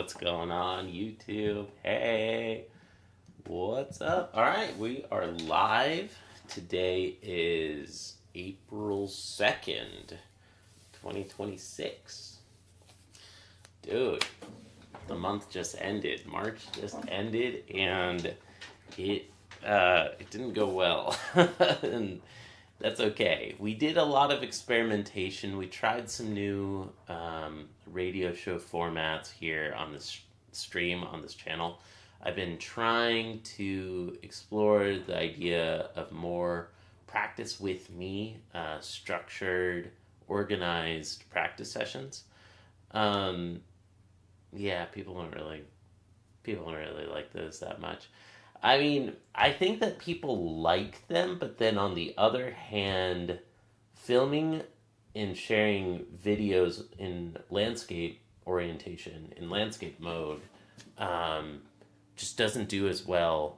What's going on, YouTube? Hey, what's up? All right, we are live. Today is April 2nd, 2026. Dude, the month just ended. March just ended, and it didn't go well. And that's okay. We did a lot of experimentation. We tried some new radio show formats here on this stream, on this channel. I've been trying to explore the idea of more practice with me, structured, organized practice sessions. Um, yeah, people don't really like those that much. I mean, I think that people like them, but then on the other hand, filming and sharing videos in landscape orientation, in landscape mode, um, just doesn't do as well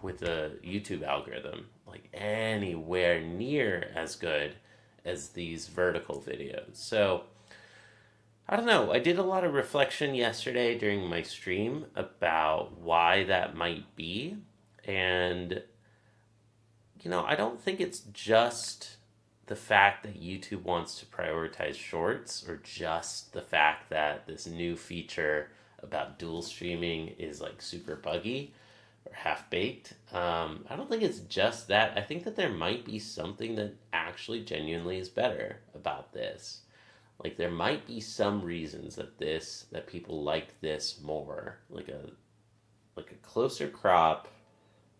with the YouTube algorithm, like anywhere near as good as these vertical videos. So, I don't know. I did a lot of reflection yesterday during my stream about why that might be. And, I don't think it's just the fact that YouTube wants to prioritize shorts or just the fact that this new feature about dual streaming is like super buggy or half baked. I don't think it's just that. I think that there might be something that actually genuinely is better about this. Like there might be some reasons that people like this more, like a closer crop,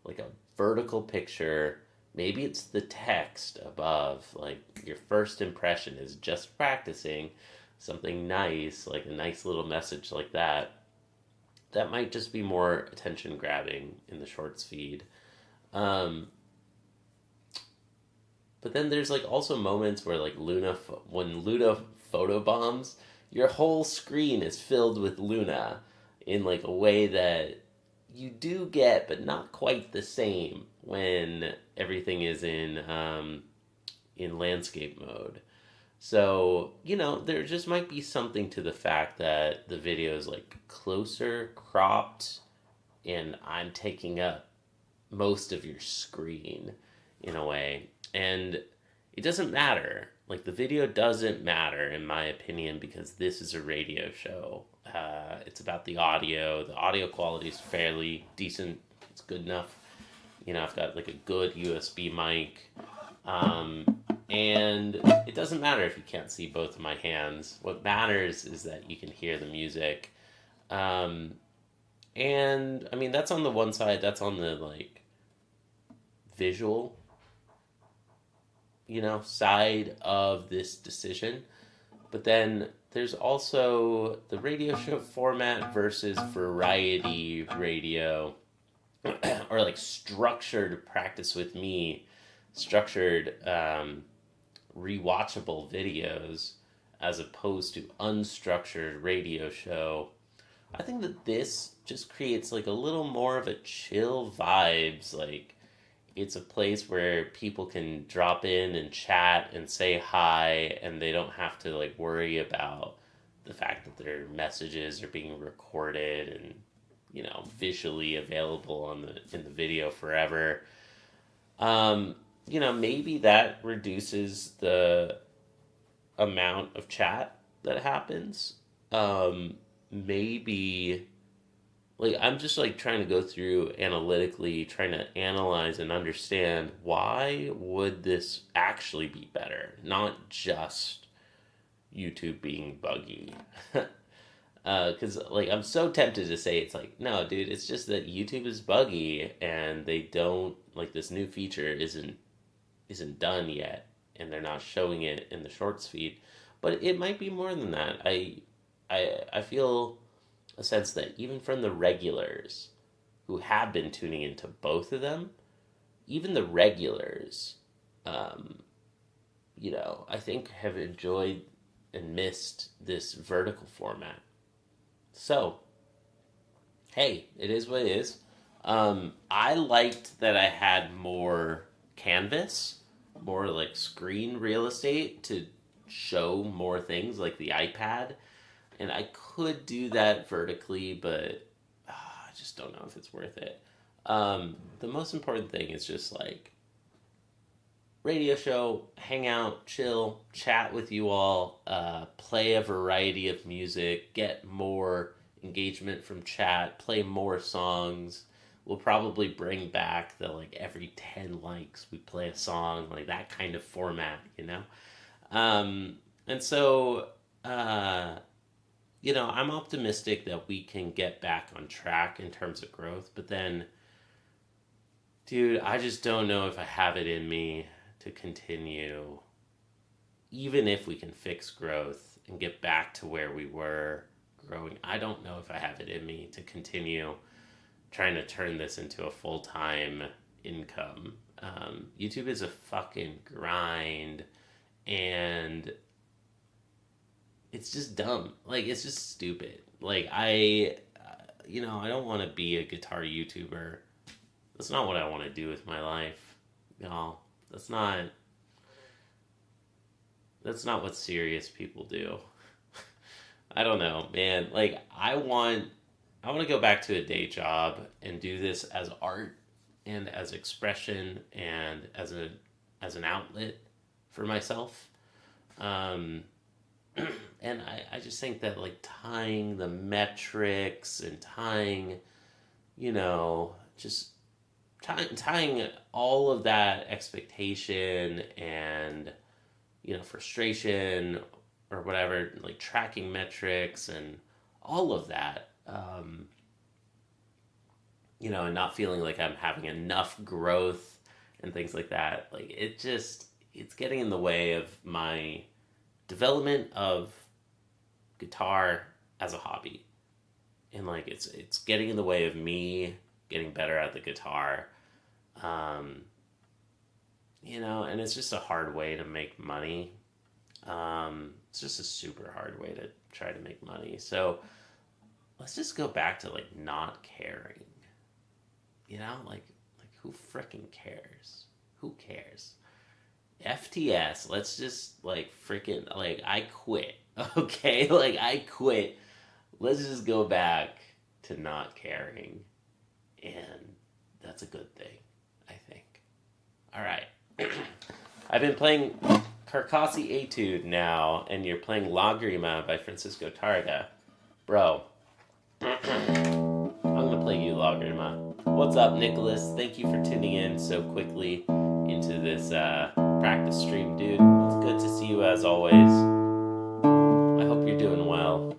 like a vertical picture. Maybe it's the text above, like your first impression is just practicing something nice, like a nice little message like that. That might just be more attention grabbing in the shorts feed. Um, But then there's like also moments where like when Luna photobombs, your whole screen is filled with Luna in like a way that you do get, but not quite the same when everything is in landscape mode. So there just might be something to the fact that the video is like closer cropped, and I'm taking up most of your screen in a way. And it doesn't matter. Like, the video doesn't matter, in my opinion, because this is a radio show. It's about the audio. The audio quality is fairly decent. It's good enough. I've got, like, a good USB mic. And it doesn't matter if you can't see both of my hands. What matters is that you can hear the music. And, I mean, that's on the one side. That's on the, like, visual side of this decision. But then there's also the radio show format versus variety radio, or like structured practice with me, structured rewatchable videos, as opposed to unstructured radio show. I think that this just creates like a little more of a chill vibes, like it's a place where people can drop in and chat and say hi, and they don't have to like worry about the fact that their messages are being recorded and visually available in the video forever. Maybe that reduces the amount of chat that happens. Maybe like I'm just like trying to go through analytically, trying to analyze and understand why would this actually be better, not just YouTube being buggy. Because like I'm so tempted to say it's like no, dude, it's just that YouTube is buggy and they don't like this new feature isn't done yet, and they're not showing it in the shorts feed. But it might be more than that. I feel a sense that even from the regulars who have been tuning into both of them, even the regulars, um, I think have enjoyed and missed this vertical format. So, hey, it is what it is. I liked that I had more canvas, more like screen real estate to show more things like the iPad. And I could do that vertically, but I just don't know if it's worth it. The most important thing is just like radio show, hang out, chill, chat with you all, play a variety of music, get more engagement from chat, play more songs. We'll probably bring back the like every 10 likes we play a song, like that kind of format, you know? And so, uh, I'm optimistic that we can get back on track in terms of growth, but then, dude, I just don't know if I have it in me to continue, even if we can fix growth and get back to where we were growing. I don't know if I have it in me to continue trying to turn this into a full time income. YouTube is a fucking grind, and it's just dumb. Like, it's just stupid. Like, I don't want to be a guitar YouTuber. That's not what I want to do with my life. Y'all, that's not what serious people do. I don't know, man. Like, I want to go back to a day job and do this as art and as expression and as an outlet for myself. Um, and I just think that like tying the metrics and tying, just tying all of that expectation and frustration or whatever, like tracking metrics and all of that, and not feeling like I'm having enough growth and things like that. Like it's getting in the way of my development of guitar as a hobby, and like it's getting in the way of me getting better at the guitar. um and it's just a hard way to make money. It's just a super hard way to try to make money. So let's just go back to like not caring. Like who freaking cares? Who cares? FTS, let's just like freaking like I quit. Okay? Like I quit. Let's just go back to not caring. And that's a good thing, I think. All right. I've been playing Carcassi Etude now, and you're playing Lagrima by Francisco Targa. Bro, I'm gonna play you Lagrima. What's up, Nicholas? Thank you for tuning in so quickly into this practice stream, dude. It's good to see you as always. I hope you're doing well.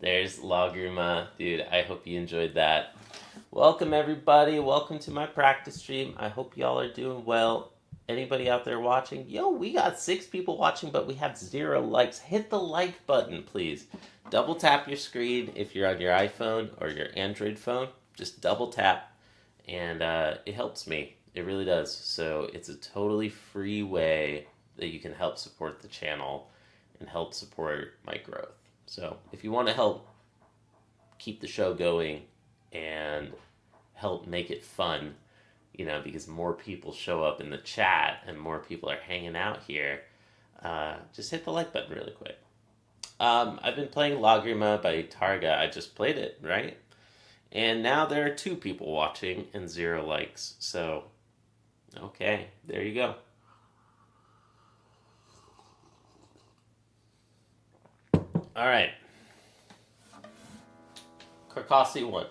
There's Lagrima. Dude, I hope you enjoyed that. Welcome, everybody. Welcome to my practice stream. I hope y'all are doing well. Anybody out there watching? Yo, we got 6 people watching, but we have 0 likes. Hit the like button, please. Double tap your screen if you're on your iPhone or your Android phone. Just double tap, and it helps me. It really does. So it's a totally free way that you can help support the channel and help support my growth. So if you want to help keep the show going and help make it fun, because more people show up in the chat and more people are hanging out here, just hit the like button really quick. I've been playing Lagrima by Targa. I just played it, right? And now there are 2 people watching and 0 likes. So, okay, there you go. All right. Carcassi 1.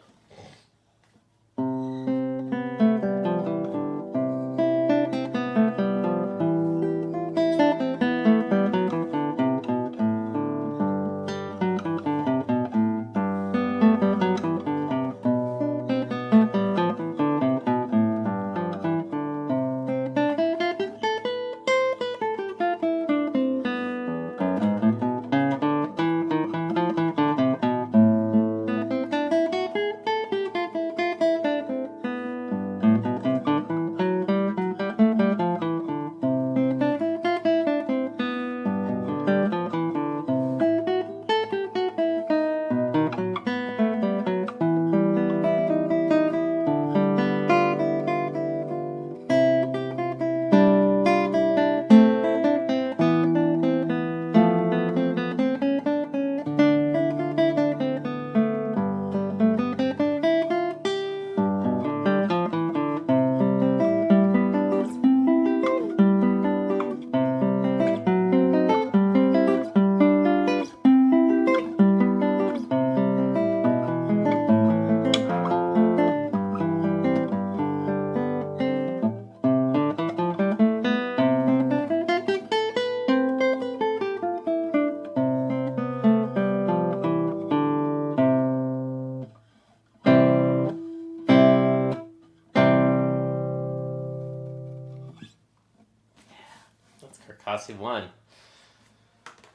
Carcassi 1.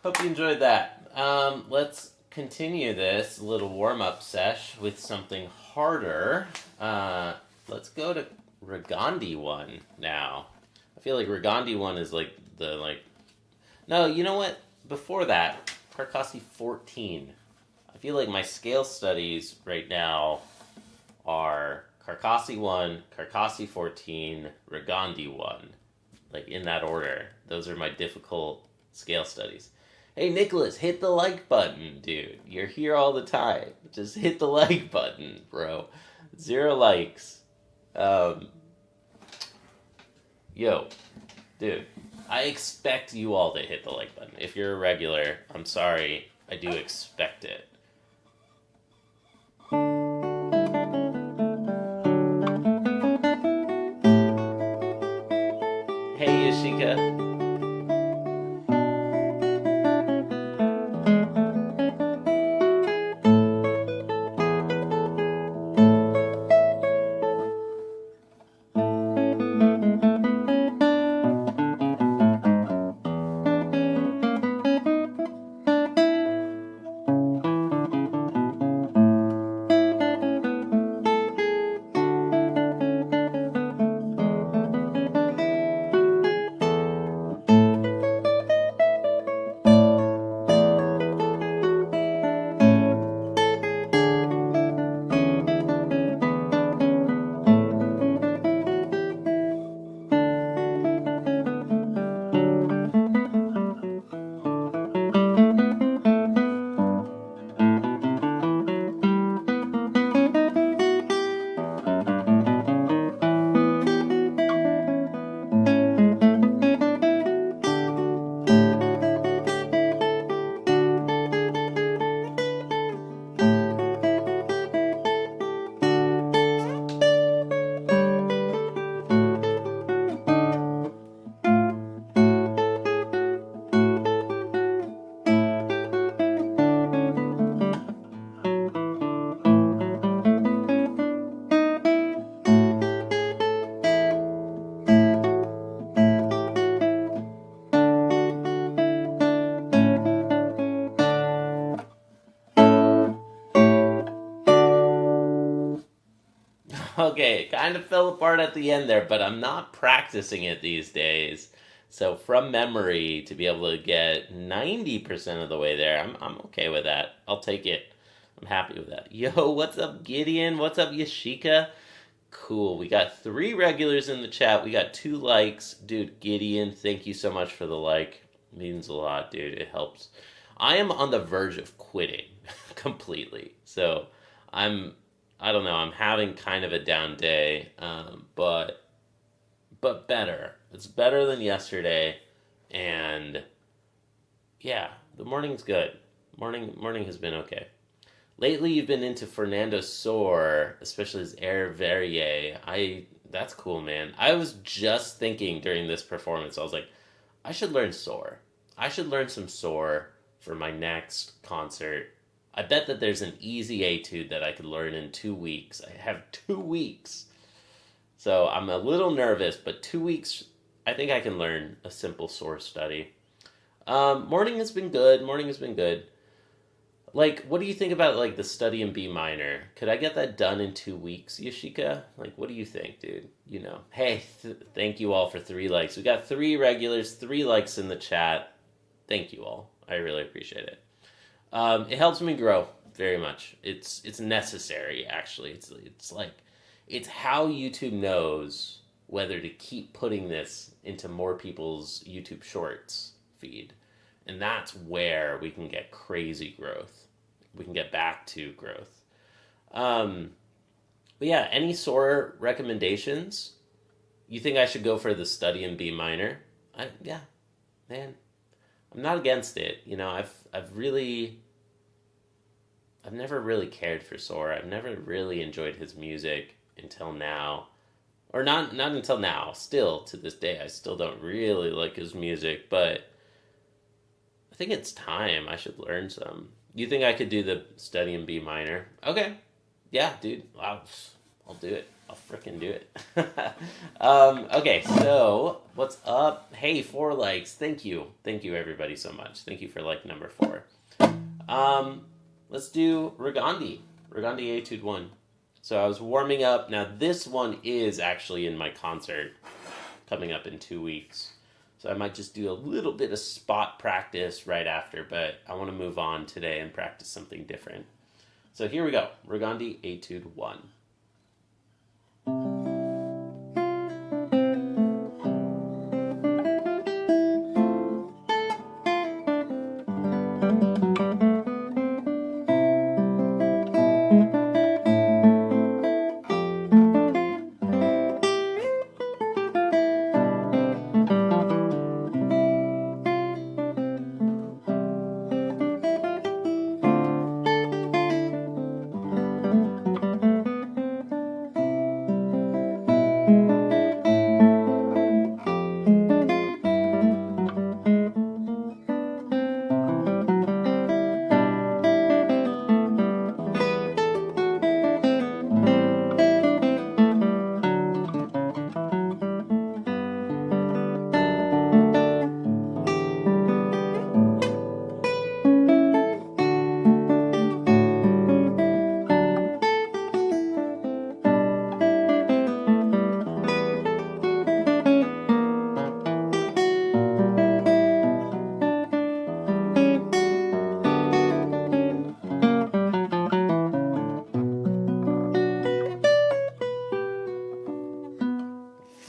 Hope you enjoyed that. Let's continue this little warm-up sesh with something harder. Let's go to Regandi 1 now. I feel like Regandi 1 is No, you know what? Before that, Carcassi 14. I feel like my scale studies right now are Carcassi 1, Carcassi 14, Regandi 1. Like, in that order. Those are my difficult scale studies. Hey, Nicholas, hit the like button, dude. You're here all the time. Just hit the like button, bro. 0 likes. Yo, dude, I expect you all to hit the like button. If you're a regular, I'm sorry. I do expect it. Hey, Yashika. Okay, it kind of fell apart at the end there, but I'm not practicing it these days. So from memory to be able to get 90% of the way there, I'm okay with that. I'll take it. I'm happy with that. Yo, what's up, Gideon? What's up, Yashika? Cool. We got 3 regulars in the chat. We got 2 likes. Dude, Gideon, thank you so much for the like. It means a lot, dude. It helps. I am on the verge of quitting completely. So I'm, I don't know, I'm having kind of a down day, but better. It's better than yesterday, and yeah, the morning's good. Morning has been okay. Lately, you've been into Fernando Soar, especially his Air Verrier. That's cool, man. I was just thinking during this performance, I was like, I should learn Soar. I should learn some Soar for my next concert. I bet that there's an easy etude that I could learn in 2 weeks. I have 2 weeks. So I'm a little nervous, but 2 weeks, I think I can learn a simple Soar study. Morning has been good. Morning has been good. Like, what do you think about, like, the study in B minor? Could I get that done in 2 weeks, Yashika? Like, what do you think, dude? You know. Hey, thank you all for 3 likes. We got 3 regulars, 3 likes in the chat. Thank you all. I really appreciate it. It helps me grow very much. It's necessary, actually. It's like, it's how YouTube knows whether to keep putting this into more people's YouTube Shorts feed. And that's where we can get crazy growth. We can get back to growth. But yeah, any Soar recommendations? You think I should go for the study in B minor? Yeah, man, I'm not against it. You know, I've never really cared for Soar. I've never really enjoyed his music until now. Or not until now. Still, to this day, I still don't really like his music, but I think it's time. I should learn some. You think I could do the study in B minor? Okay. Yeah, dude. I'll do it. I'll frickin' do it. Okay, so what's up? Hey, 4 likes. Thank you. Thank you, everybody, so much. Thank you for like number 4. Let's do Regandi. Regandi Etude 1. So I was warming up. Now, this one is actually in my concert coming up in 2 weeks. So I might just do a little bit of spot practice right after, but I want to move on today and practice something different. So here we go. Regandi Etude 1.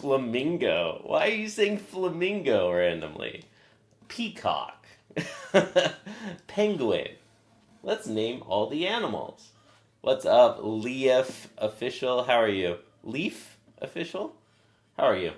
Flamingo. Why are you saying flamingo randomly? Peacock. Penguin. Let's name all the animals. What's up, Leaf Official? How are you? Leaf Official? How are you?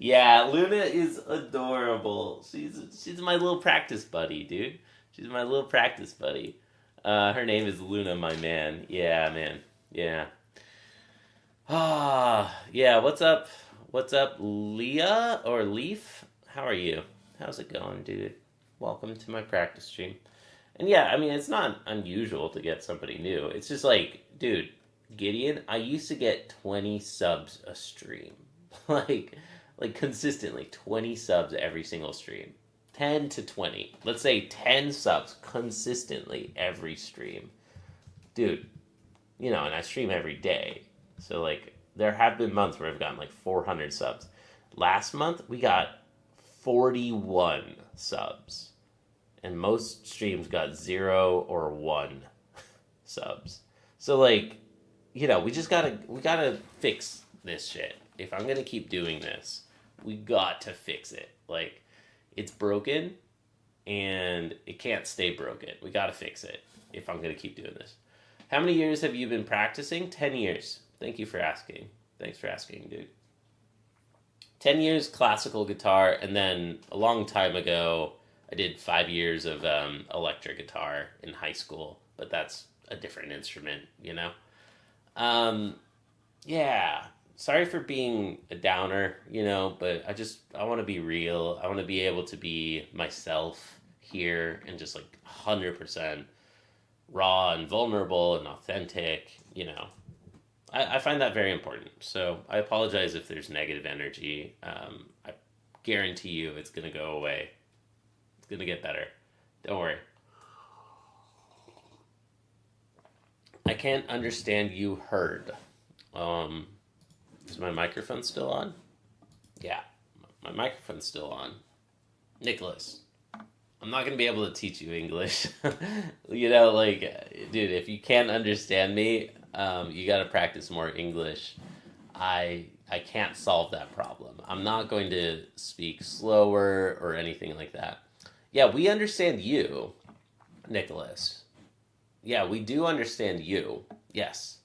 Yeah, Luna is adorable. She's my little practice buddy, dude. She's my little practice buddy. Her name is Luna, my man. Yeah, man. Yeah. Ah, yeah. What's up? What's up, Leah or Leaf? How are you? How's it going, dude? Welcome to my practice stream. And yeah, I mean, it's not unusual to get somebody new. It's just like, dude, Gideon, I used to get 20 subs a stream. like, like consistently, 20 subs every single stream. 10 to 20. Let's say 10 subs consistently every stream. Dude, and I stream every day. So, like, there have been months where I've gotten like 400 subs. Last month, we got 41 subs. And most streams got 0 or 1 subs. So, like, we gotta fix this shit. If I'm gonna keep doing this, we got to fix it. Like, it's broken, and it can't stay broken. We gotta fix it if I'm gonna keep doing this. How many years have you been practicing? 10 years. Thank you for asking. Thanks for asking, dude. 10 years classical guitar, and then a long time ago, I did 5 years of electric guitar in high school, but that's a different instrument, Yeah, sorry for being a downer, but I want to be real. I want to be able to be myself here and just like 100% raw and vulnerable and authentic. I find that very important. So I apologize if there's negative energy. I guarantee you it's going to go away. It's going to get better. Don't worry. I can't understand you heard. Is my microphone still on? Yeah, my microphone's still on. Nicholas, I'm not going to be able to teach you English. Dude, if you can't understand me, you got to practice more English. I can't solve that problem. I'm not going to speak slower or anything like that. Yeah, we understand you, Nicholas. Yeah, we do understand you. Yes.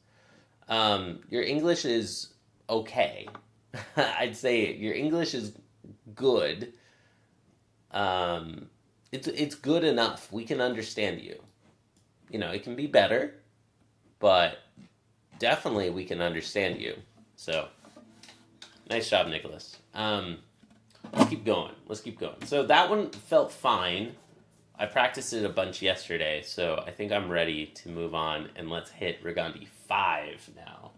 Your English is okay. I'd say your English is good. It's good enough. We can understand you. It can be better, but definitely we can understand you. So, nice job, Nicholas. Let's keep going. So that one felt fine. I practiced it a bunch yesterday, so I think I'm ready to move on, and let's hit Regandi 5 now.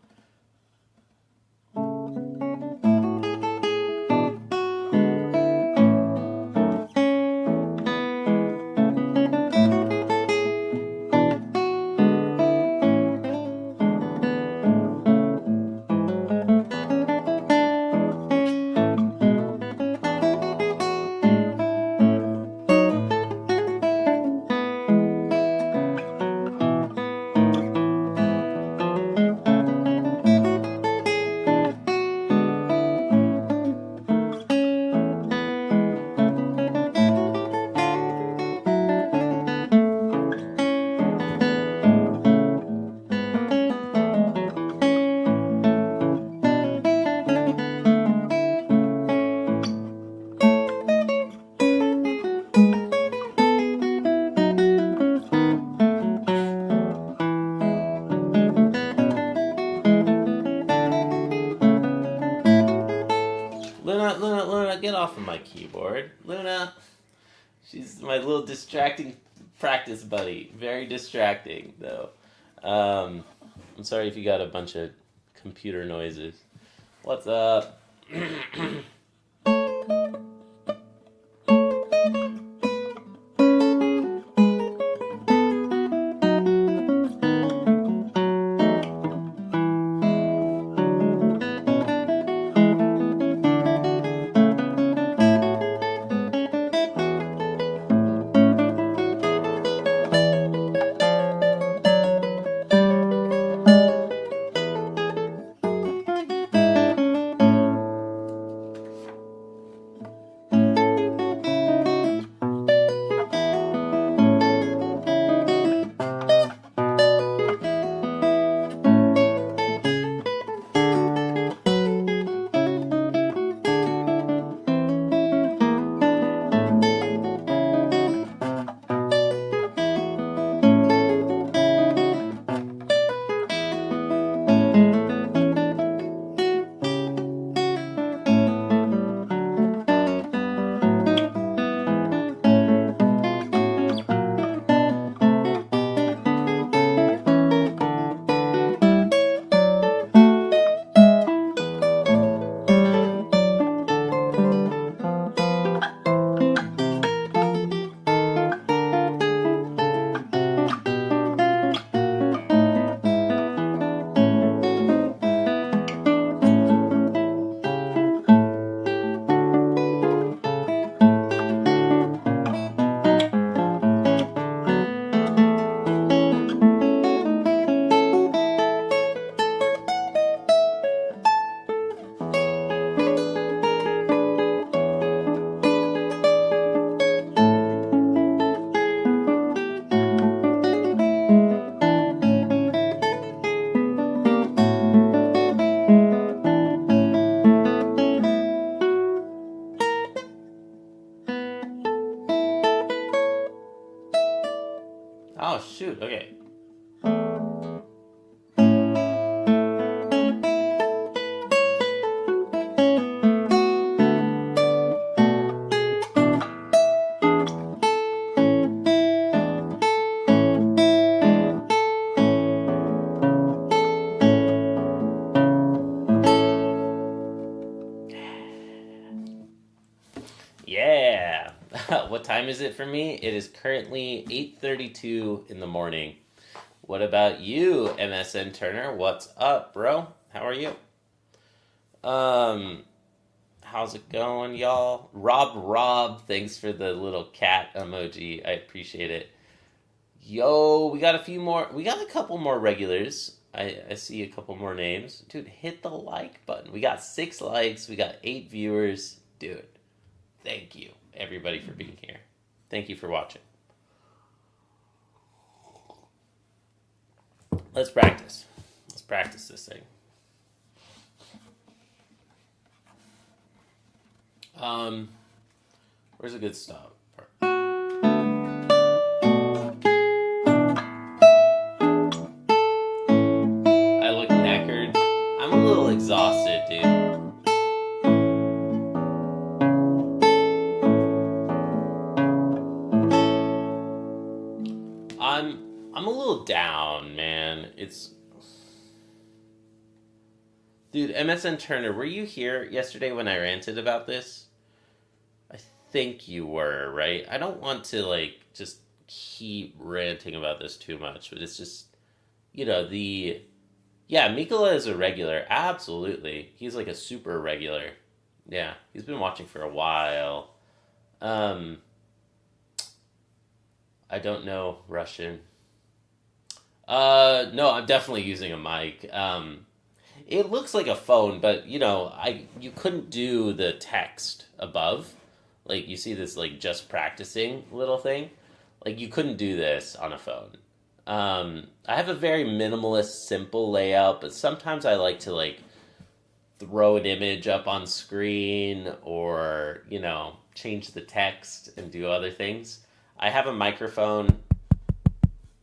Luna, get off of my keyboard. Luna, she's my little distracting practice buddy. Very distracting, though. I'm sorry if you got a bunch of computer noises. What's up? shoot. Okay. Yeah. What time is it for me? It is currently 8:32 in the morning. What about you, MSN Turner? What's up, bro? How are you? Um, how's it going, y'all? Rob, thanks for the little cat emoji. I appreciate it. Yo, we got a few more. We got a couple more regulars. I see a couple more names. Dude, hit the like button. We got 6 likes. We got 8 viewers. Dude, thank you, everybody, for being here. Thank you for watching. Let's practice. Let's practice this thing. Where's a good stop? I look knackered. I'm a little exhausted, dude. I'm a little down, man. Dude, MSN Turner, were you here yesterday when I ranted about this? I think you were, right? I don't want to, like, just keep ranting about this too much, but it's just, yeah, Mikola is a regular. Absolutely. He's like a super regular. Yeah, he's been watching for a while. I don't know Russian. No, I'm definitely using a mic. It looks like a phone, but you couldn't do the text above. Like, you see this, like, just practicing little thing. Like, you couldn't do this on a phone. I have a very minimalist, simple layout, but sometimes I like to, like, throw an image up on screen or, change the text and do other things. I have a microphone.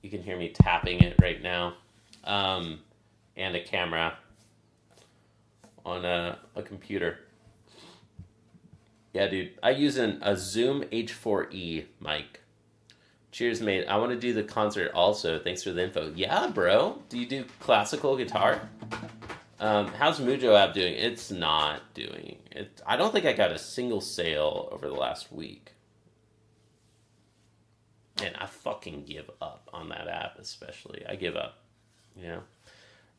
You can hear me tapping it right now. And a camera on a computer. Yeah, dude. I use a Zoom H4e mic. Cheers, mate. I want to do the concert also. Thanks for the info. Yeah, bro. Do you do classical guitar? How's Mujo app doing? It's not doing it. I don't think I got a single sale over the last week. And I fucking give up on that app, especially. I give up.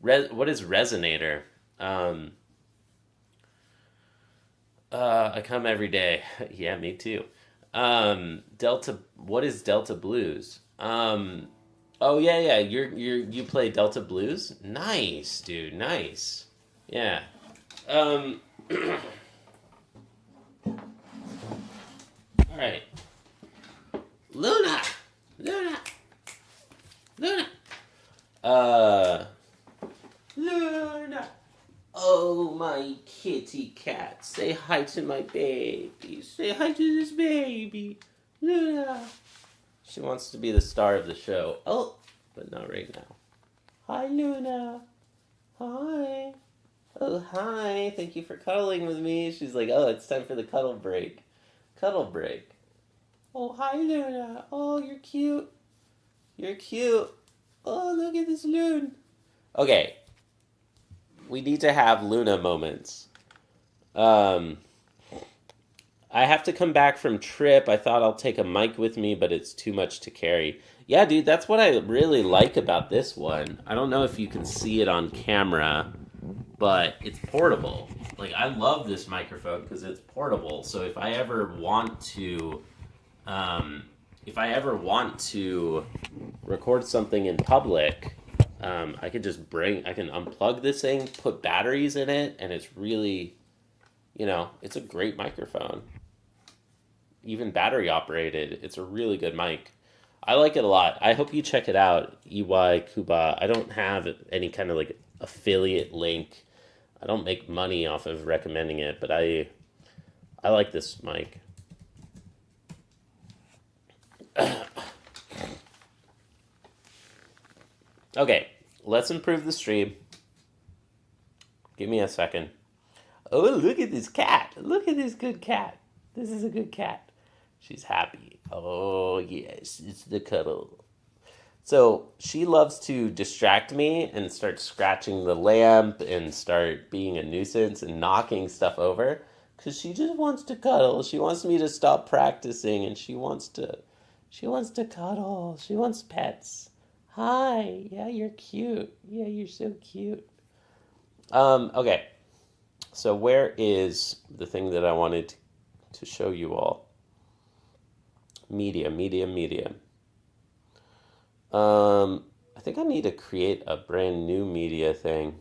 What is Resonator? I come every day. Yeah, me too. What is Delta Blues? Oh yeah. You play Delta Blues? Nice, dude. Nice. Yeah. All right. Luna. Luna. Oh, my kitty cat. Say hi to my baby. Say hi to this baby. Luna. She wants to be the star of the show. Oh, but not right now. Hi, Luna. Hi. Oh, hi. Thank you for cuddling with me. She's like, oh, it's time for the cuddle break. Cuddle break. Oh, hi, Luna. Oh, you're cute. You're cute. Oh, look at this loon. Okay. We need to have Luna moments. I have to come back from trip. I thought I'll take a mic with me, but it's too much to carry. Yeah, dude, that's what I really like about this one. I don't know if you can see it on camera, but it's portable. Like, I love this microphone because it's portable. So if I ever want to record something in public, I can unplug this thing, put batteries in it, and it's really, it's a great microphone. Even battery operated, it's a really good mic. I like it a lot. I hope you check it out, EY Kuba. I don't have any kind of like affiliate link. I don't make money off of recommending it, but I like this mic. Okay, let's improve the stream. Give me a second. Oh, look at this cat. Look at this good cat. This is a good cat. She's happy. Oh, yes, it's the Cuddle. So she loves to distract me and start scratching the lamp and start being a nuisance and knocking stuff over because she just wants to cuddle. She wants me to stop practicing and she wants to cuddle. She wants pets. Hi. Yeah, you're cute. Yeah, you're so cute. Okay. So where is the thing that I wanted to show you all? Media, media, media. I think I need to create a brand new media thing.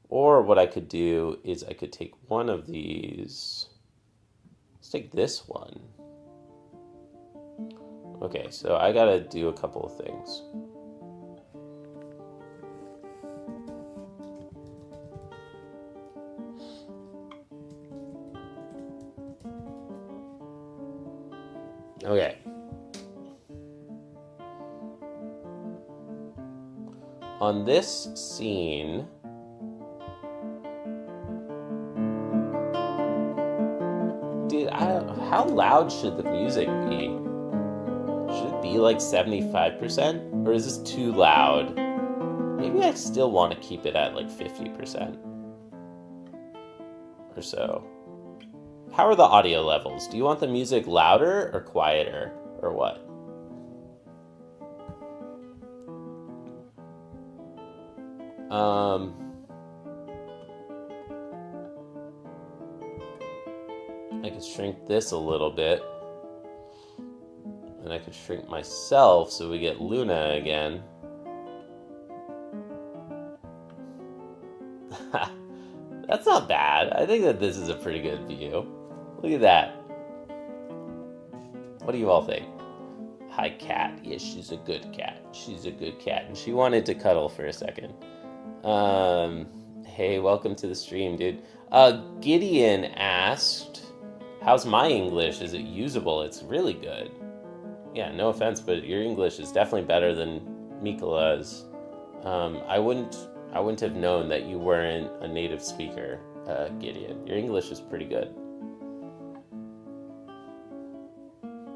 Or what I could do is I could take one of these. Let's take this one. Okay, so I gotta do a couple of things. Okay. On this scene, how loud should the music be? Should it be like 75%? Or is this too loud? Maybe I still want to keep it at like 50% or so. How are the audio levels? Do you want the music louder or quieter or what? I could shrink this a little bit. And I could shrink myself so we get Luna again. That's not bad. I think that this is a pretty good view. Look at that. What do you all think? Hi, cat. Yes, she's a good cat. She's a good cat. And she wanted to cuddle for a second. Hey, welcome to the stream, dude. Gideon asked, how's my English? Is it usable? It's really good. Yeah, no offense, but your English is definitely better than Mikola's. I wouldn't have known that you weren't a native speaker, Gideon. Your English is pretty good.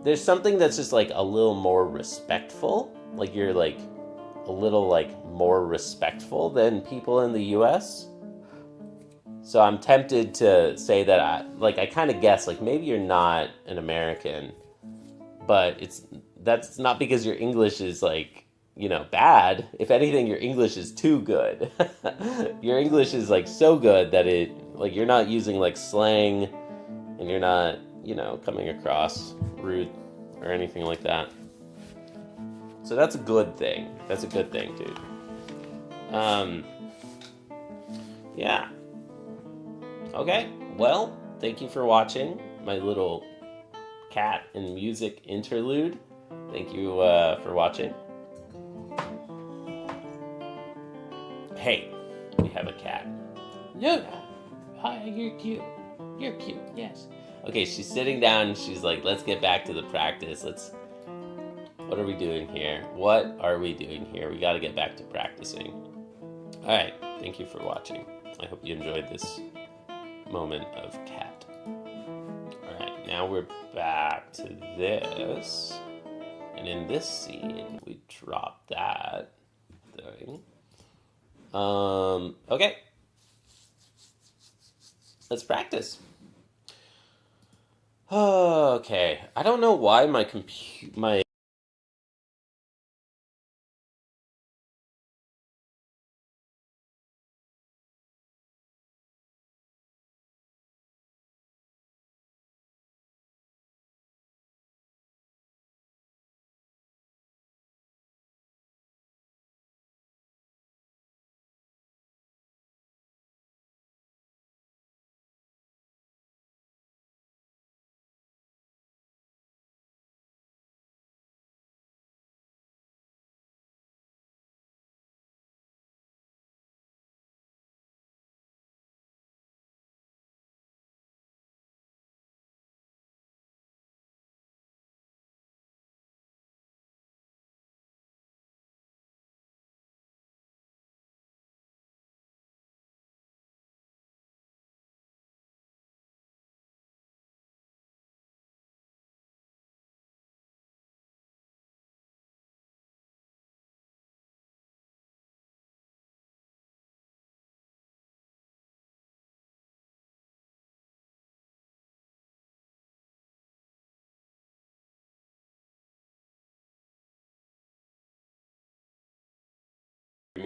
There's something that's just like a little more respectful. Like you're like a little like more respectful than people in the US. So I'm tempted to say that I kind of guess like maybe you're not an American, but that's not because your English is like, bad. If anything, your English is too good. Your English is like so good that you're not using like slang and you're not, coming across rude or anything like that. So that's a good thing. That's a good thing, dude. Yeah. Okay. Well, thank you for watching my little cat and music interlude. Thank you for watching. Hey, we have a cat. Luna. Hi, you're cute. You're cute, yes. Okay, she's sitting down and she's like, let's get back to the practice. What are we doing here? What are we doing here? We gotta get back to practicing. Alright, thank you for watching. I hope you enjoyed this moment of cat. Alright, now we're back to this. And in this scene, we drop that thing. Okay. Let's practice. Okay. I don't know why my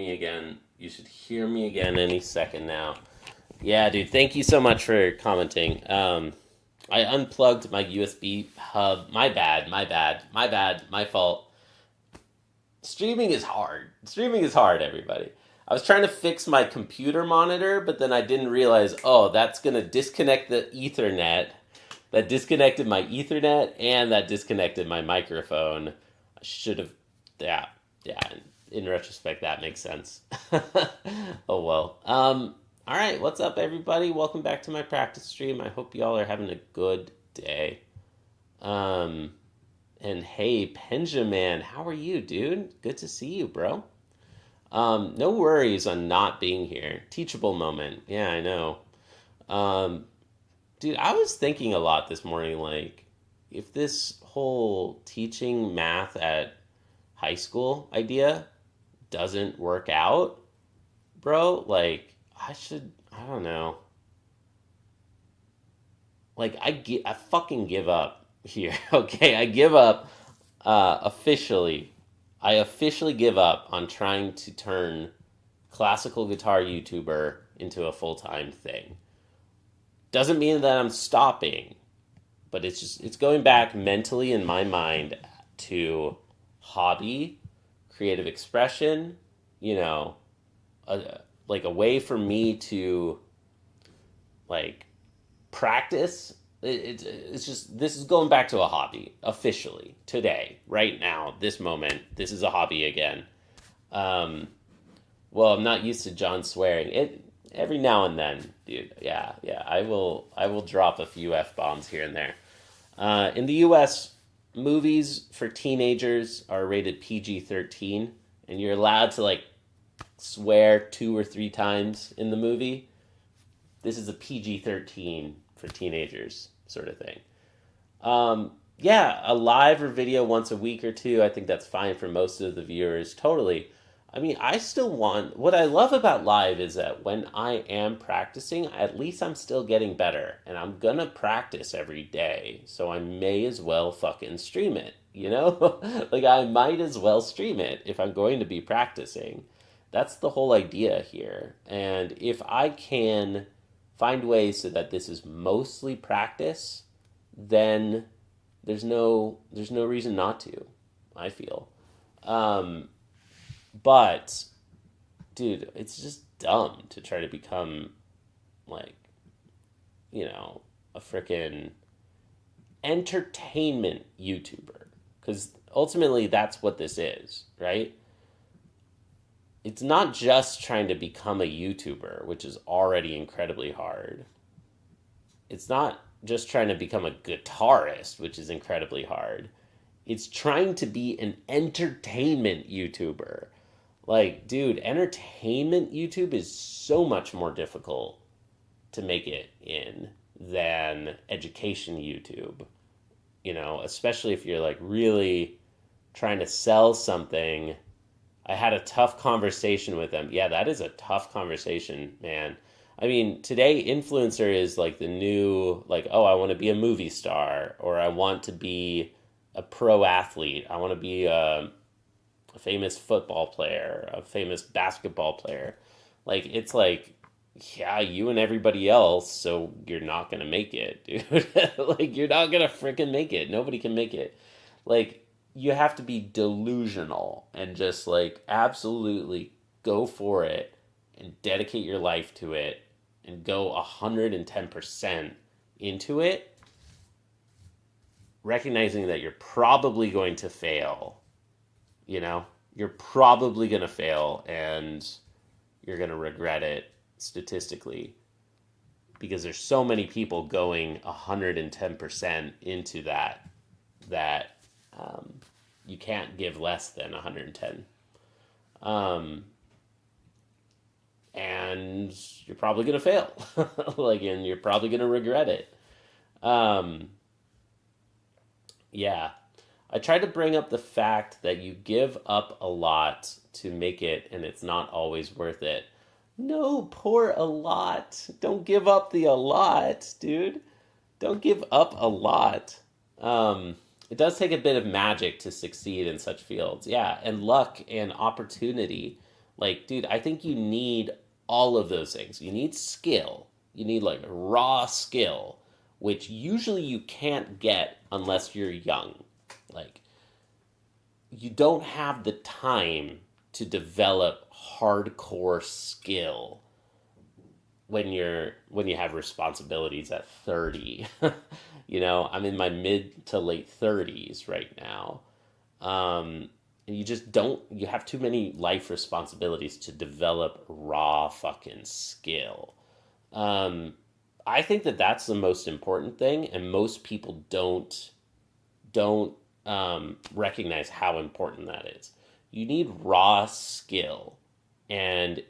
me again. You should hear me again any second now. Yeah, dude. Thank you so much for commenting. I unplugged my USB hub. My bad. My bad. My bad. My fault. Streaming is hard. Streaming is hard, everybody. I was trying to fix my computer monitor, but then I didn't realize, oh, that's going to disconnect the Ethernet. That disconnected my Ethernet and that disconnected my microphone. I should have, yeah, yeah. In retrospect, that makes sense. Oh, well. All right, what's up, everybody? Welcome back to my practice stream. I hope y'all are having a good day. And hey, Benjamin, how are you, dude? Good to see you, bro. No worries on not being here. Teachable moment. Yeah, I know. Dude, I was thinking a lot this morning, like, if this whole teaching math at high school idea doesn't work out, bro, like, I don't know. Like, I fucking give up here, okay? I give up, officially. I officially give up on trying to turn classical guitar YouTuber into a full-time thing. Doesn't mean that I'm stopping, but it's going back mentally in my mind to hobby, creative expression, you know, like a way for me to like practice. It's just, this is going back to a hobby officially today, right now, this moment. This is a hobby again. Well, I'm not used to John swearing. It every now and then, dude. Yeah. I will drop a few F-bombs here and there. In the US, movies for teenagers are rated PG-13, and you're allowed to like swear 2 or 3 times in the movie. This is a PG-13 for teenagers sort of thing. Yeah, a live or video once a week or two, I think that's fine for most of the viewers. Totally. I mean, I still want, what I love about live is that when I am practicing, at least I'm still getting better. And I'm gonna practice every day, so I may as well fucking stream it, you know? Like, I might as well stream it if I'm going to be practicing. That's the whole idea here. And if I can find ways so that this is mostly practice, then there's no reason not to, I feel. But, dude, it's just dumb to try to become, like, you know, a frickin' entertainment YouTuber. Because ultimately that's what this is, right? It's not just trying to become a YouTuber, which is already incredibly hard. It's not just trying to become a guitarist, which is incredibly hard. It's trying to be an entertainment YouTuber. Like, dude, entertainment YouTube is so much more difficult to make it in than education YouTube. You know, especially if you're like really trying to sell something. I had a tough conversation with them. Yeah, that is a tough conversation, man. I mean, today influencer is like the new, like, oh, I want to be a movie star, or I want to be a pro athlete. I want to be a famous football player, a famous basketball player. Like, it's like, yeah, you and everybody else, so you're not going to make it, dude. Like, you're not going to freaking make it. Nobody can make it. Like, you have to be delusional and just, like, absolutely go for it and dedicate your life to it and go 110% into it, recognizing that you're probably going to fail. You know, you're probably going to fail and you're going to regret it statistically because there's so many people going 110% into that you can't give less than 110. And you're probably going to fail. Like, and you're probably going to regret it. Yeah. I try to bring up the fact that you give up a lot to make it, and it's not always worth it. No, pour a lot. Don't give up the a lot, dude. Don't give up a lot. It does take a bit of magic to succeed in such fields. Yeah, and luck and opportunity. Like, dude, I think you need all of those things. You need skill. You need like raw skill, which usually you can't get unless you're young. Like, you don't have the time to develop hardcore skill when you have responsibilities at 30. I'm in my mid to late 30s right now. And you just don't, you have too many life responsibilities to develop raw fucking skill. Um, I think that that's the most important thing, and most people don't recognize how important that is. You need raw skill, and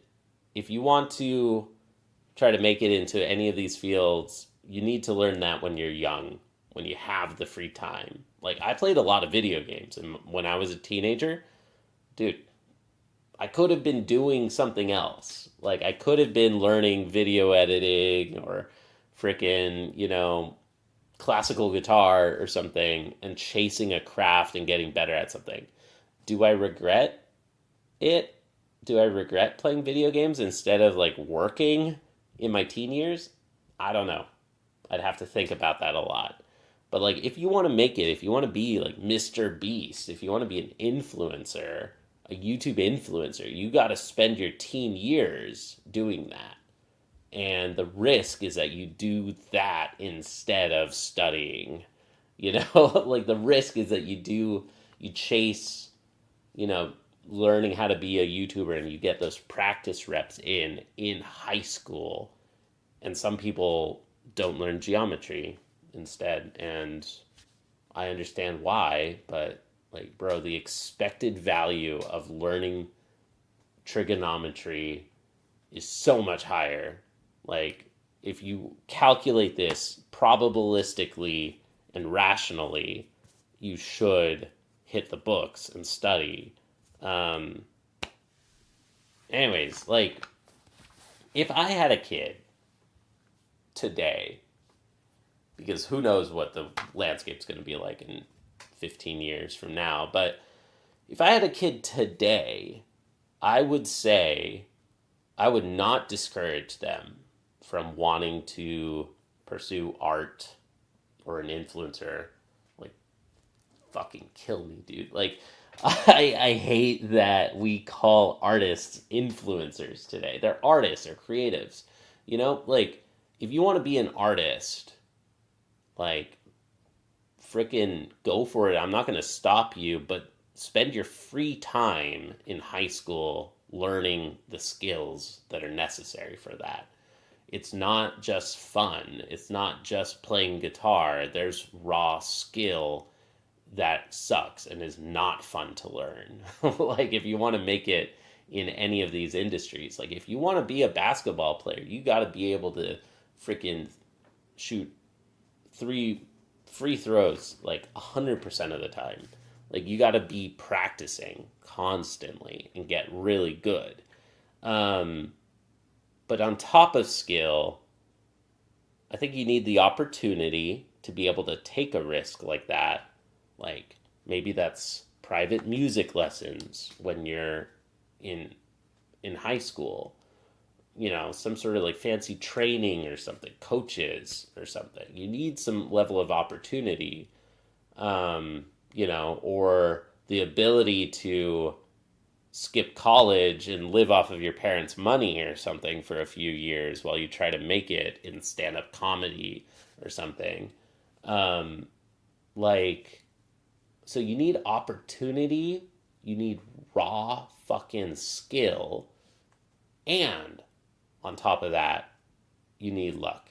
if you want to try to make it into any of these fields, you need to learn that when you're young, when you have the free time. Like, I played a lot of video games, and when I was a teenager, dude, I could have been doing something else. Like, I could have been learning video editing or freaking, classical guitar or something and chasing a craft and getting better at something. Do I regret it? Do I regret playing video games instead of like working in my teen years? I don't know. I'd have to think about that a lot. But like, if you want to make it, if you want to be like Mr. Beast, if you want to be an influencer, a YouTube influencer, you got to spend your teen years doing that. And the risk is that you do that instead of studying. Like the risk is that you chase, you know, learning how to be a YouTuber and you get those practice reps in high school. And some people don't learn geometry instead. And I understand why, but like, bro, the expected value of learning trigonometry is so much higher. Like, if you calculate this probabilistically and rationally, you should hit the books and study. Um, Anyways, like, if I had a kid today, because who knows what the landscape's going to be like in 15 years from now, but if I had a kid today, I would say I would not discourage them from wanting to pursue art or an influencer. Like, fucking kill me, dude. Like, I hate that we call artists influencers today. They're artists or creatives. Like, if you want to be an artist, like, freaking go for it. I'm not going to stop you, but spend your free time in high school learning the skills that are necessary for that. It's not just fun. It's not just playing guitar. There's raw skill that sucks and is not fun to learn. Like, if you want to make it in any of these industries, like if you want to be a basketball player, you got to be able to freaking shoot 3 free throws like 100% of the time. Like, you got to be practicing constantly and get really good. But on top of skill, I think you need the opportunity to be able to take a risk like that. Like, maybe that's private music lessons when you're in high school. Some sort of like fancy training or something, coaches or something. You need some level of opportunity, or the ability to skip college and live off of your parents' money or something for a few years while you try to make it in stand-up comedy or something. Like, so you need opportunity, you need raw fucking skill, and on top of that, you need luck.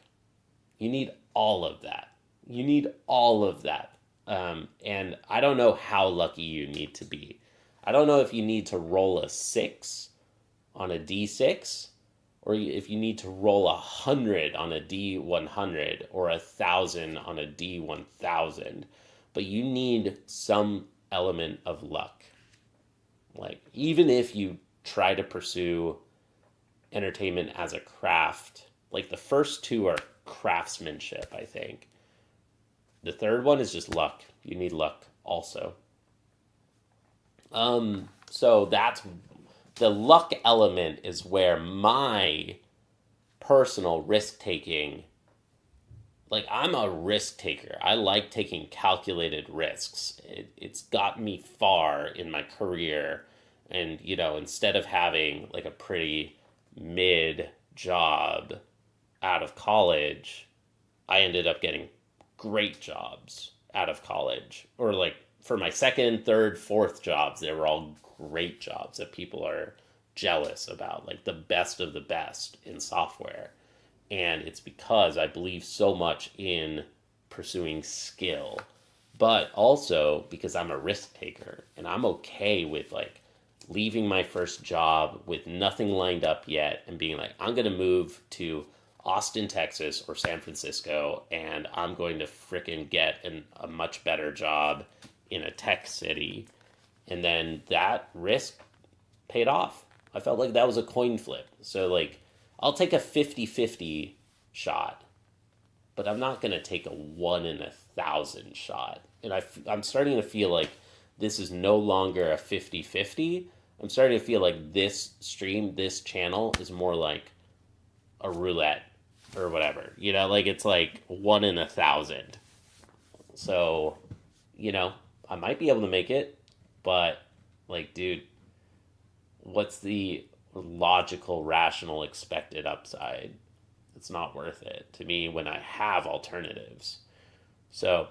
You need all of that. You need all of that. And I don't know how lucky you need to be. I don't know if you need to roll a 6 on a D6, or if you need to roll 100 on a D100 or 1,000 on a D1000. But you need some element of luck. Like, even if you try to pursue entertainment as a craft, like the first 2 are craftsmanship, I think. The third one is just luck. You need luck also. So the luck element is where my personal risk taking, like, I'm a risk taker. I like taking calculated risks. It's got me far in my career. And, instead of having like a pretty mid job out of college, I ended up getting great jobs out of college. Or like for my second, third, fourth jobs, they were all great jobs that people are jealous about, like the best of the best in software. And it's because I believe so much in pursuing skill, but also because I'm a risk taker and I'm okay with like leaving my first job with nothing lined up yet and being like, I'm going to move to Austin, Texas or San Francisco, and I'm going to fricking get a much better job in a tech city. And then that risk paid off. I felt like that was a coin flip. So like, I'll take a 50-50 shot, but I'm not going to take a 1 in 1,000 shot. And I'm starting to feel like this is no longer a 50-50. I'm starting to feel like this stream, this channel is more like a roulette or whatever. Like it's like 1 in 1,000. So, I might be able to make it, but like, dude, what's the logical, rational, expected upside? It's not worth it to me when I have alternatives. So,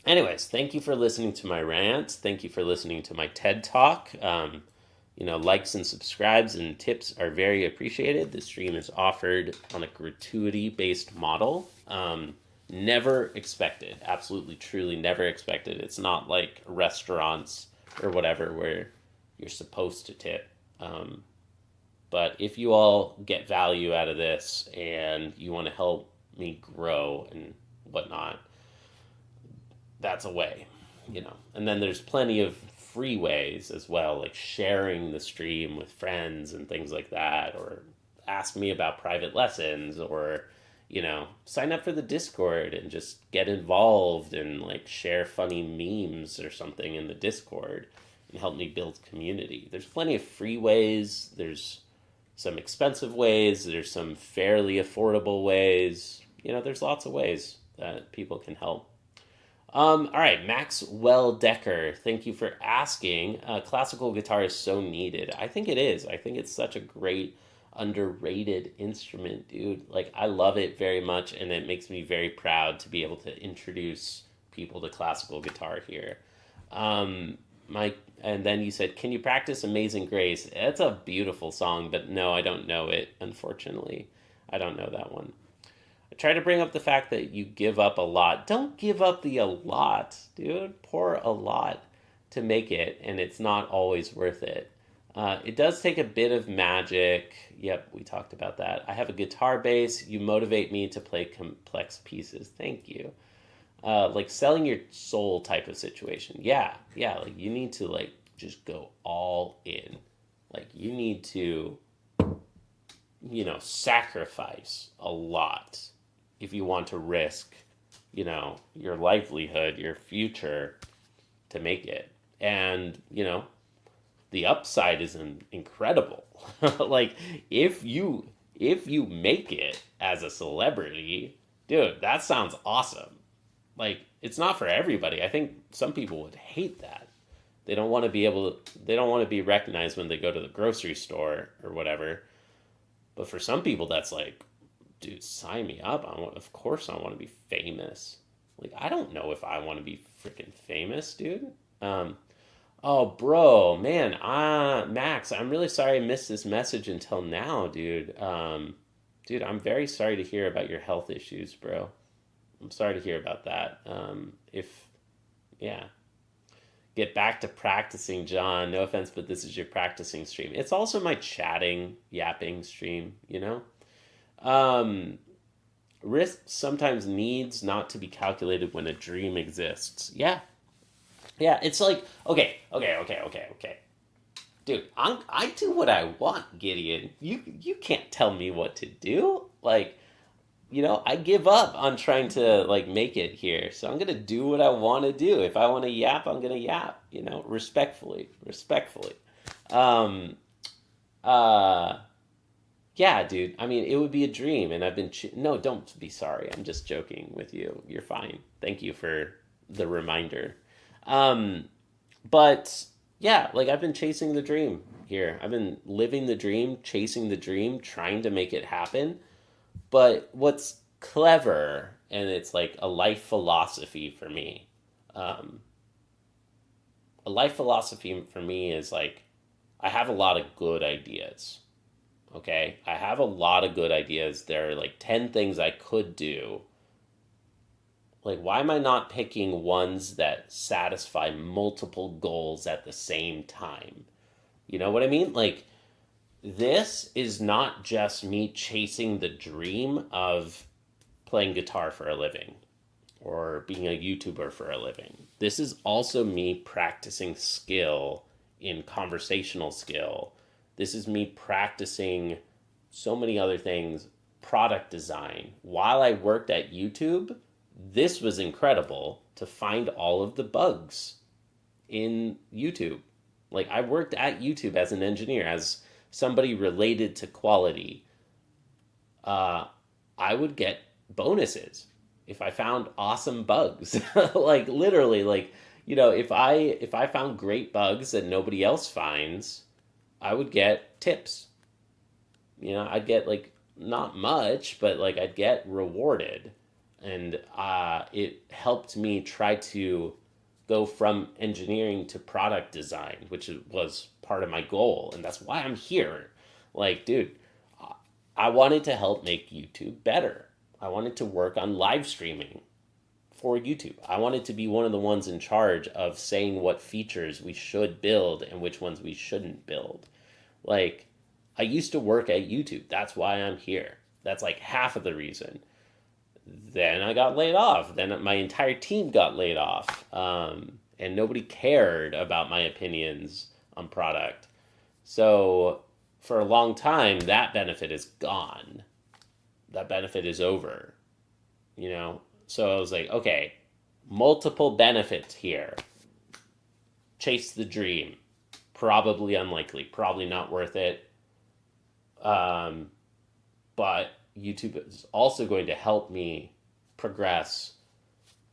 anyways, thank you for listening to my rants. Thank you for listening to my TED Talk. Likes and subscribes and tips are very appreciated. The stream is offered on a gratuity-based model. Never expected. Absolutely, truly never expected. It's not like restaurants or whatever where you're supposed to tip. But if you all get value out of this and you want to help me grow and whatnot, that's a way, And then there's plenty of free ways as well, like sharing the stream with friends and things like that, or ask me about private lessons, or, sign up for the Discord and just get involved and like share funny memes or something in the Discord and help me build community. There's plenty of free ways. There's some expensive ways. There's some fairly affordable ways. There's lots of ways that people can help. All right, Maxwell Decker, thank you for asking. Classical guitar is so needed. I think it is. I think it's such a great, underrated instrument, dude. Like, I love it very much, and it makes me very proud to be able to introduce people to classical guitar here. And then you said, can you practice Amazing Grace? It's a beautiful song, but no, I don't know it, unfortunately. I don't know that one. I try to bring up the fact that you give up a lot. Don't give up the a lot, dude. Pour a lot to make it, and it's not always worth it. It does take a bit of magic. Yep, we talked about that. I have a guitar bass. You motivate me to play complex pieces. Thank you. Like selling your soul type of situation. Yeah, like you need to like just go all in. Like you need to, sacrifice a lot if you want to risk, your livelihood, your future to make it. And, the upside is incredible. Like if you make it as a celebrity, dude, that sounds awesome. Like, it's not for everybody. I think some people would hate that. They don't want to be recognized when they go to the grocery store or whatever. But for some people, that's like, dude, sign me up. Of course I want to be famous. Like, I don't know if I want to be freaking famous, dude. Oh, bro, man, Max, I'm really sorry I missed this message until now, dude. Dude, I'm very sorry to hear about your health issues, bro. I'm sorry to hear about that. Get back to practicing, John. No offense, but this is your practicing stream. It's also my chatting, yapping stream, Risk sometimes needs not to be calculated when a dream exists. Yeah, it's like, okay. Dude, I do what I want, Gideon. You can't tell me what to do. Like, I give up on trying to, like, make it here. So I'm going to do what I want to do. If I want to yap, I'm going to yap, respectfully. Um, uh, yeah, dude. I mean, it would be a dream, and I've been. No, don't be sorry. I'm just joking with you. You're fine. Thank you for the reminder. Um, but yeah, like I've been chasing the dream here. I've been living the dream, chasing the dream, trying to make it happen. But what's clever, and it's like a life philosophy for me. Um, a life philosophy for me is like I have a lot of good ideas. Okay, I have a lot of good ideas. There are like 10 things I could do. Like, why am I not picking ones that satisfy multiple goals at the same time? You know what I mean? Like, this is not just me chasing the dream of playing guitar for a living or being a YouTuber for a living. This is also me practicing skill in conversational skill. This is me practicing so many other things, product design. While I worked at YouTube, this was incredible to find all of the bugs in YouTube. Like, I worked at YouTube as an engineer, as somebody related to quality. Uh, I would get bonuses if I found awesome bugs. Like literally, like if I found great bugs that nobody else finds, I would get tips. I'd get like not much, but like I'd get rewarded, and it helped me try to go from engineering to product design, which was part of my goal, and that's why I'm here. Like, dude, I wanted to help make YouTube better. I wanted to work on live streaming for YouTube. I wanted to be one of the ones in charge of saying what features we should build and which ones we shouldn't build. Like, I used to work at YouTube. That's why I'm here. That's like half of the reason. Then I got laid off. Then my entire team got laid off. And nobody cared about my opinions on product. So for a long time, that benefit is gone. That benefit is over, So I was like, okay, multiple benefits here. Chase the dream. Probably unlikely. Probably not worth it. But YouTube is also going to help me progress,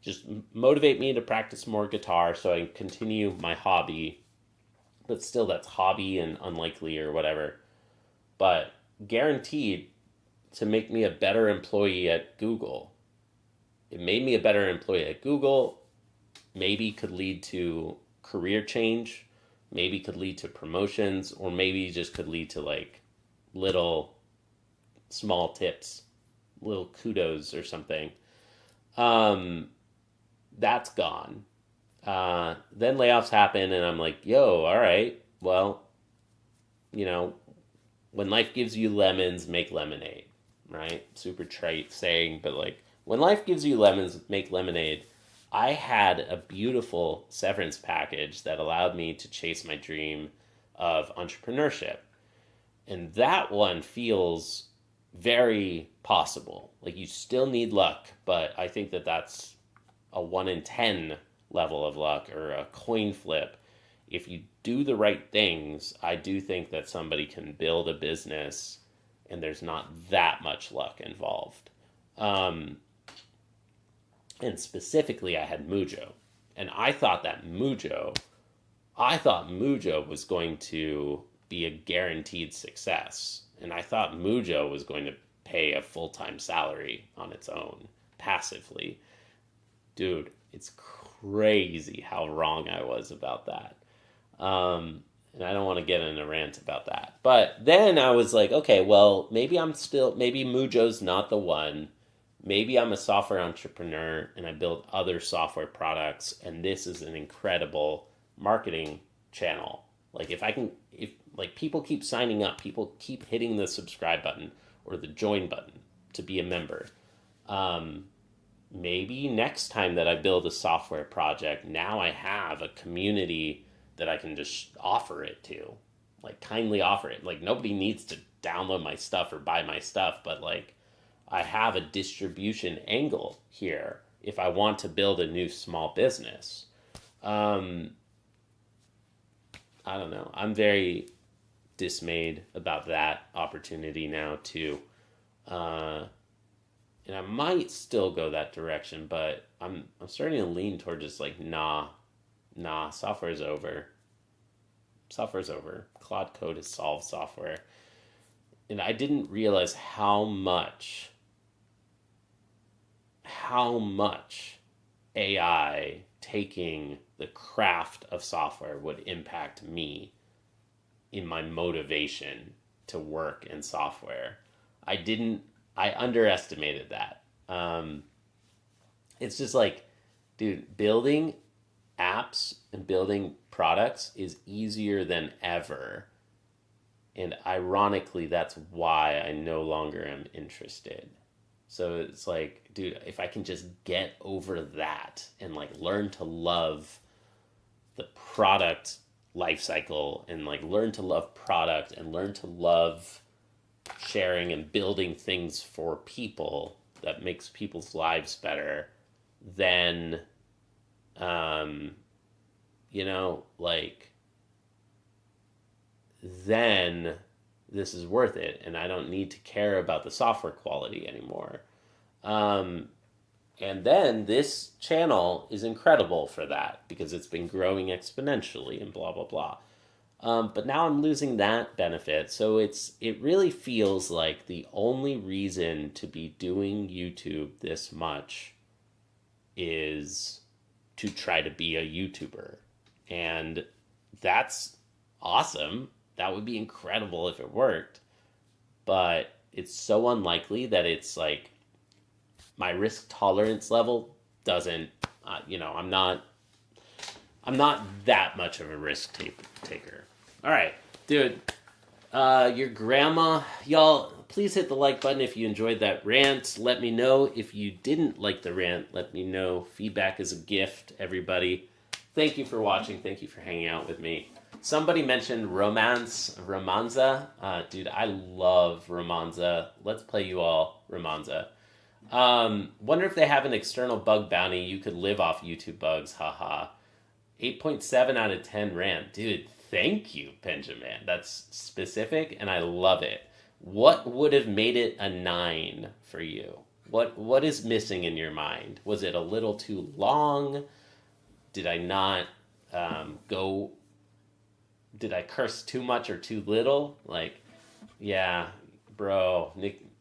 just motivate me to practice more guitar so I can continue my hobby. But still, that's hobby and unlikely or whatever. But guaranteed to make me a better employee at Google. It made me a better employee at Google. Maybe could lead to career change. Maybe could lead to promotions, or maybe just could lead to like little small tips, little kudos or something. That's gone. Then layoffs happen, and I'm like, yo, all right, well, when life gives you lemons, make lemonade, right? Super trite saying, but like, when life gives you lemons, make lemonade. I had a beautiful severance package that allowed me to chase my dream of entrepreneurship. And that one feels very possible. Like, you still need luck, but I think that that's a 1 in 10 level of luck, or a coin flip. If you do the right things, I do think that somebody can build a business and there's not that much luck involved. And specifically, I had Mujo. And I thought Mujo was going to be a guaranteed success. And I thought Mujo was going to pay a full-time salary on its own, passively. Dude, it's crazy how wrong I was about that. And I don't want to get in a rant about that. But then I was like, okay, well, maybe Mujo's not the one. Maybe I'm a software entrepreneur and I build other software products, and this is an incredible marketing channel. Like, if people keep signing up, people keep hitting the subscribe button or the join button to be a member. Maybe next time that I build a software project, now I have a community that I can just offer it to, like kindly offer it. Like, nobody needs to download my stuff or buy my stuff, but like, I have a distribution angle here if I want to build a new small business. I don't know. I'm very dismayed about that opportunity now too. Uh, and I might still go that direction, but I'm starting to lean toward just like nah, software's over. Software's over. Claude Code has solved software. And I didn't realize how much AI taking the craft of software would impact me in my motivation to work in software. I underestimated that. It's just like, dude, building apps and building products is easier than ever. And ironically, that's why I no longer am interested. So it's like, dude, if I can just get over that and like learn to love the product life cycle and like learn to love product and learn to love sharing and building things for people that makes people's lives better, then you know, like then this is worth it and I don't need to care about the software quality anymore. Um, and then this channel is incredible for that because it's been growing exponentially and blah, blah, blah. But now I'm losing that benefit. So it really feels like the only reason to be doing YouTube this much is to try to be a YouTuber. And that's awesome. That would be incredible if it worked. But it's so unlikely that it's like my risk tolerance level doesn't, I'm not that much of a risk taker. All right, dude. Your grandma, y'all, please hit the like button if you enjoyed that rant. Let me know if you didn't like the rant. Let me know. Feedback is a gift, everybody. Thank you for watching. Thank you for hanging out with me. Somebody mentioned Romanza. Dude, I love Romanza. Let's play you all Romanza. Wonder if they have an external bug bounty. You could live off YouTube bugs. Haha. 8.7 out of 10 rant. Dude, thank you, Benjamin. That's specific and I love it. What would have made it a 9 for you? What is missing in your mind? Was it a little too long? Did I not go... Did I curse too much or too little? Like, yeah, bro,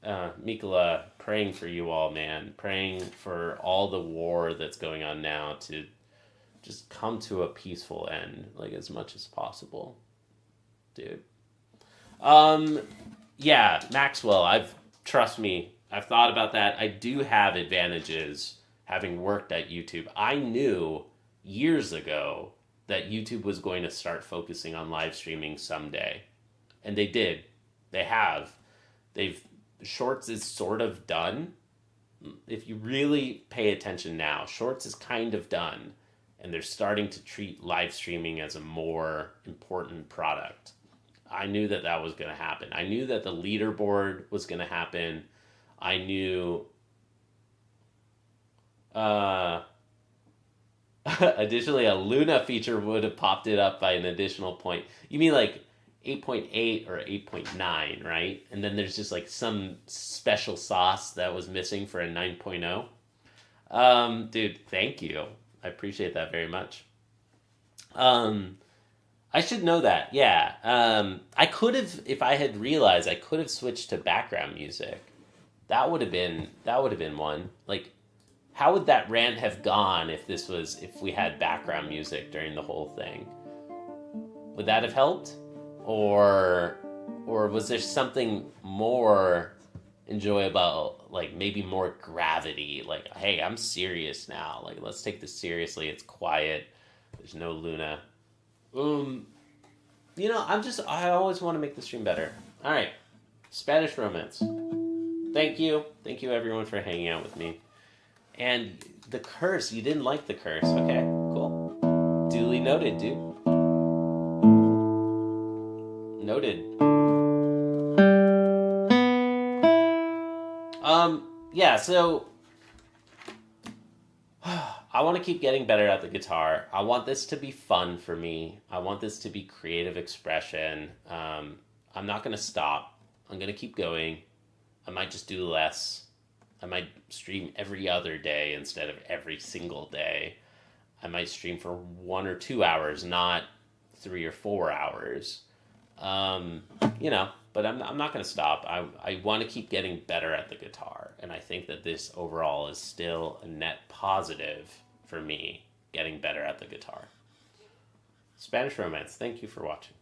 Mikola, praying for you all, man. Praying for all the war that's going on now to just come to a peaceful end, like, as much as possible. Dude. Yeah, Maxwell, trust me, I've thought about that. I do have advantages having worked at YouTube. I knew years ago that YouTube was going to start focusing on live streaming someday. And they did. They have. Shorts is sort of done. If you really pay attention now, Shorts is kind of done. And they're starting to treat live streaming as a more important product. I knew that was going to happen. I knew that the leaderboard was going to happen. I knew... additionally, a Luna feature would have popped it up by an additional point. You mean like 8.8 or 8.9, right? And then there's just like some special sauce that was missing for a 9.0. Dude, thank you. I appreciate that very much. I should know that, yeah. I could have, if I had realized, I could have switched to background music. That would have been one. Like, how would that rant have gone if we had background music during the whole thing? Would that have helped? Or was there something more enjoyable, like maybe more gravity? Like, hey, I'm serious now. Like, let's take this seriously. It's quiet. There's no Luna. I always want to make the stream better. All right. Spanish Romance. Thank you. Thank you, everyone, for hanging out with me. And the curse, you didn't like the curse. Okay, cool. Duly noted, dude. Noted. Yeah, so I want to keep getting better at the guitar. I want this to be fun for me. I want this to be creative expression. I'm not going to stop. I'm going to keep going. I might just do less. I might stream every other day instead of every single day. I might stream for 1 or 2 hours, not 3 or 4 hours. Um, but I'm not going to stop. I want to keep getting better at the guitar. And I think that this overall is still a net positive for me, getting better at the guitar. Spanish Romance, thank you for watching.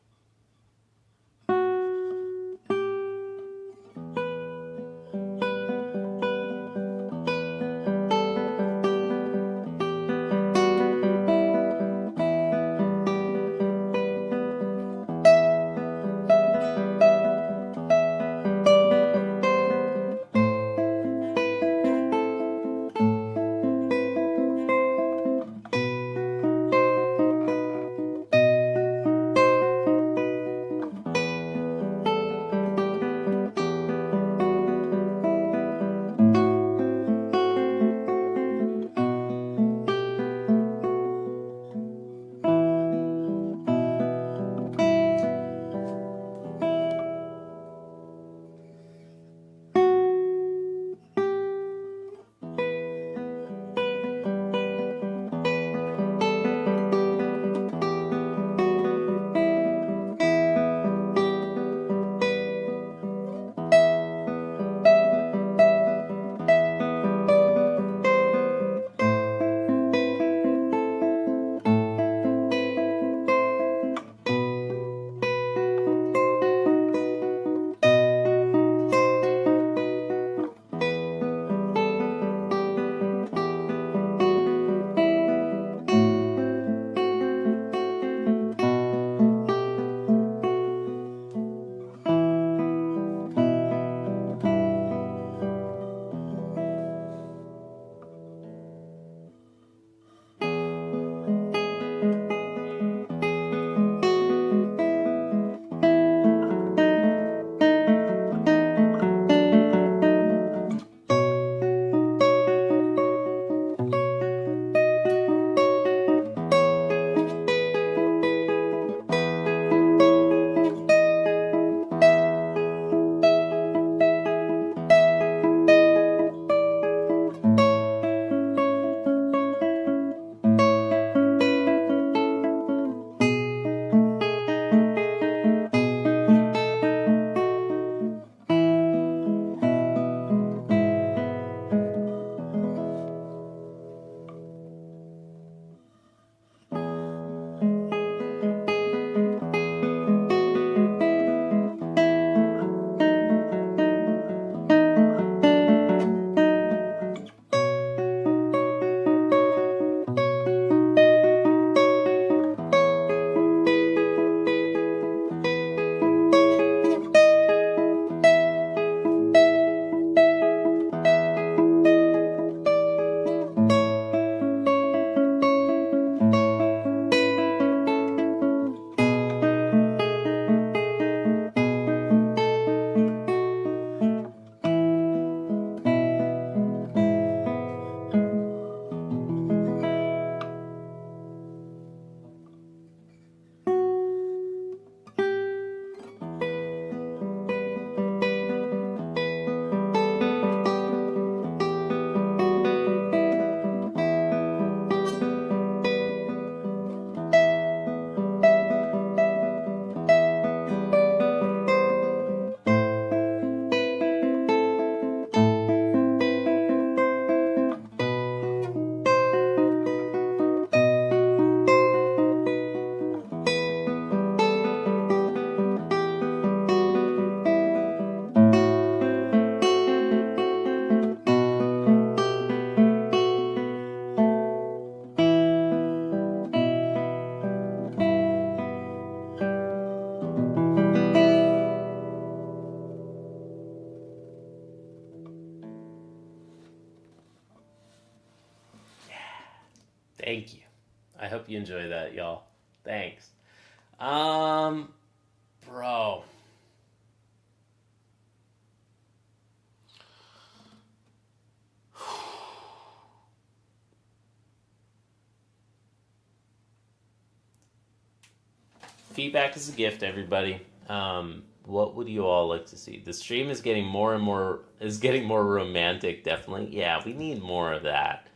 Thank you. I hope you enjoy that, y'all. Thanks. Bro. feedback is a gift, everybody. What would you all like to see? The stream is getting more and more romantic, definitely. Yeah, we need more of that.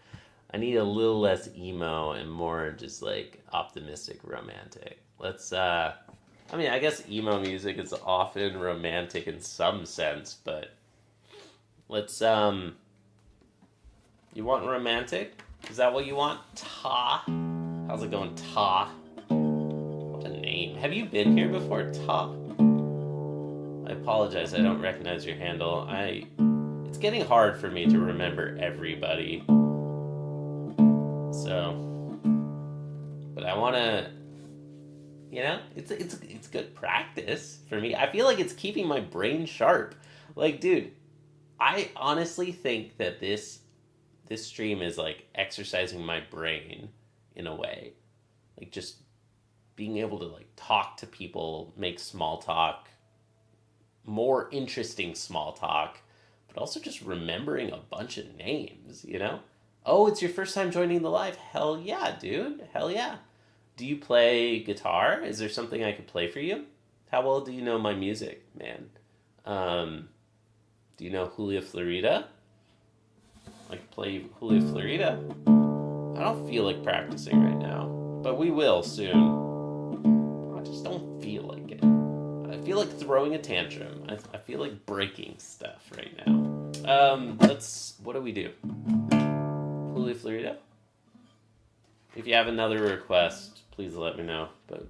I need a little less emo and more just like optimistic romantic. I guess emo music is often romantic in some sense, but let's you want romantic? Is that what you want? Ta? How's it going, Ta? What a name. Have you been here before, Ta? I apologize, I don't recognize your handle. It's getting hard for me to remember everybody. So, but I want to, it's good practice for me. I feel like it's keeping my brain sharp. Like, dude, I honestly think that this stream is like exercising my brain in a way. Like just being able to like talk to people, make small talk, more interesting small talk, but also just remembering a bunch of names, Oh, it's your first time joining the live. Hell yeah, dude. Hell yeah. Do you play guitar? Is there something I could play for you? How well do you know my music, man? Do you know Julia Florida? I can play Julia Florida. I don't feel like practicing right now, but we will soon. I just don't feel like it. I feel like throwing a tantrum. I feel like breaking stuff right now. What do we do? Julia Florida? If you have another request, please let me know, but...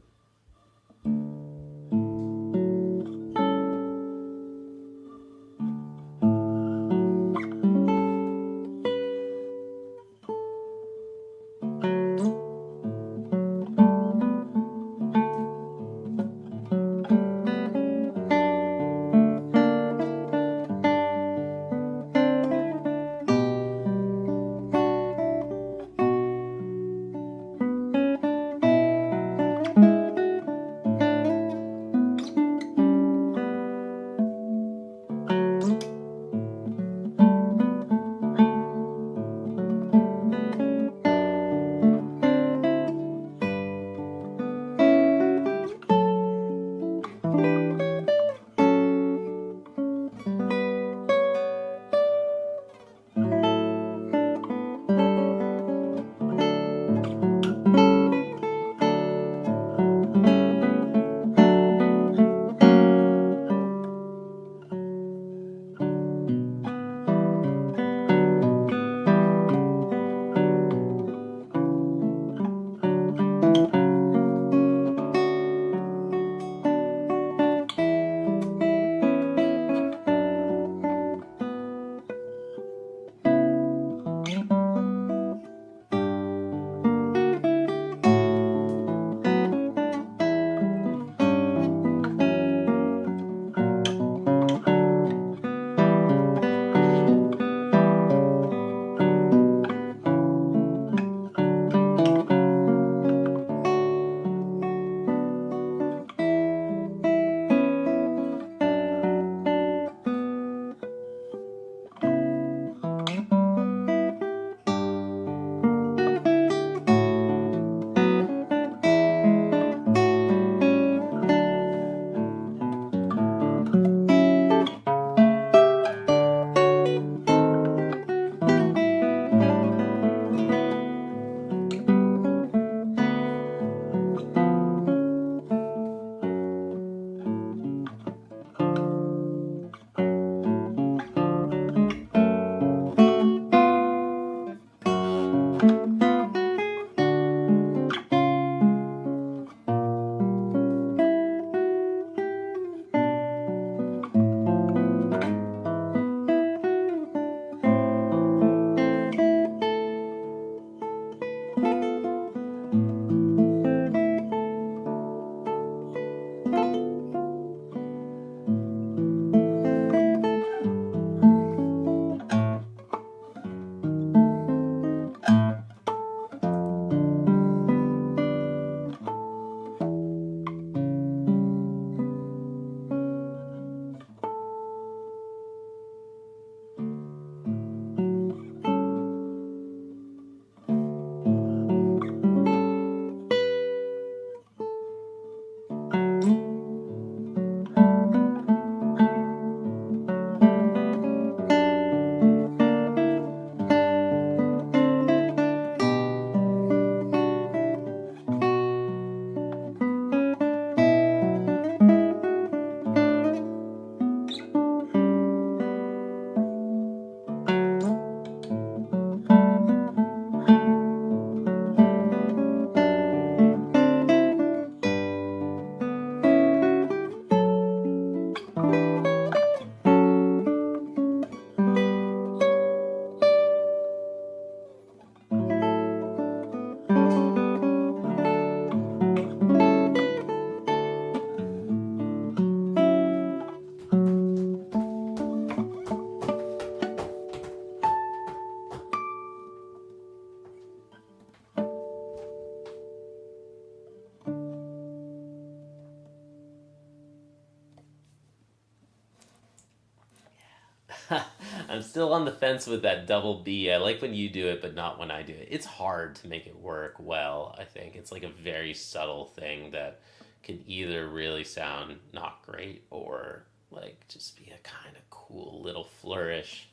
I'm still on the fence with that double B. I like when you do it, but not when I do it. It's hard to make it work well, I think. It's like a very subtle thing that can either really sound not great or like just be a kind of cool little flourish.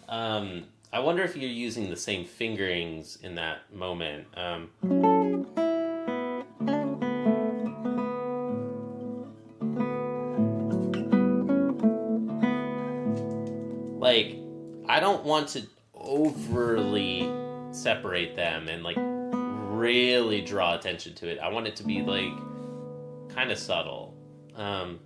I wonder if you're using the same fingerings in that moment. Like, I don't want to overly separate them and like really draw attention to it. I want it to be like kind of subtle. Um,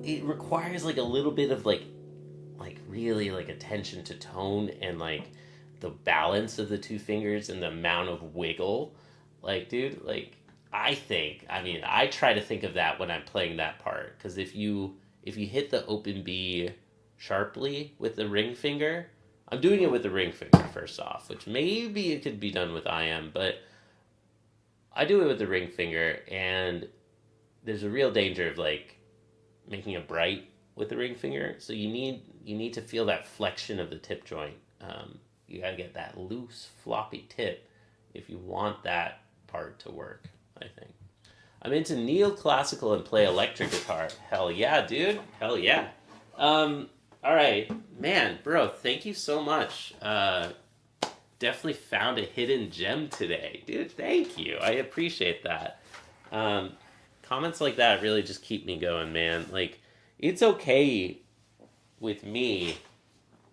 it requires like a little bit of like really like attention to tone and like the balance of the two fingers and the amount of wiggle. Like, dude, like I try to think of that when I'm playing that part because if you hit the open B sharply with the ring finger, I'm doing it with the ring finger first off, which maybe it could be done with IM, but I do it with the ring finger, and there's a real danger of like making it bright with the ring finger. So you need to feel that flexion of the tip joint. You gotta get that loose, floppy tip if you want that part to work, I think. I'm into neoclassical and play electric guitar. Hell yeah, dude. Hell yeah. All right, man, bro. Thank you so much. Definitely found a hidden gem today, dude. Thank you. I appreciate that. Comments like that really just keep me going, man. Like, it's okay with me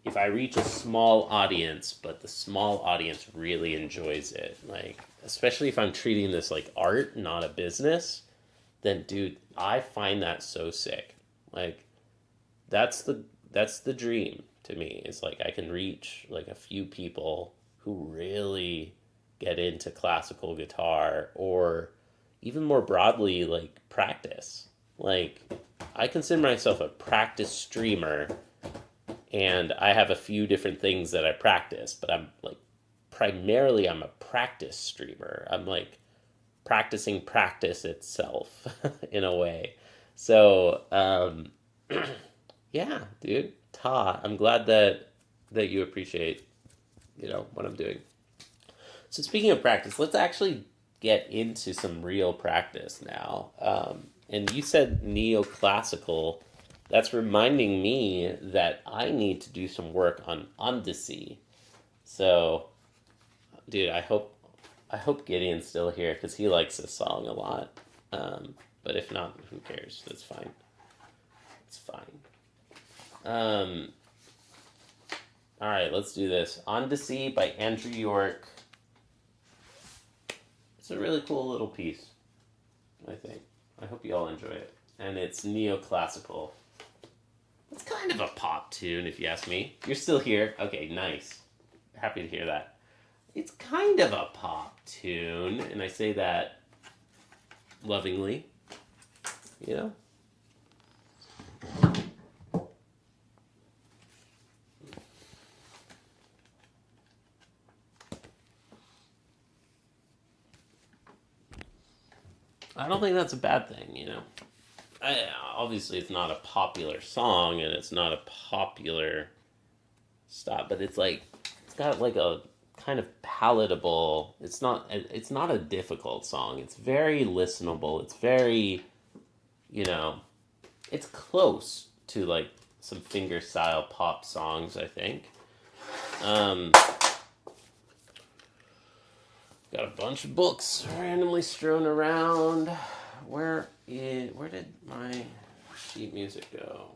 if I reach a small audience, but the small audience really enjoys it. Like, especially if I'm treating this like art, not a business, then dude, I find that so sick. Like, that's the dream to me. It's like I can reach like a few people who really get into classical guitar, or even more broadly, like practice. Like, I consider myself a practice streamer, and I have a few different things that I practice, but I'm like, primarily I'm a practice streamer. I'm like practicing practice itself in a way. So, yeah, dude, I'm glad that you appreciate, what I'm doing. So speaking of practice, let's actually get into some real practice now. And you said neoclassical. That's reminding me that I need to do some work on Undersea. So, dude, I hope Gideon's still here because he likes this song a lot. But if not, who cares? That's fine. It's fine. All right, let's do this. Undersea by Andrew York. It's a really cool little piece, I think. I hope you all enjoy it. And it's neoclassical. It's kind of a pop tune, if you ask me. You're still here? Okay, nice. Happy to hear that. It's kind of a pop tune, and I say that lovingly. I don't think that's a bad thing, obviously it's not a popular song and it's not a popular stop, but it's got like a kind of palatable. It's not a difficult song. It's very listenable. It's very, it's close to like some finger style pop songs, I think. Got a bunch of books randomly strewn around. Where did my sheet music go?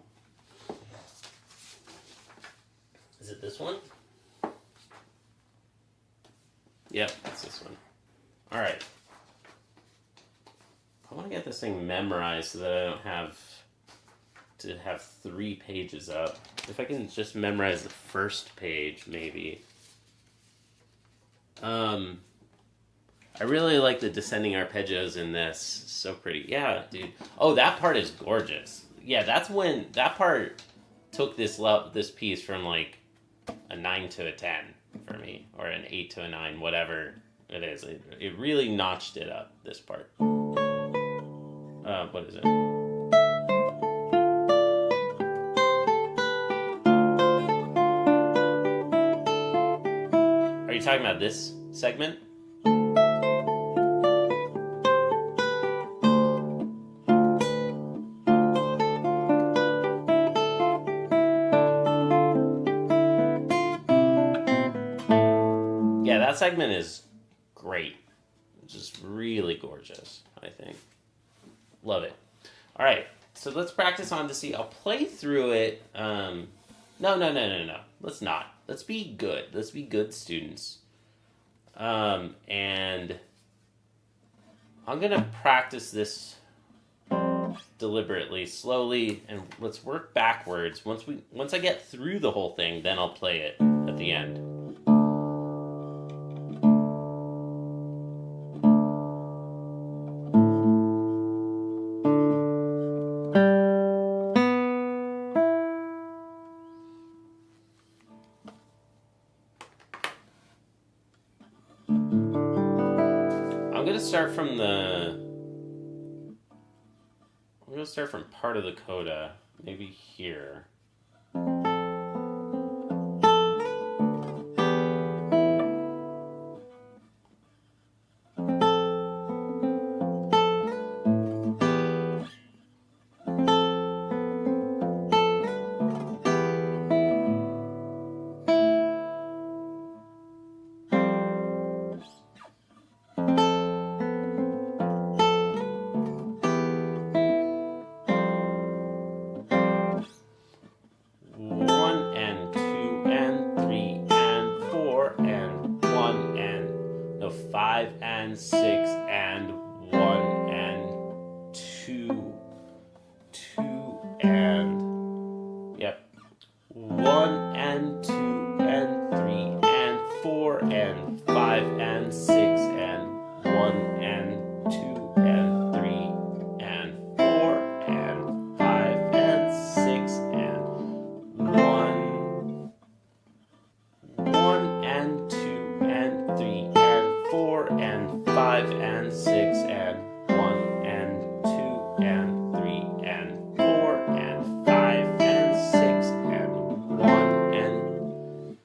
Is it this one? Yep, it's this one. All right. I want to get this thing memorized so that I don't have to have 3 pages up. If I can just memorize the first page, maybe. I really like the descending arpeggios in this. So pretty. Yeah, dude. Oh, that part is gorgeous. Yeah, that's when that part took this piece from like a 9 to a 10 for me, or an 8 to a 9, whatever it is. It really notched it up, this part. What is it? Are you talking about this segment? Yeah, that segment is great. It's just really gorgeous, I think. Love it. All right, so let's practice on to see. I'll play through it. No. Let's not. Let's be good. Let's be good students. And I'm going to practice this deliberately, slowly, and let's work backwards. Once I get through the whole thing, then I'll play it at the end. I'm going to start from part of the coda, maybe here. Five and six and one and two, and yep, one and two and three and four and five and six and one and two and three and four and five and six and one and two and three. 4 and 5 and 6 and 1 and 2 and 3 and 4 and 5 and 6 and 1 and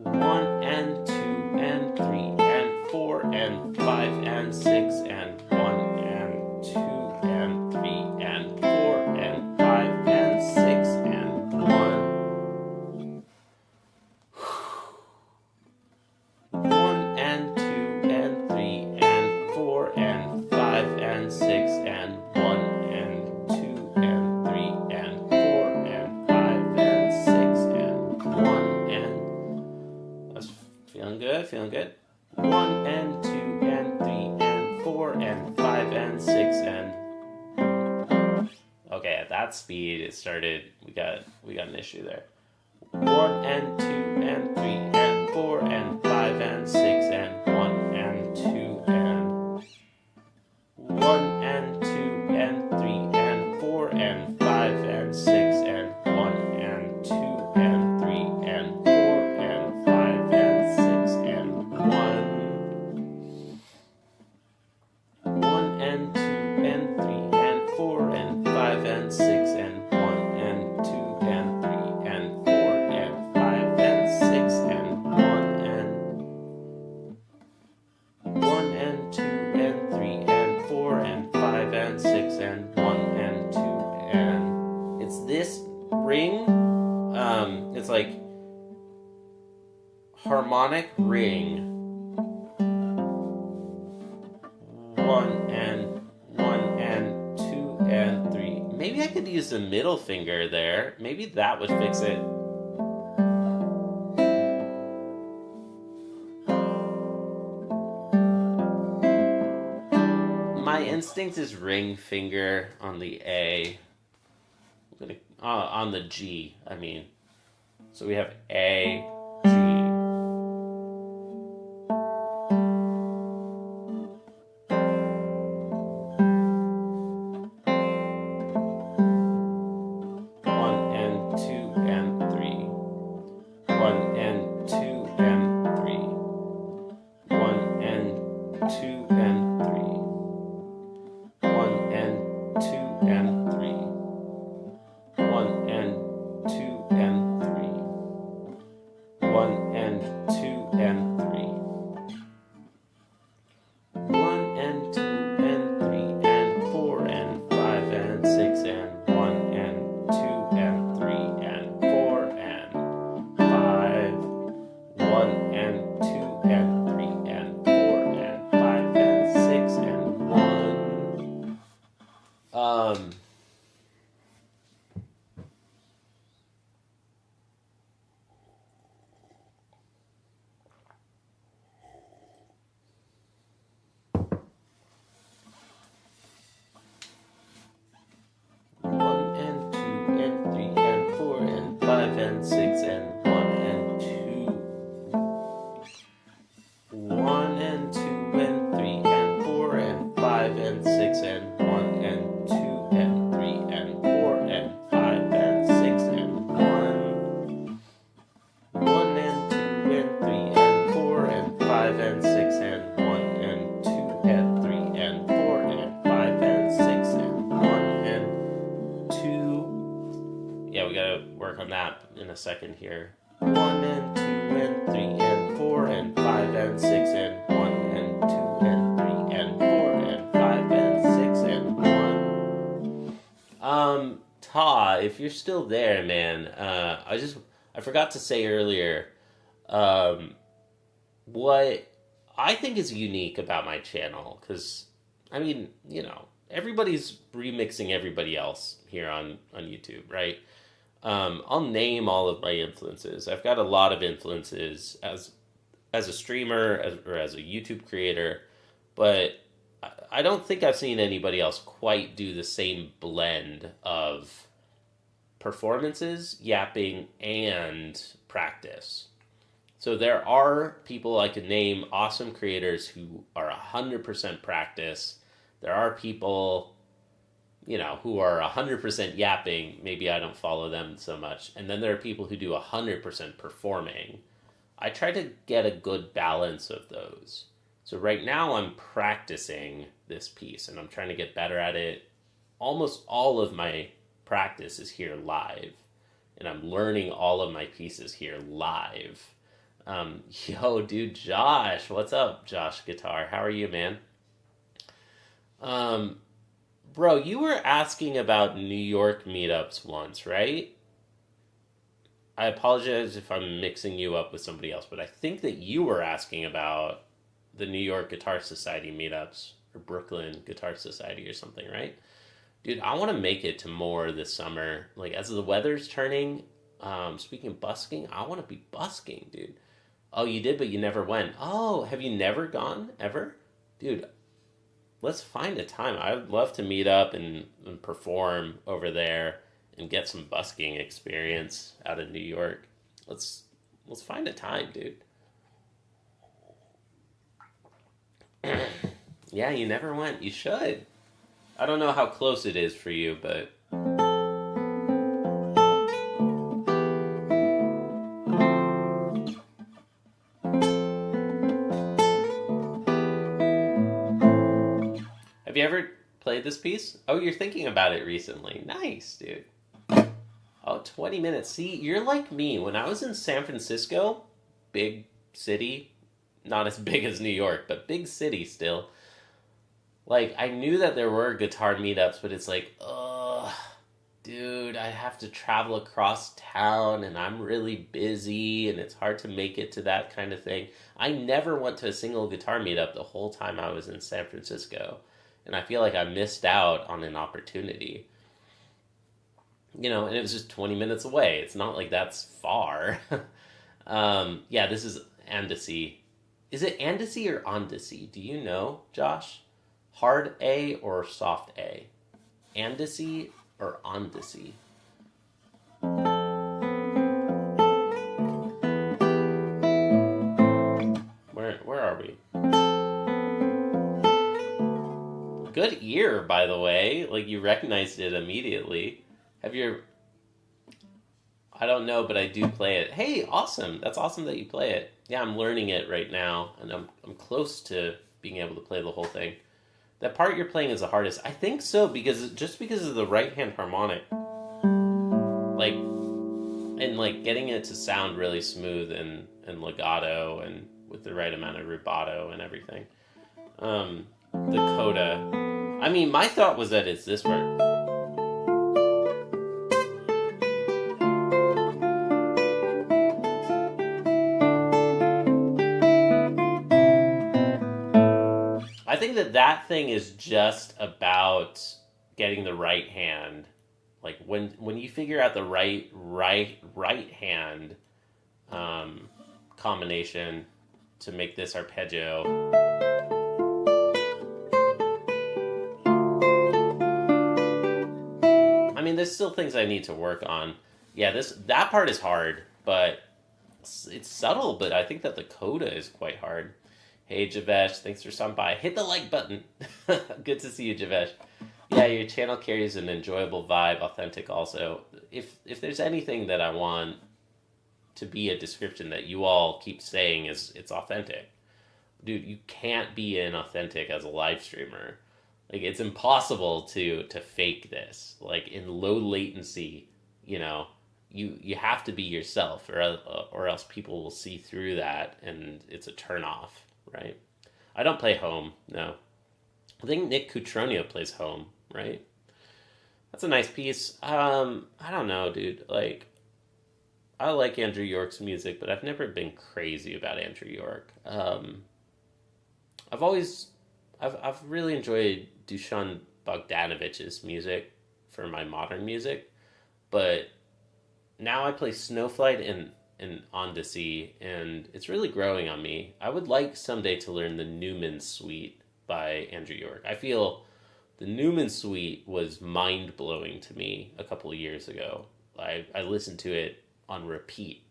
1 and 2 and 3 and 4 and 5 and 6 and 1 and 2 and 3 and 4 and 5 and 6 and 1. 1 and 2 and 3 and 4 and 5 and 6 and 1 and 2 and 3 and 4 and 5 and 6 and 1 and... That's feeling good, feeling good. 1 and 2 and 3 and 4 and 5 and 6 and... Okay, at that speed it started, we got an issue there. 1 and 2 and 3 and 4 and 5 and 6 and 1 and 2 and 1 and 2 and 3 and 4 and 5 and 6 and 1 and 2 and 3 and 4 and 5 and 6 and 1 and 2 and 3 and 4 and 5 and 6 and 1 and 2 and 3 and 4 and 5 and 6 and 1 and 2 and 3 and 4 and 5 and 6 and 1 and 2 and... It's this ring, it's like harmonic ring. 1 and 2 and 3. Maybe I could use the middle finger there. Maybe that would fix it. My instinct is ring finger on the A. On the G, I mean. So we have A, G. One and 2 and 6 and 1 and 2. 1 and 2 and 3 and 4 and 5 and 6 and 1 and 2 and 3 and 4 and 5 and 6 and 1. 1 and 2 and 3 and 4 and 5 and 6 and 1 and 2 and 3 and 4 and 5 and 6 and 1 and 2. Yeah, we gotta work on that in a second here. 1 and 2 and 3 and 4 and 5 and 6 and 1 and 2 and 3 and 4 and 5 and 6 and 1. Ta, if you're still there, man, I forgot to say earlier, what I think is unique about my channel, because, I mean, you know, everybody's remixing everybody else here on YouTube, right? I'll name all of my influences. I've got a lot of influences as a streamer or as a YouTube creator, but I don't think I've seen anybody else quite do the same blend of performances, yapping, and practice. So there are people I could name, awesome creators who are 100% practice. There are people, you know, who are 100% yapping. Maybe I don't follow them so much. And then there are people who do 100% performing. I try to get a good balance of those. So right now I'm practicing this piece and I'm trying to get better at it. Almost all of my practice is here live. And I'm learning all of my pieces here live. Yo, dude, Josh. What's up, Josh Guitar? How are you, man? Bro, you were asking about New York meetups once, right? I apologize if I'm mixing you up with somebody else, but I think that you were asking about the New York Guitar Society meetups, or Brooklyn Guitar Society or something, right? Dude, I want to make it to more this summer. Like, as the weather's turning, speaking of busking, I want to be busking, dude. Oh, you did, but you never went. Oh, have you never gone, ever? Dude, let's find a time. I'd love to meet up and perform over there and get some busking experience out of New York. Let's find a time, dude. Yeah, you never went. You should. I don't know how close it is for you, but have you ever played this piece? Oh, you're thinking about it recently. Nice, dude. Oh, 20 minutes. See, you're like me. When I was in San Francisco, big city, not as big as New York, but big city still. Like, I knew that there were guitar meetups, but it's like, ugh, dude, I have to travel across town, and I'm really busy, and it's hard to make it to that kind of thing. I never went to a single guitar meetup the whole time I was in San Francisco, and I feel like I missed out on an opportunity. You know, and it was just 20 minutes away. It's not like that's far. Yeah, this is Andecy. Is it Andecy or Andecy? Do you know, Josh? Hard A or soft A? Andecy or Andecy? Where are we? Good ear, by the way. Like, you recognized it immediately. Have you... I don't know, but I do play it. Hey, awesome. That's awesome that you play it. Yeah, I'm learning it right now, and I'm close to being able to play the whole thing. That part you're playing is the hardest. I think so, because of the right-hand harmonic. Like, and like getting it to sound really smooth and legato and with the right amount of rubato and everything. The coda. I mean, my thought was that it's this part. I think that thing is just about getting the right hand. Like when you figure out the right hand combination to make this arpeggio. I mean, there's still things I need to work on. Yeah, that part is hard, but it's subtle. But I think that the coda is quite hard. Hey Javesh, thanks for stopping by. Hit the like button. Good to see you, Javesh. Yeah, your channel carries an enjoyable vibe, authentic also. If there's anything that I want to be a description that you all keep saying is it's authentic. Dude, you can't be inauthentic as a live streamer. Like it's impossible to fake this. Like in low latency, you know, you have to be yourself, or else people will see through that, and it's a turn off, right? I don't play Home. No, I think Nick Cutronio plays Home, right? That's a nice piece. I don't know, dude. Like I like Andrew York's music, but I've never been crazy about Andrew York. I've always, I've really enjoyed Dusan Bogdanovich's music for my modern music, but now I play Snowflight and Ondacy, and it's really growing on me. I would like someday to learn the Newman Suite by Andrew York. I feel the Newman Suite was mind blowing to me a couple of years ago. I listened to it on repeat.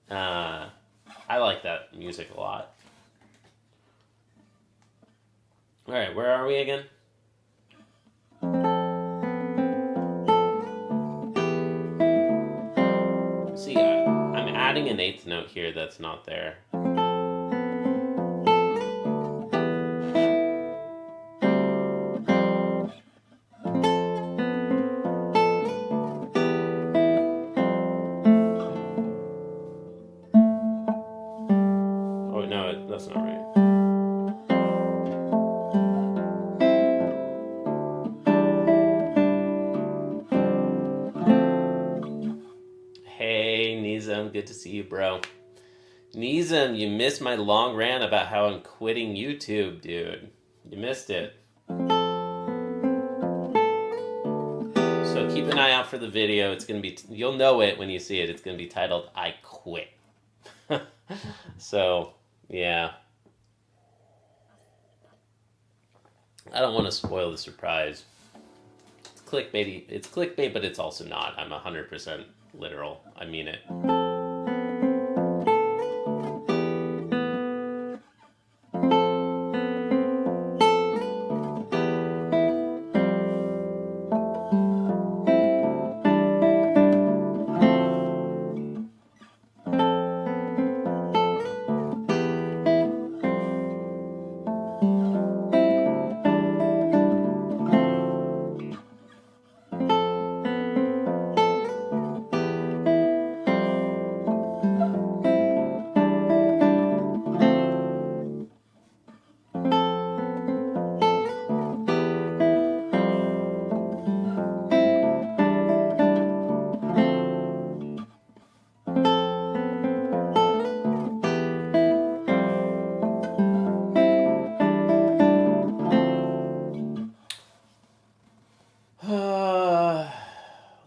I like that music a lot. All right, where are we again? See, I'm adding an eighth note here that's not there. Oh, no, that's not right. Hey, Nizam, good to see you, bro. Nizam, you missed my long rant about how I'm quitting YouTube, dude. You missed it. So keep an eye out for the video. It's gonna be, you'll know it when you see it. It's gonna be titled, I Quit. So, yeah. I don't want to spoil the surprise. It's clickbaity. It's clickbait, but it's also not. I'm 100% literal. I mean it.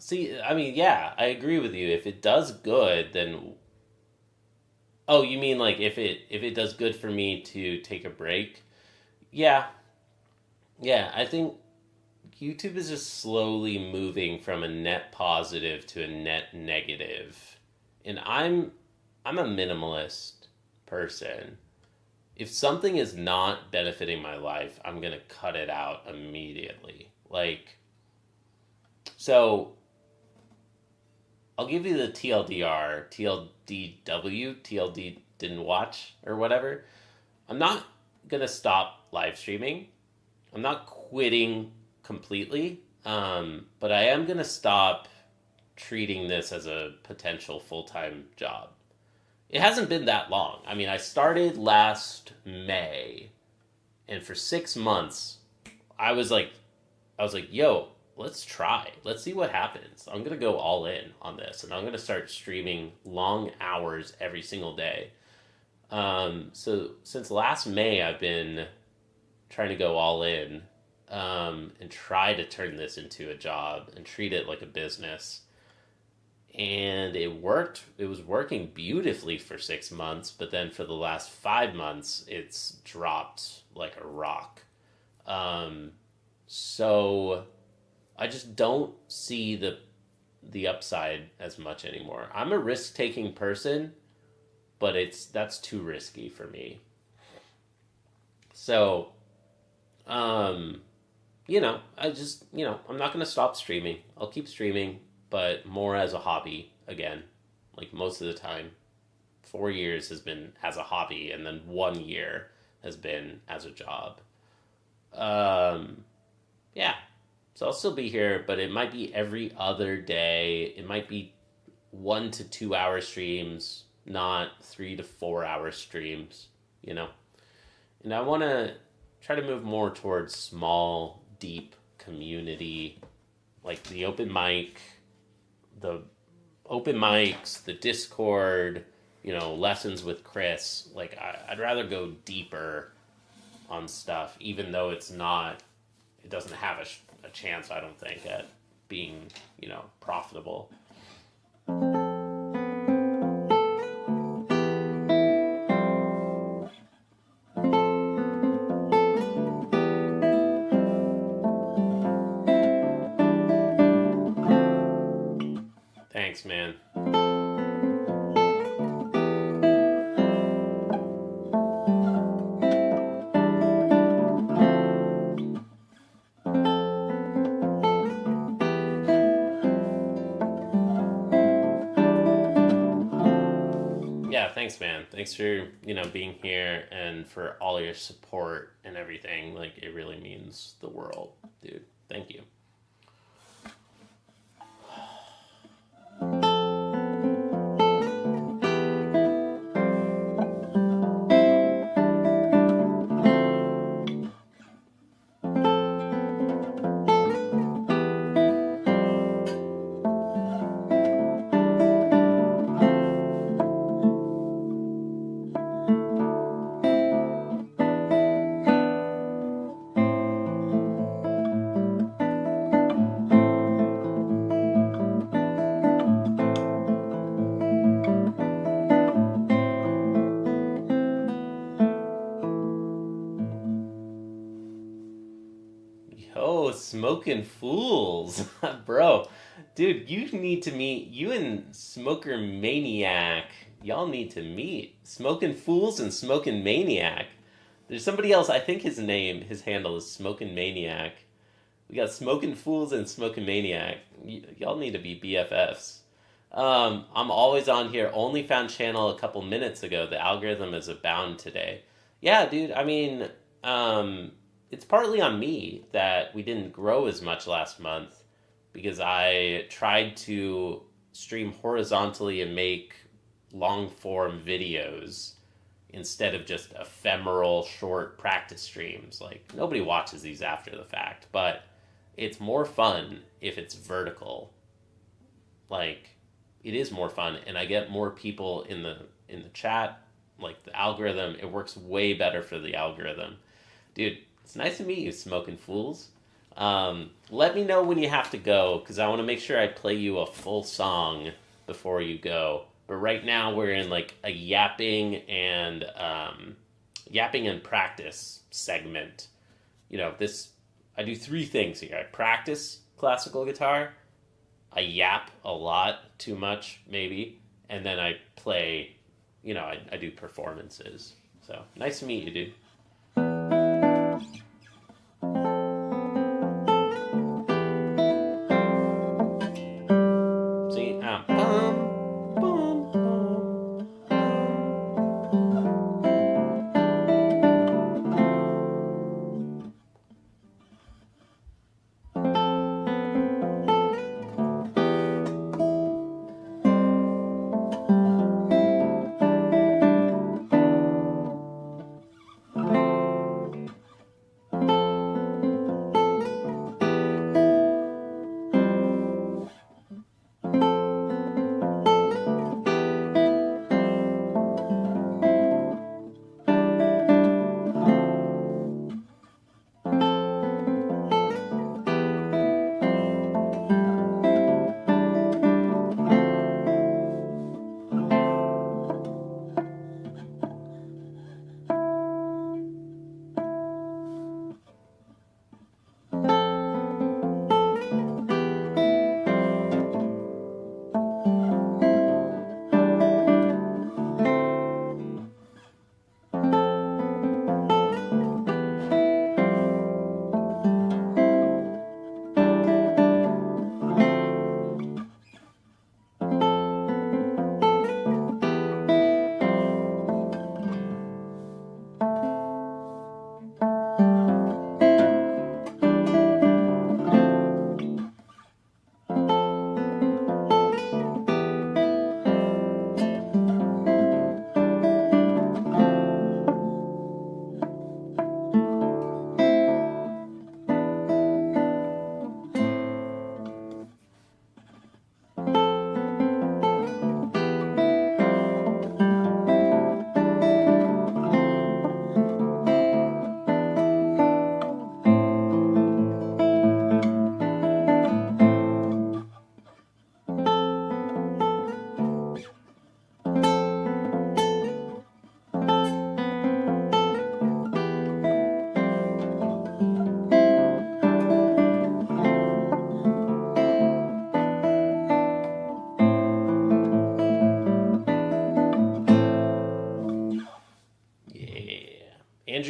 See, I mean, yeah, I agree with you. If it does good, then oh, you mean like if it does good for me to take a break? Yeah. Yeah, I think YouTube is just slowly moving from a net positive to a net negative. And I'm a minimalist person. If something is not benefiting my life, I'm going to cut it out immediately. Like so I'll give you the TLDR, TLDW, TLD didn't watch or whatever. I'm not going to stop live streaming. I'm not quitting completely, but I am going to stop treating this as a potential full-time job. It hasn't been that long. I mean, I started last May, and for 6 months, I was like, yo, let's try. Let's see what happens. I'm going to go all in on this, and I'm going to start streaming long hours every single day. So since last May, I've been trying to go all in and try to turn this into a job and treat it like a business. And it worked. It was working beautifully for 6 months, but then for the last 5 months, it's dropped like a rock. So I just don't see the upside as much anymore. I'm a risk-taking person, but that's too risky for me. So, um, I just, I'm not going to stop streaming. I'll keep streaming, but more as a hobby again. Like most of the time, 4 years has been as a hobby, and then 1 year has been as a job. Um, yeah. So I'll still be here, but it might be every other day. It might be 1 to 2 hour streams, not 3 to 4 hour streams, you know? And I want to try to move more towards small, deep community, like the open mics, the Discord, lessons with Chris. Like, I'd rather go deeper on stuff, even though it doesn't have a chance, I don't think, at being, profitable. Thanks, man. Yeah, thanks, man. Thanks for, being here and for all your support and everything. Like, it really means the world, dude. Thank you. Yo, Smoking Fools. Bro, dude, you need to meet, you and Smoker Maniac. Y'all need to meet. Smoking Fools and Smoking Maniac. There's somebody else, I think his handle is Smoking Maniac. We got Smoking Fools and Smoking Maniac. Y'all need to be BFFs. I'm always on here. Only found channel a couple minutes ago. The algorithm is abound today. Yeah, dude, I mean, it's partly on me that we didn't grow as much last month because I tried to stream horizontally and make long form videos instead of just ephemeral short practice streams. Like, nobody watches these after the fact, but it's more fun if it's vertical. Like, it is more fun, and I get more people in the chat. Like, the algorithm, it works way better for the algorithm. Dude, it's nice to meet you, Smoking Fools. Let me know when you have to go, because I want to make sure I play you a full song before you go. But right now we're in like a yapping and practice segment. I do 3 things here. I practice classical guitar, I yap a lot, too much maybe, and then I play, I do performances. So, nice to meet you, dude. See, boom, boom.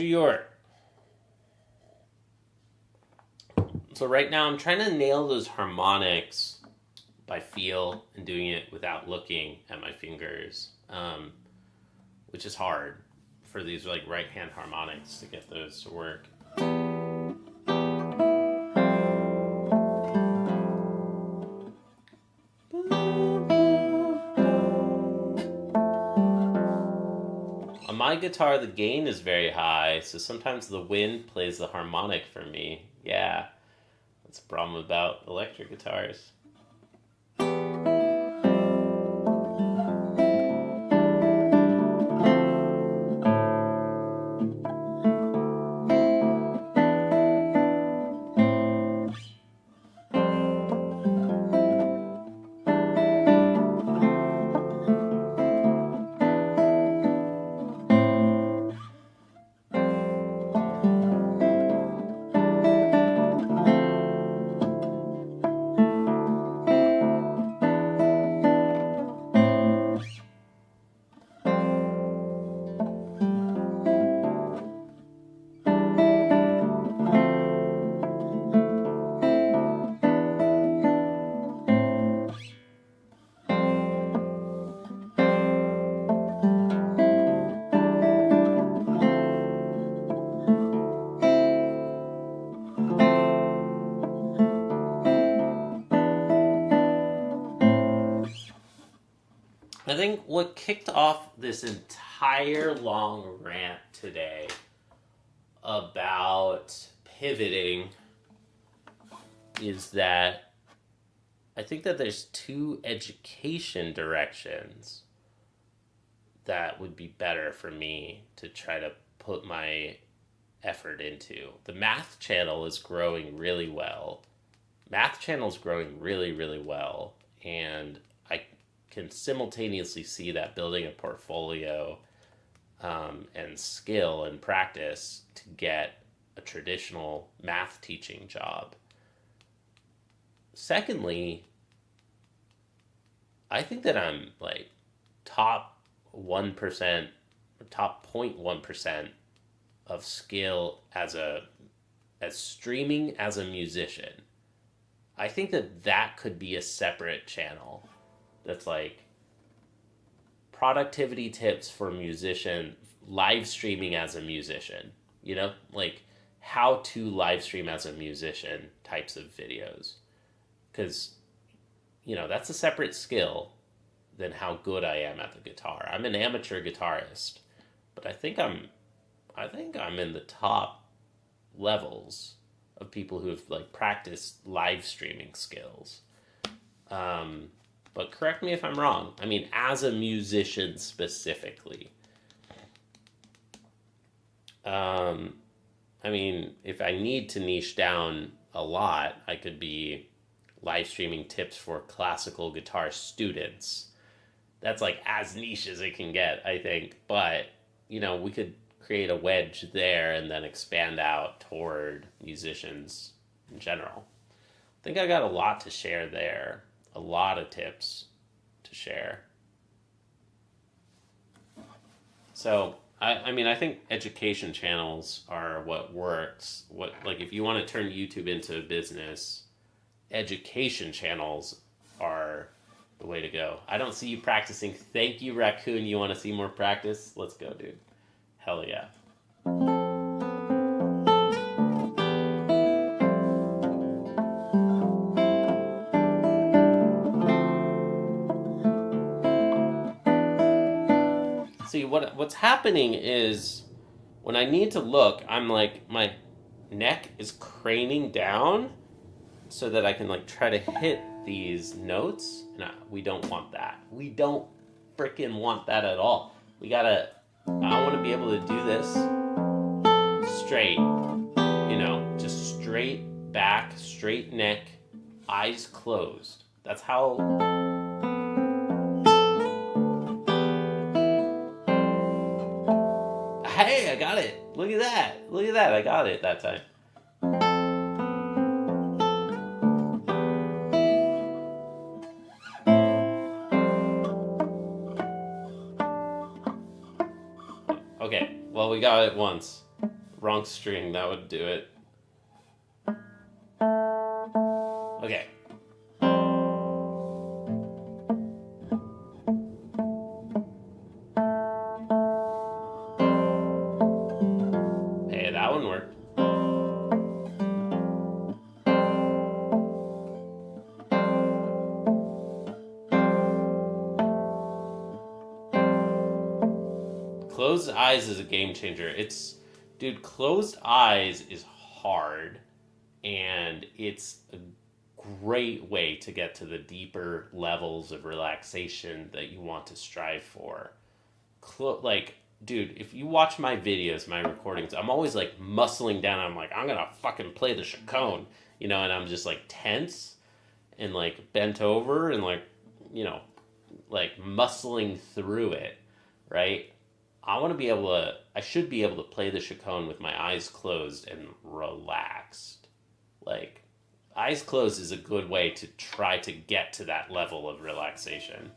Andrew York. So right now I'm trying to nail those harmonics by feel and doing it without looking at my fingers, which is hard for these like right hand harmonics to get those to work. On my guitar, the gain is very high, so sometimes the wind plays the harmonic for me. Yeah, that's a problem about electric guitars. I think what kicked off this entire long rant today about pivoting is that I think that there's two education directions that would be better for me to try to put my effort into. The math channel is growing really well. Math channel is growing really, really well, and I can simultaneously see that building a portfolio and skill and practice to get a traditional math teaching job. Secondly, I think that I'm like top 1% or top 0.1% of skill as streaming as a musician. I think that could be a separate channel that's like productivity tips for musician, live streaming as a musician, like how to live stream as a musician types of videos. Because, that's a separate skill than how good I am at the guitar. I'm an amateur guitarist, but I think I'm in the top levels of people who have like practiced live streaming skills. But correct me if I'm wrong. I mean, as a musician specifically. I mean, if I need to niche down a lot, I could be live streaming tips for classical guitar students. That's like as niche as it can get, I think. But, we could create a wedge there and then expand out toward musicians in general. I think I got a lot to share there. A lot of tips to share. So, I think education channels are what works. If you want to turn YouTube into a business, education channels are the way to go. I don't see you practicing. Thank you, Raccoon. You want to see more practice? Let's go, dude. Hell yeah. See, what's happening is when I need to look, I'm like, my neck is craning down so that I can like try to hit these notes. And we don't want that. We don't freaking want that at all. I want to be able to do this straight, just straight back, straight neck, eyes closed. That's how. Hey, I got it. Look at that. Look at that. I got it that time. Okay, well, we got it once. Wrong string, that would do it. Okay. Hey, that one worked. Closed eyes is a game changer. Dude, closed eyes is hard, and it's a great way to get to the deeper levels of relaxation that you want to strive for. Like, dude, if you watch my videos, my recordings, I'm always like muscling down. I'm like, I'm gonna fucking play the chaconne, and I'm just like tense and like bent over and like, like muscling through it, right? I should be able to play the chaconne with my eyes closed and relaxed. Like, eyes closed is a good way to try to get to that level of relaxation.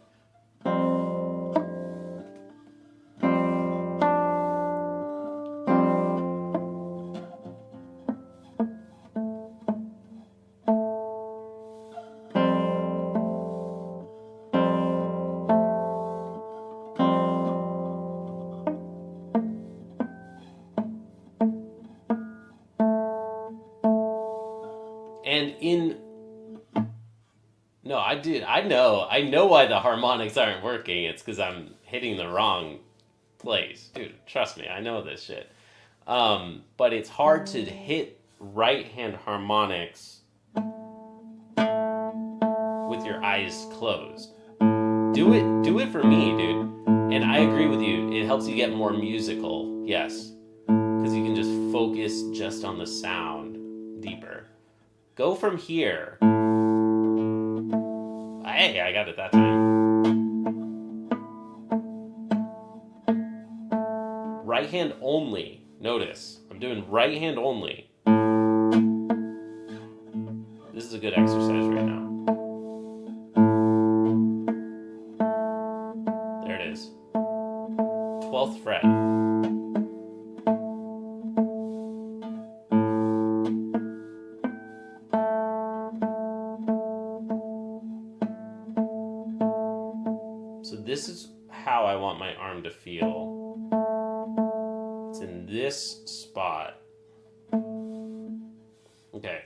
And no, I did. I know why the harmonics aren't working. It's because I'm hitting the wrong place. Dude, trust me, I know this shit. But it's hard to hit right hand harmonics with your eyes closed. Do it for me, dude. And I agree with you. It helps you get more musical, yes. Because you can just focus just on the sound deeper. Go from here. Hey, I got it that time. Right hand only. Notice, I'm doing right hand only. This is a good exercise right now. There it is. 12th fret. So this is how I want my arm to feel. It's in this spot. Okay.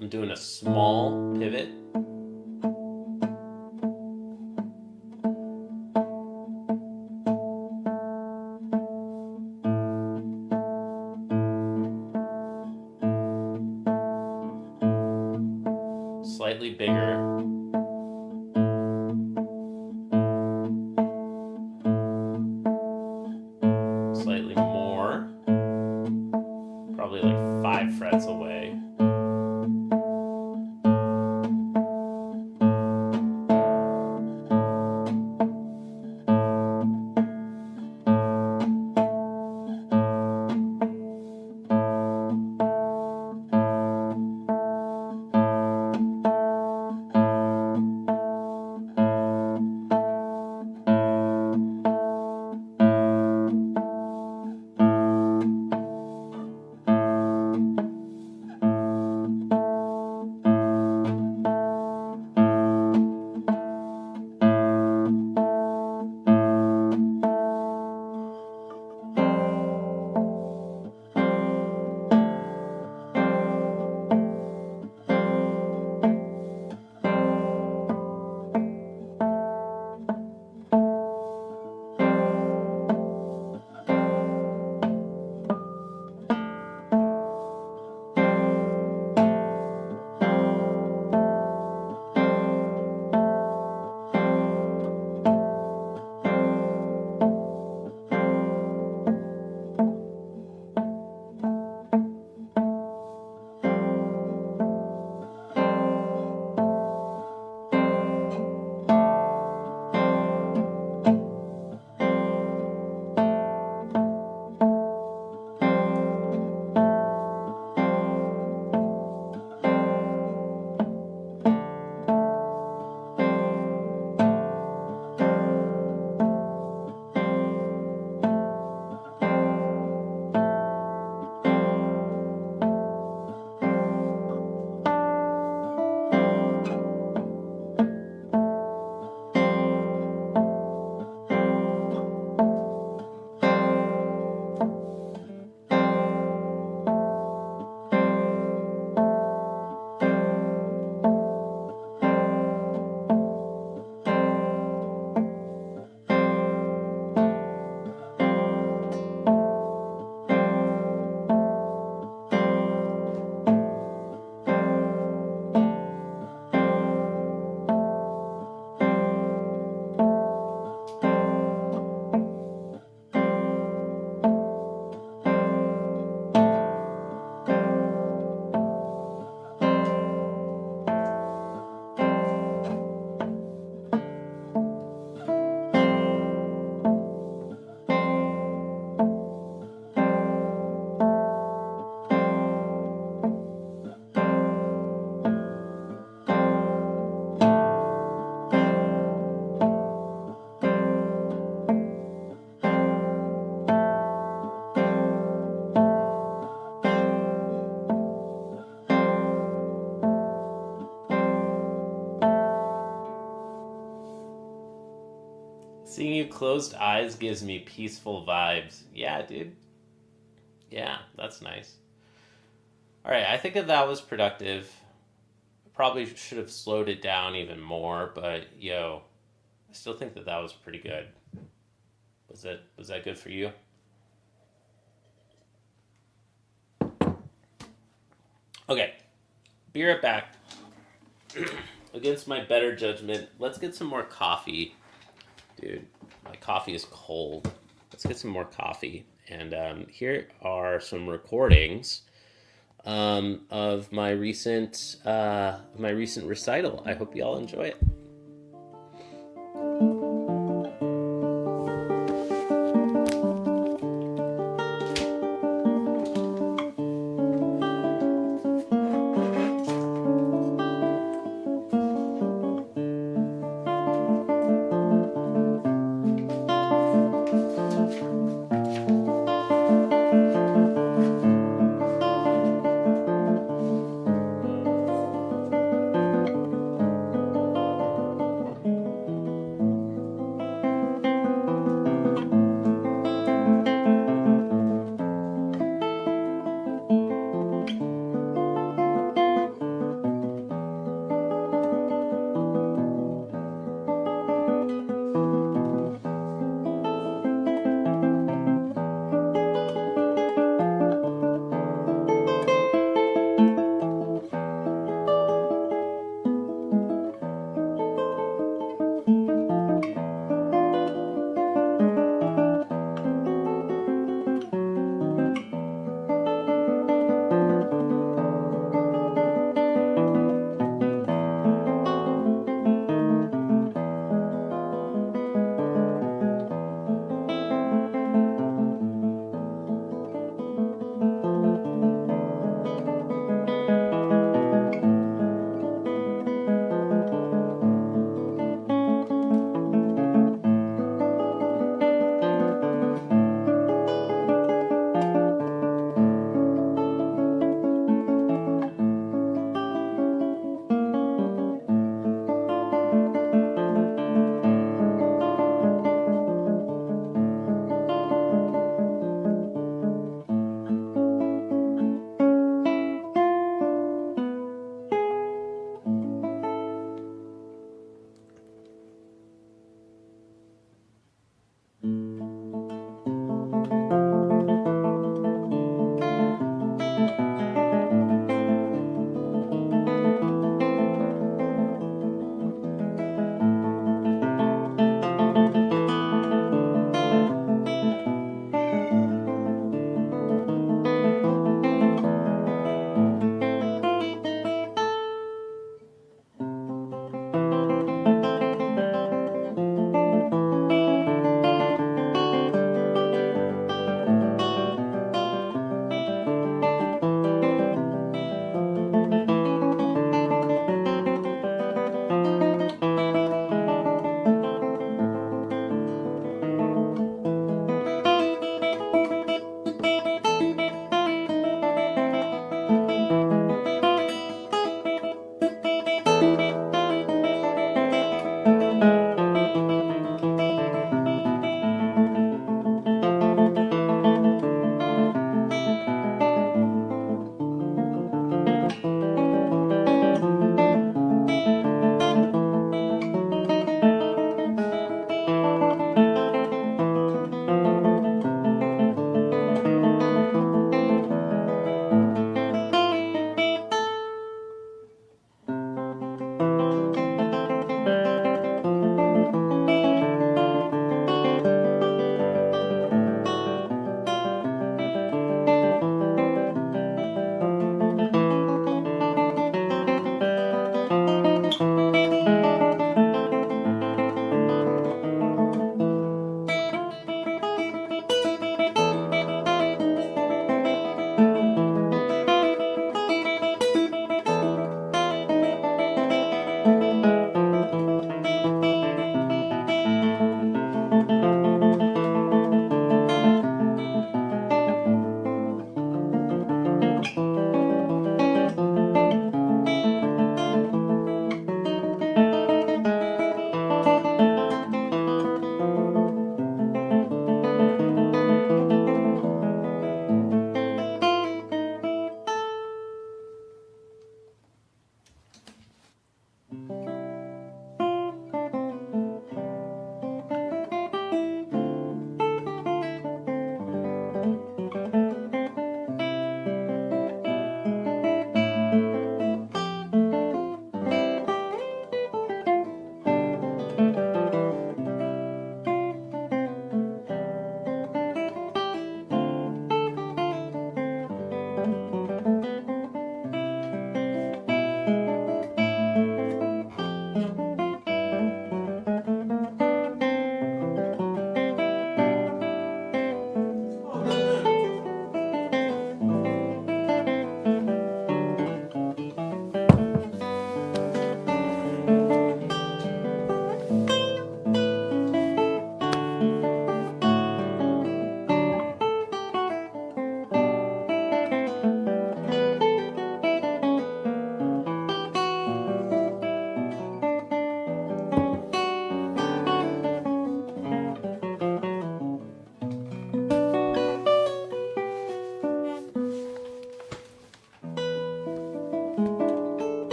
I'm doing a small pivot. Slightly bigger. Slightly more. Probably like 5 frets away. Seeing you closed eyes gives me peaceful vibes. Yeah, dude. Yeah, that's nice. All right, I think that was productive. Probably should have slowed it down even more, but yo, I still think that was pretty good. Was that good for you? Okay, be right back. Against my better judgment, let's get some more coffee. Dude, my coffee is cold. Let's get some more coffee. And here are some recordings of my recent recital. I hope you all enjoy it.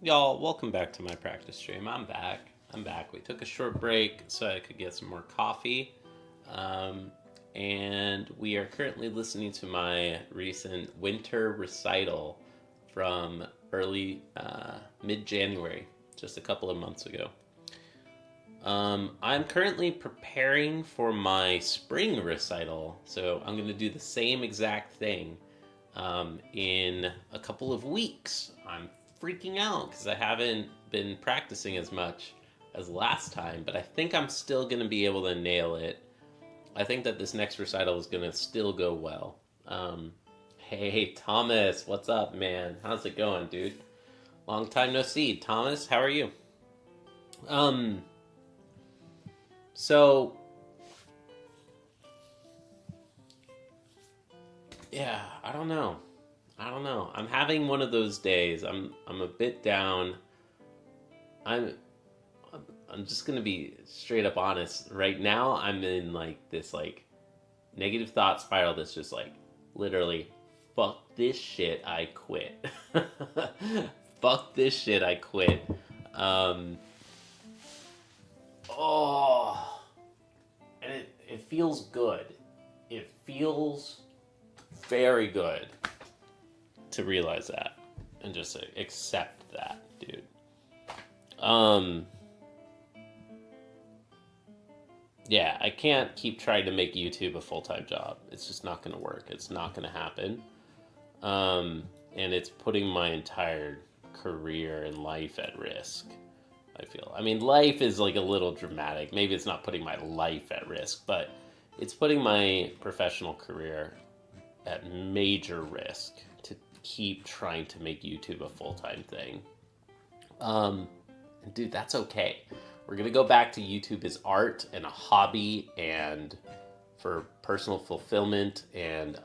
Y'all, welcome back to my practice stream. I'm back. We took a short break so I could get some more coffee. And we are currently listening to my recent winter recital from early mid-January, just a couple of months ago. I'm currently preparing for my spring recital, so I'm going to do the same exact thing in a couple of weeks. I'm freaking out because I haven't been practicing as much as last time, but I think I'm still going to be able to nail it. I think that this next recital is going to still go well. Hey, Thomas, what's up, man? How's it going, dude? Long time no see. Thomas, how are you? So, yeah, I don't know. I'm having one of those days. I'm a bit down. I'm just gonna be straight up honest. Right now, I'm in like this like negative thought spiral that's just like literally, fuck this shit, I quit. Fuck this shit, I quit. And it feels good. It feels very good to realize that and just accept that, dude. Yeah, I can't keep trying to make YouTube a full-time job. It's just not going to work. It's not going to happen. And it's putting my entire career and life at risk, I feel. I mean, life is like a little dramatic. Maybe it's not putting my life at risk, but it's putting my professional career at major risk to keep trying to make YouTube a full-time thing. Dude, that's okay. We're going to go back to YouTube as art and a hobby and for personal fulfillment. And,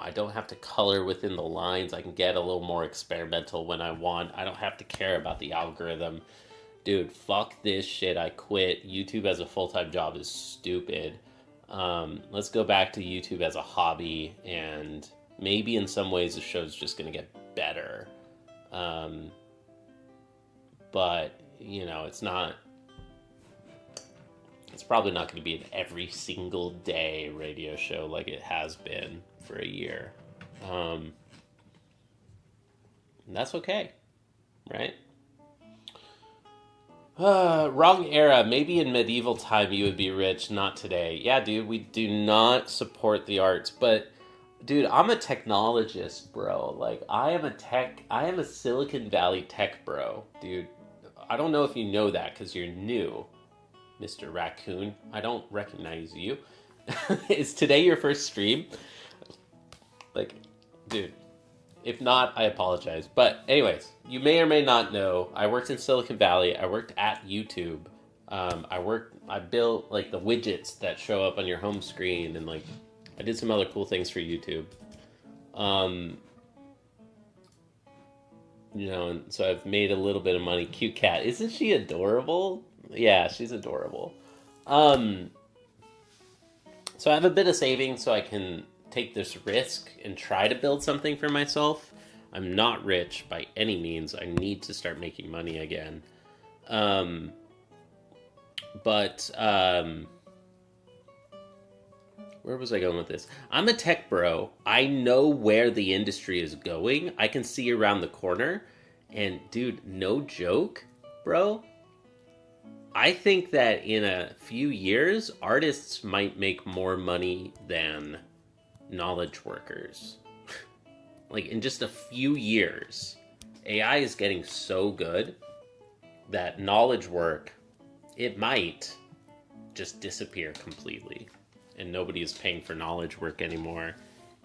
I don't have to color within the lines. I can get a little more experimental when I want. I don't have to care about the algorithm. Dude, fuck this shit. I quit. YouTube as a full-time job is stupid. Let's go back to YouTube as a hobby. And maybe in some ways the show's just going to get better. But it's probably not going to be an every single day radio show like it has been for a year. And that's okay, right? Wrong era. Maybe in medieval time you would be rich, not today. Yeah, dude, we do not support the arts, but dude, I'm a technologist, bro. Like, I am a Silicon Valley tech bro, dude. I don't know if you know that because you're new, Mr. Raccoon. I don't recognize you. Is today your first stream? Like, dude, if not, I apologize. But anyways, you may or may not know, I worked in Silicon Valley. I worked at YouTube. I built like the widgets that show up on your home screen, and like I did some other cool things for YouTube. And so I've made a little bit of money. Cute cat. Isn't she adorable? Yeah, she's adorable. So I have a bit of savings so I can take this risk and try to build something for myself. I'm not rich by any means. I need to start making money again. But where was I going with this? I'm a tech bro. I know where the industry is going. I can see around the corner. And dude, no joke, bro. I think that in a few years, artists might make more money than knowledge workers. Like, in just a few years, AI is getting so good that knowledge work, it might just disappear completely. And nobody is paying for knowledge work anymore.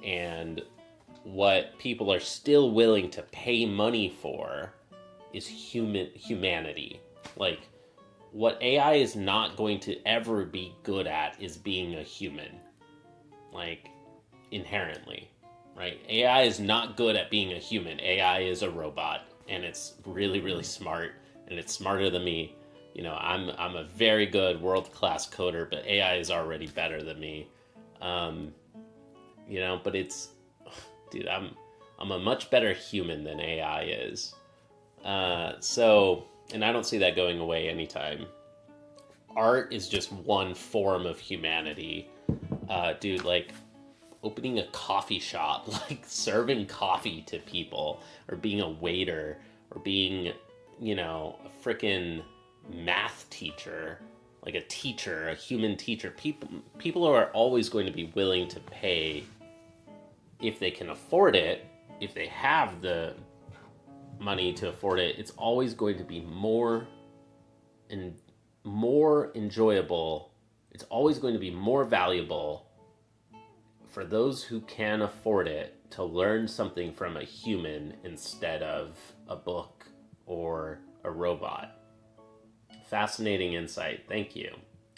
And what people are still willing to pay money for is humanity. Like, what AI is not going to ever be good at is being a human. Like, inherently, right? AI is not good at being a human. AI is a robot, and it's really, really smart, and it's smarter than me. I'm a very good world-class coder, but AI is already better than me. But it's, dude, I'm a much better human than AI is. And I don't see that going away anytime. Art is just one form of humanity. Dude, like opening a coffee shop, like serving coffee to people, or being a waiter, or being, a freaking math teacher, like a teacher, a human teacher. People are always going to be willing to pay if they can afford it, if they have the money to afford it. It's always going to be more enjoyable. It's always going to be more valuable for those who can afford it to learn something from a human instead of a book or a robot. Fascinating insight. Thank you.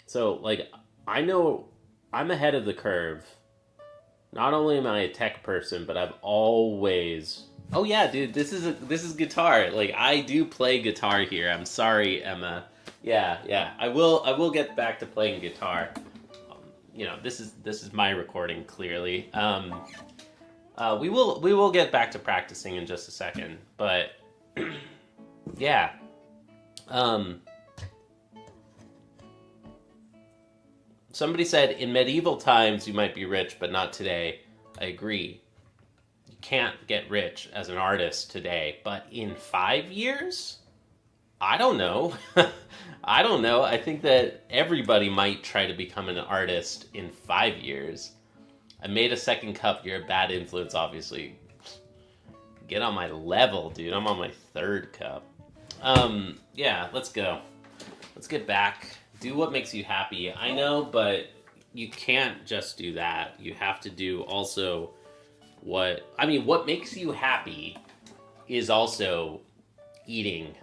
So, like, I know I'm ahead of the curve. Not only am I a tech person, but I've always... Oh yeah, dude, this is guitar. Like, I do play guitar here. I'm sorry, Emma. Yeah. I will get back to playing guitar. This is my recording, clearly. We will get back to practicing in just a second, but yeah. Somebody said in medieval times you might be rich, but not today. I agree. You can't get rich as an artist today, but in 5 years? I don't know. I don't know. I think that everybody might try to become an artist in 5 years. I made a second cup. You're a bad influence, obviously. Get on my level, dude. I'm on my third cup. Yeah, let's go. Let's get back. Do what makes you happy. I know, but you can't just do that. You have to do also what makes you happy is also eating.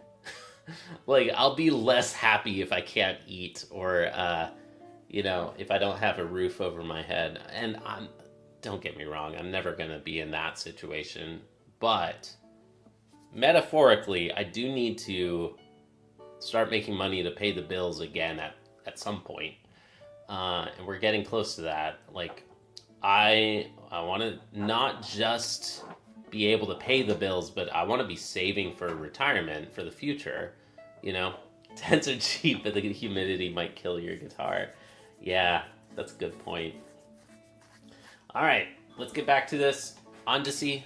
Like, I'll be less happy if I can't eat or, if I don't have a roof over my head. And don't get me wrong, I'm never going to be in that situation. But metaphorically, I do need to start making money to pay the bills again at some point. And we're getting close to that. Like, I want to not just be able to pay the bills, but I want to be saving for retirement for the future. Tents are cheap, but the humidity might kill your guitar. Yeah, that's a good point. All right, let's get back to this. Ondesi,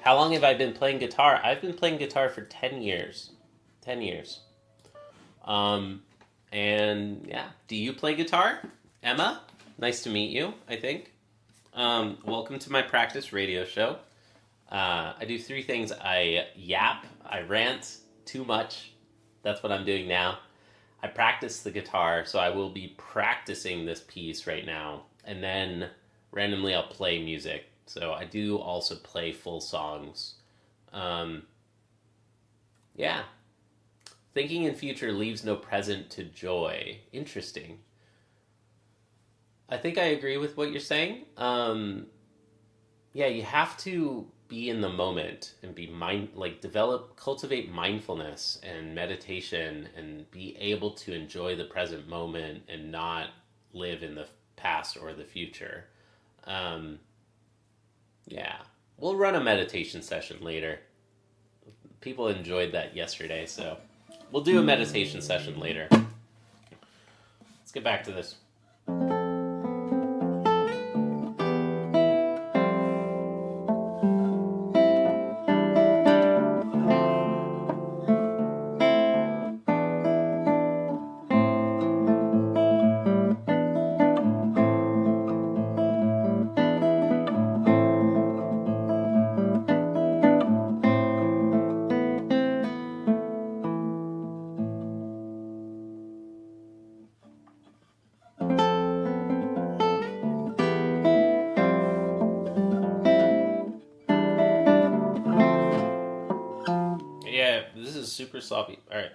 how long have I been playing guitar? I've been playing guitar for 10 years. 10 years. And yeah, do you play guitar? Emma, nice to meet you, I think. Welcome to my practice radio show. I do 3 things. I yap, I rant too much. That's what I'm doing now. I practice the guitar, so I will be practicing this piece right now. And then randomly I'll play music. So I do also play full songs. Yeah. Thinking in future leaves no present to joy. Interesting. I think I agree with what you're saying. Yeah, you have to be in the moment and be cultivate mindfulness and meditation and be able to enjoy the present moment and not live in the past or the future. Yeah, we'll run a meditation session later. People enjoyed that yesterday, so we'll do a meditation session later. Let's get back to this. Yeah, this is super sloppy. All right.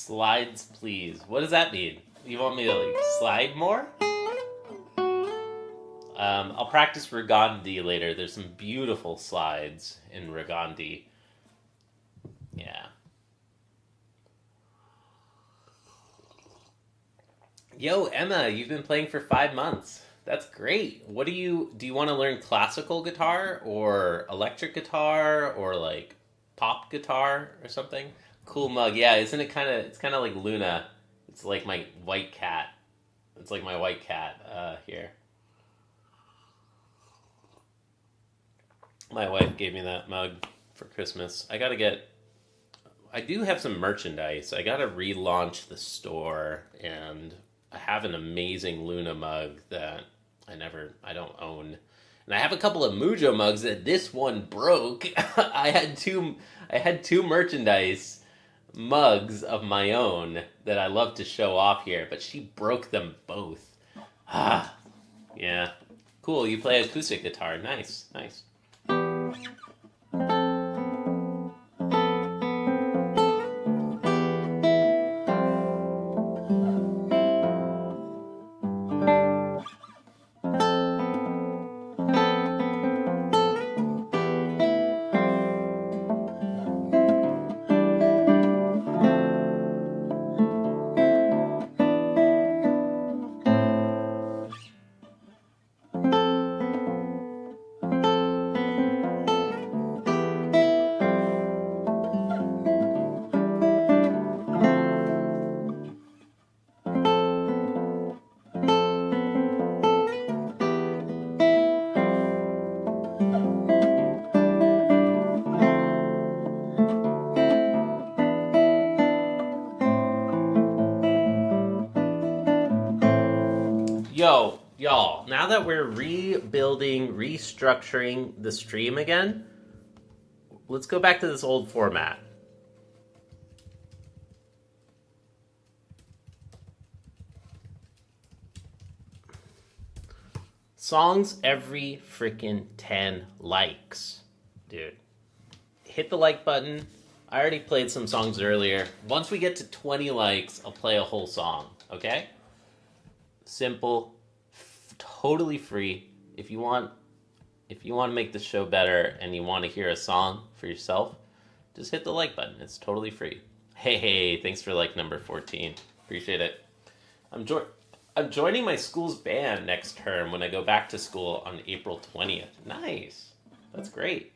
Slides, please. What does that mean? You want me to like slide more? I'll practice Regandi later. There's some beautiful slides in Regandi. Yeah. Yo, Emma, you've been playing for 5 months. That's great. What do you want to learn classical guitar or electric guitar or like pop guitar or something? Cool mug. Yeah, isn't it it's kind of like Luna. It's like my white cat. It's like my white cat here. My wife gave me that mug for Christmas. I do have some merchandise. I gotta relaunch the store, and I have an amazing Luna mug that I don't own. And I have a couple of Mujo mugs that this one broke. I had two merchandise mugs of my own that I love to show off here, but she broke them both. Ah, yeah. Cool, you play acoustic guitar. Nice, nice. Yo, y'all, now that we're restructuring the stream again, let's go back to this old format. Songs every freaking 10 likes. Dude, hit the like button. I already played some songs earlier. Once we get to 20 likes, I'll play a whole song, okay? Simple, totally free. If you want to make the show better and you want to hear a song for yourself, just hit the like button. It's totally free. Hey, thanks for like number 14. Appreciate it. I'm joining my school's band next term when I go back to school on April 20th. Nice. That's great.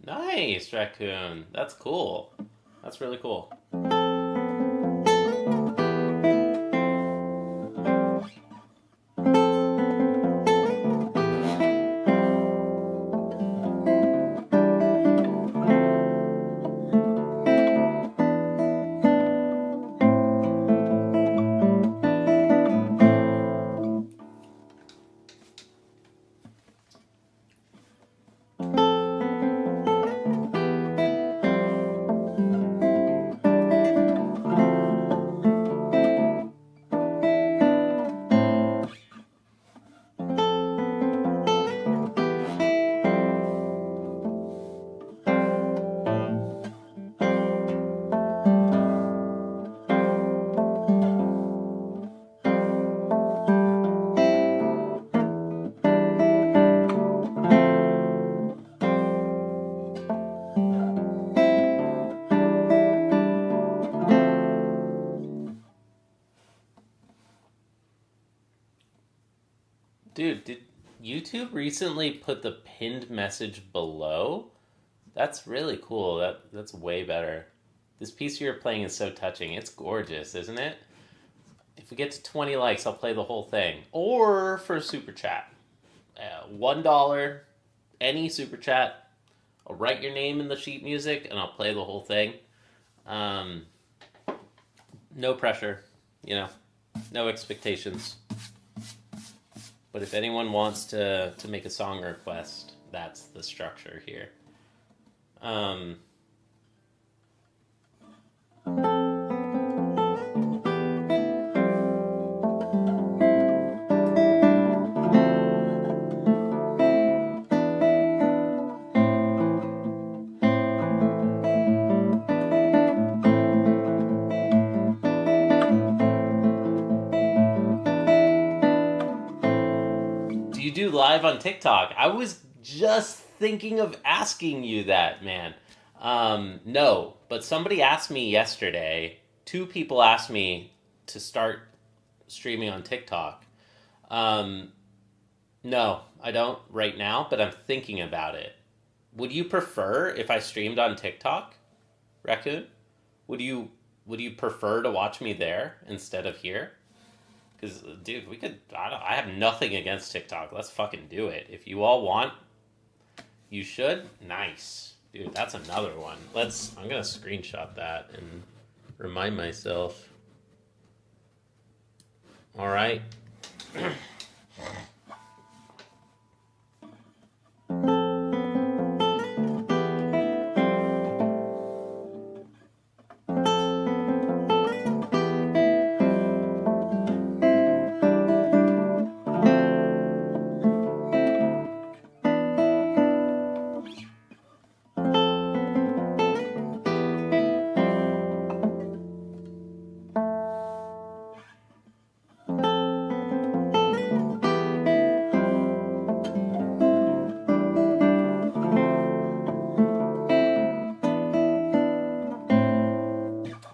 Nice, Raccoon. That's cool. That's really cool. Dude, did YouTube recently put the pinned message below? That's really cool. That's way better. This piece you're playing is so touching. It's gorgeous, isn't it? If we get to 20 likes, I'll play the whole thing. Or for super chat. $1, any super chat. I'll write your name in the sheet music and I'll play the whole thing. Um, no pressure, no expectations. But if anyone wants to make a song request, that's the structure here. Um, do you do live on TikTok? I was just thinking of asking you that, man. No, but somebody asked me yesterday. Two people asked me to start streaming on TikTok. Um, no, I don't right now, but I'm thinking about it. Would you prefer if I streamed on TikTok, Raccoon? Would you would you prefer to watch me there instead of here? Because, dude, we could. I have nothing against TikTok. Let's fucking do it. If you all want, you should. Nice, dude. That's another one. I'm gonna screenshot that and remind myself. All right.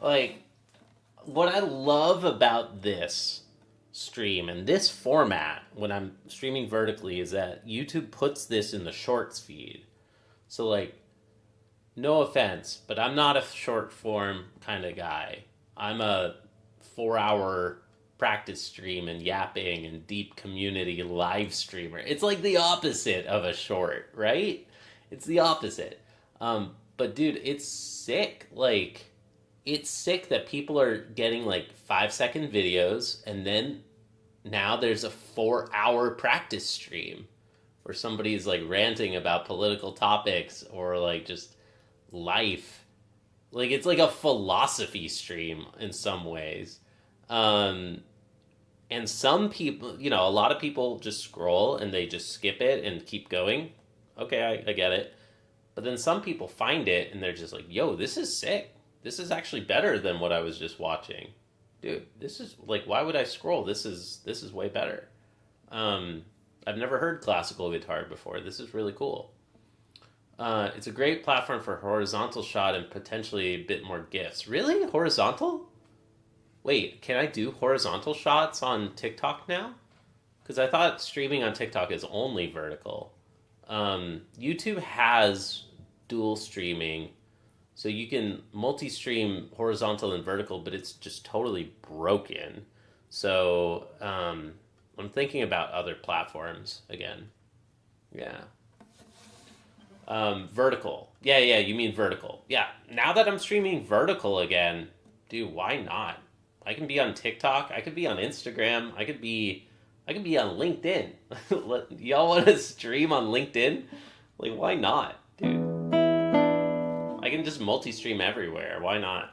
Like, what I love about this stream and this format when I'm streaming vertically is that YouTube puts this in the shorts feed. So, like, no offense, but I'm not a short form kind of guy. I'm a 4 hour practice stream and yapping and deep community live streamer. It's like the opposite of a short, right? It's the opposite. But dude, it's sick. Like, it's sick that people are getting like 5 second videos and then now there's a 4 hour practice stream where somebody's like ranting about political topics or like just life. Like, it's like a philosophy stream in some ways. Um, and some people, a lot of people just scroll and they just skip it and keep going. Okay, I get it. But then some people find it and they're just like, yo, this is sick. This is actually better than what I was just watching. Dude, this is like, why would I scroll? This is way better. I've never heard classical guitar before. This is really cool. It's a great platform for horizontal shot and potentially a bit more GIFs. Really? Horizontal? Wait, can I do horizontal shots on TikTok now? Because I thought streaming on TikTok is only vertical. YouTube has dual streaming, so you can multi-stream horizontal and vertical, but it's just totally broken. So I'm thinking about other platforms again. Yeah. Vertical. Yeah, you mean vertical. Yeah, now that I'm streaming vertical again, dude, why not? I can be on TikTok, I could be on Instagram, I could be on LinkedIn. Y'all want to stream on LinkedIn? Like, why not, dude? I can just multi-stream everywhere. Why not?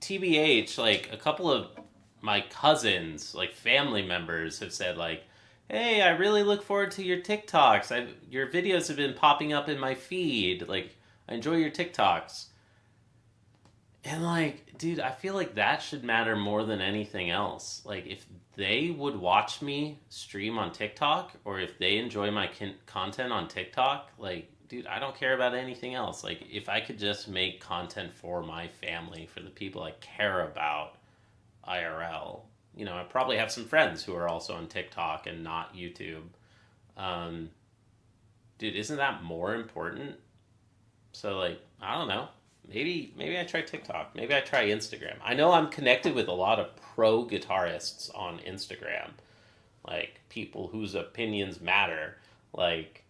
TBH, like a couple of my cousins, like family members, have said like, "Hey, I really look forward to your TikToks. Your videos have been popping up in my feed. Like, I enjoy your TikToks." And like, dude, I feel like that should matter more than anything else. Like, if they would watch me stream on TikTok, or if they enjoy my content on TikTok, like, dude, I don't care about anything else. Like, if I could just make content for my family, for the people I care about, IRL, I probably have some friends who are also on TikTok and not YouTube. Um, dude, isn't that more important? So like, I don't know. Maybe I try TikTok. Maybe I try Instagram. I know I'm connected with a lot of pro guitarists on Instagram, like people whose opinions matter. Like,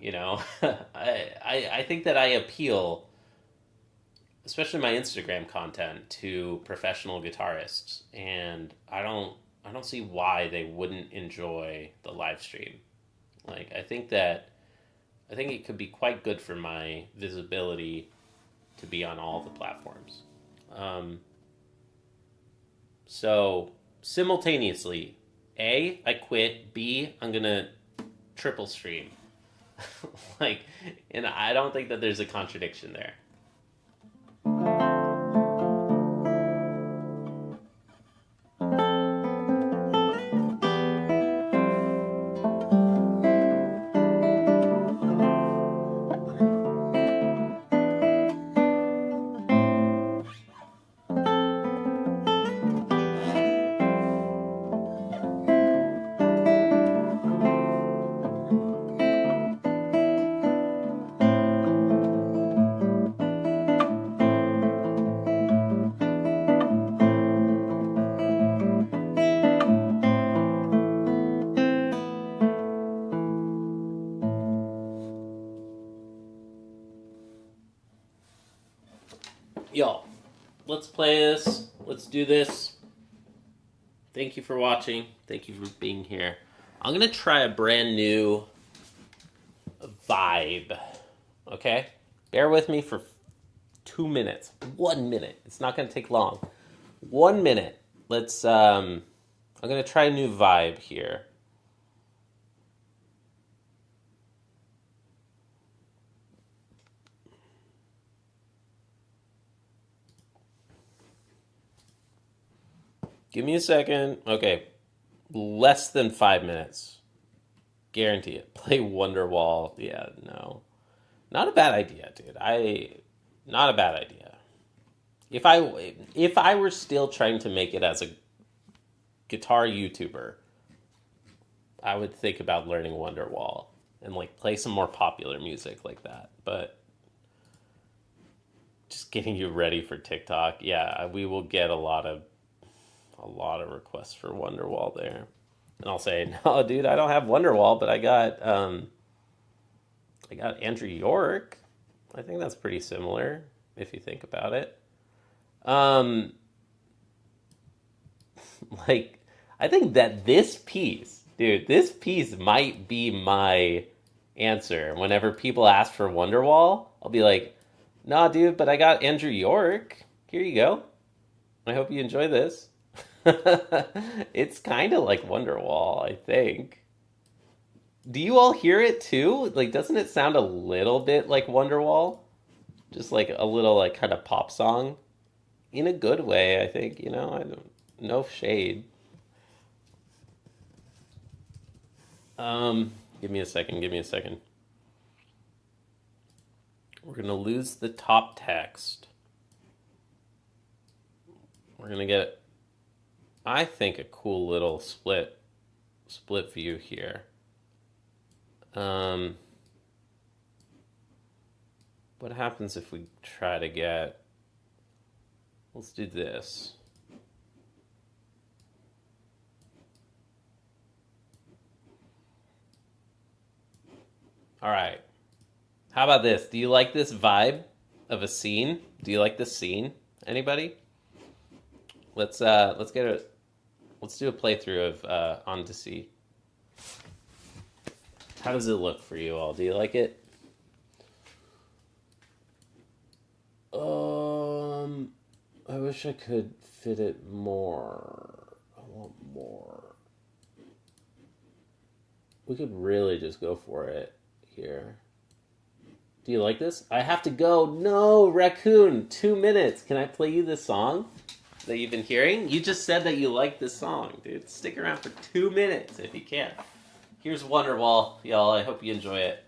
I think that I appeal, especially my Instagram content, to professional guitarists, and I don't see why they wouldn't enjoy the live stream. Like, I think it could be quite good for my visibility to be on all the platforms. Um, so simultaneously, A, I quit. B, I'm gonna triple stream. Like, and I don't think that there's a contradiction there. Y'all, let's play this. Let's do this. Thank you for watching. Thank you for being here. I'm going to try a brand new vibe. Okay? Bear with me for 2 minutes. 1 minute. It's not going to take long. 1 minute. I'm going to try a new vibe here. Give me a second. Okay. Less than 5 minutes. Guarantee it. Play Wonderwall. Yeah, no. Not a bad idea, dude. Not a bad idea. If I were still trying to make it as a guitar YouTuber, I would think about learning Wonderwall and like play some more popular music like that. But just getting you ready for TikTok, yeah, we will get a lot of requests for Wonderwall there. And I'll say, no, dude, I don't have Wonderwall, but I got Andrew York. I think that's pretty similar if you think about it. Like, I think that this piece, dude, this piece might be my answer. Whenever people ask for Wonderwall, I'll be like, nah, dude, but I got Andrew York. Here you go. I hope you enjoy this. It's kind of like Wonderwall, I think. Do you all hear it too? Like, doesn't it sound a little bit like Wonderwall? Just like a little, like, kind of pop song? In a good way, I think, I don't, no shade. Give me a second, give me a second. We're gonna lose the top text. We're gonna get, I think, a cool little split view here. What happens if we try to get, let's do this. All right. How about this? Do you like this vibe of a scene? Do you like this scene? Anybody? Let's do a playthrough of On to Sea. How does it look for you all? Do you like it? I wish I could fit it more. I want more. We could really just go for it here. Do you like this? I have to go. No, raccoon. 2 minutes. Can I play you this song that you've been hearing? You just said that you like this song, dude. Stick around for 2 minutes if you can. Here's Wonderwall, y'all. I hope you enjoy it.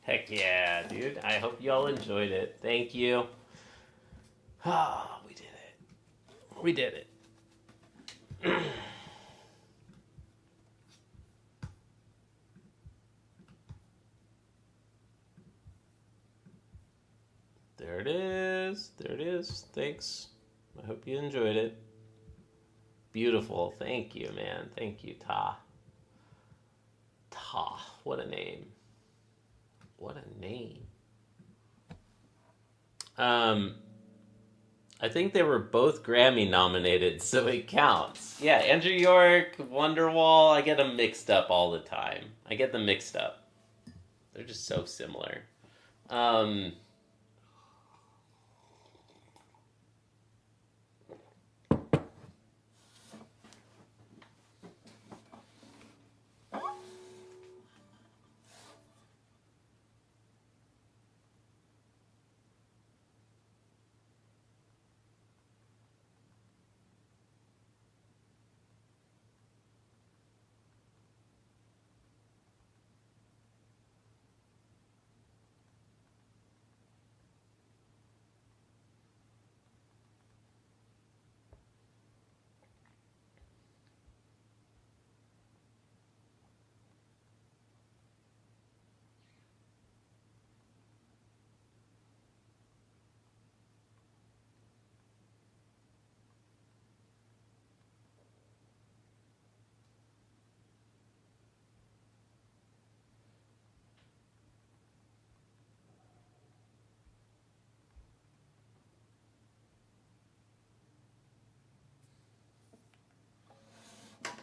Heck yeah, dude. I hope y'all enjoyed it. Thank you. Ah, we did it. We did it. There it is. There it is. Thanks. I hope you enjoyed it. Beautiful. Thank you, man. Thank you, Ta. Ta. What a name. What a name. I think they were both Grammy nominated, so it counts. Yeah, Andrew York, Wonderwall, I get them mixed up all the time. I get them mixed up. They're just so similar. Um,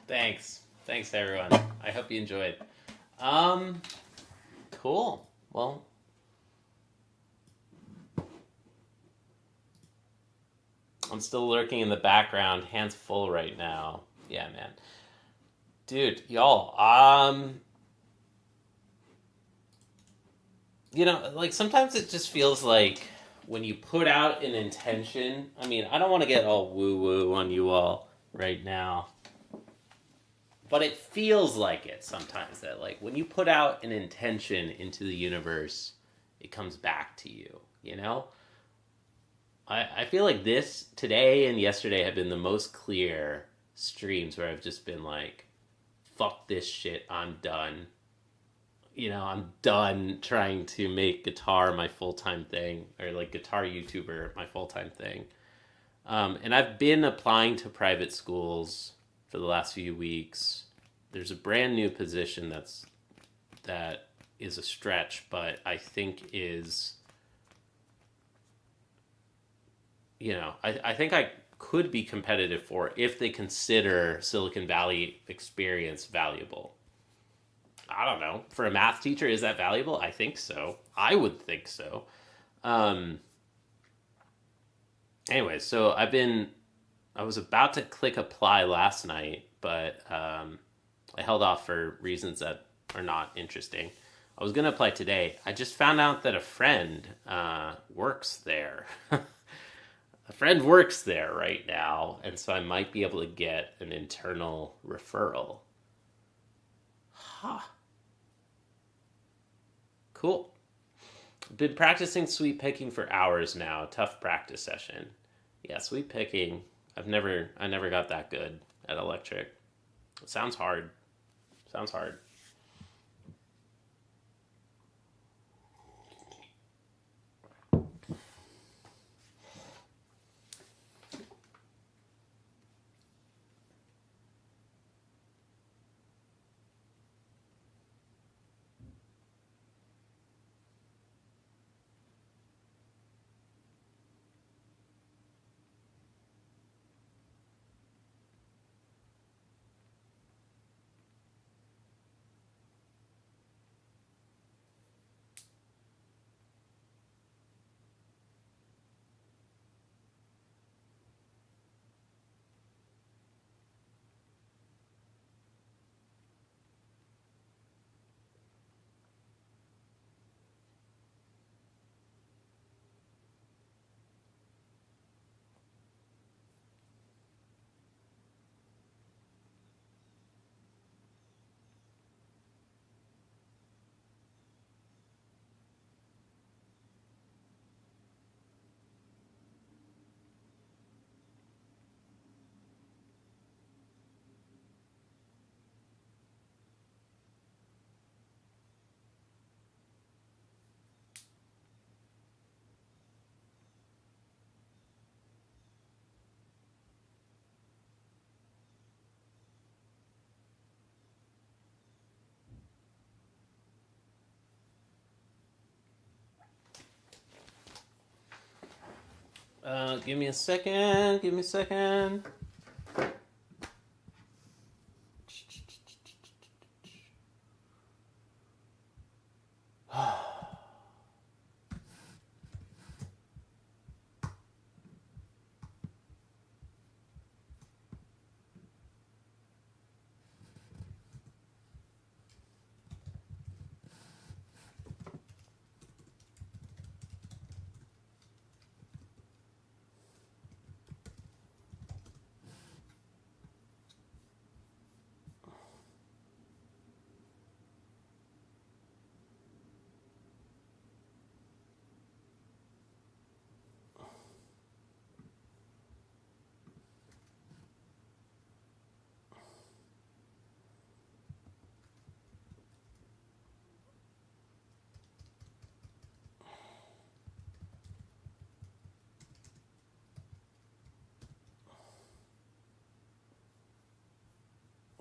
Thanks. Thanks, everyone. I hope you enjoyed. Um, cool. Well, I'm still lurking in the background, hands full right now. Yeah, man. Dude, y'all, like sometimes it just feels like when you put out an intention, I mean, I don't want to get all woo woo on you all right now, but it feels like it sometimes that like when you put out an intention into the universe, it comes back to you, you know? I feel like this today and yesterday have been the most clear streams where I've just been like, fuck this shit, I'm done. I'm done trying to make guitar my full time thing, or like guitar YouTuber my full time thing. And I've been applying to private schools for the last few weeks. There's a brand new position that is a stretch, but I think is, I think I could be competitive for if they consider Silicon Valley experience valuable. I don't know. For a math teacher, is that valuable? I think so. I would think so. Um, anyway, so I was about to click apply last night, but I held off for reasons that are not interesting. I was going to apply today. I just found out that a friend works there. A friend works there right now, and so I might be able to get an internal referral. Huh. Cool. Been practicing sweep picking for hours now. Tough practice session. Yeah, sweep picking. I never got that good at electric. It sounds hard. Sounds hard. Give me a second. Give me a second.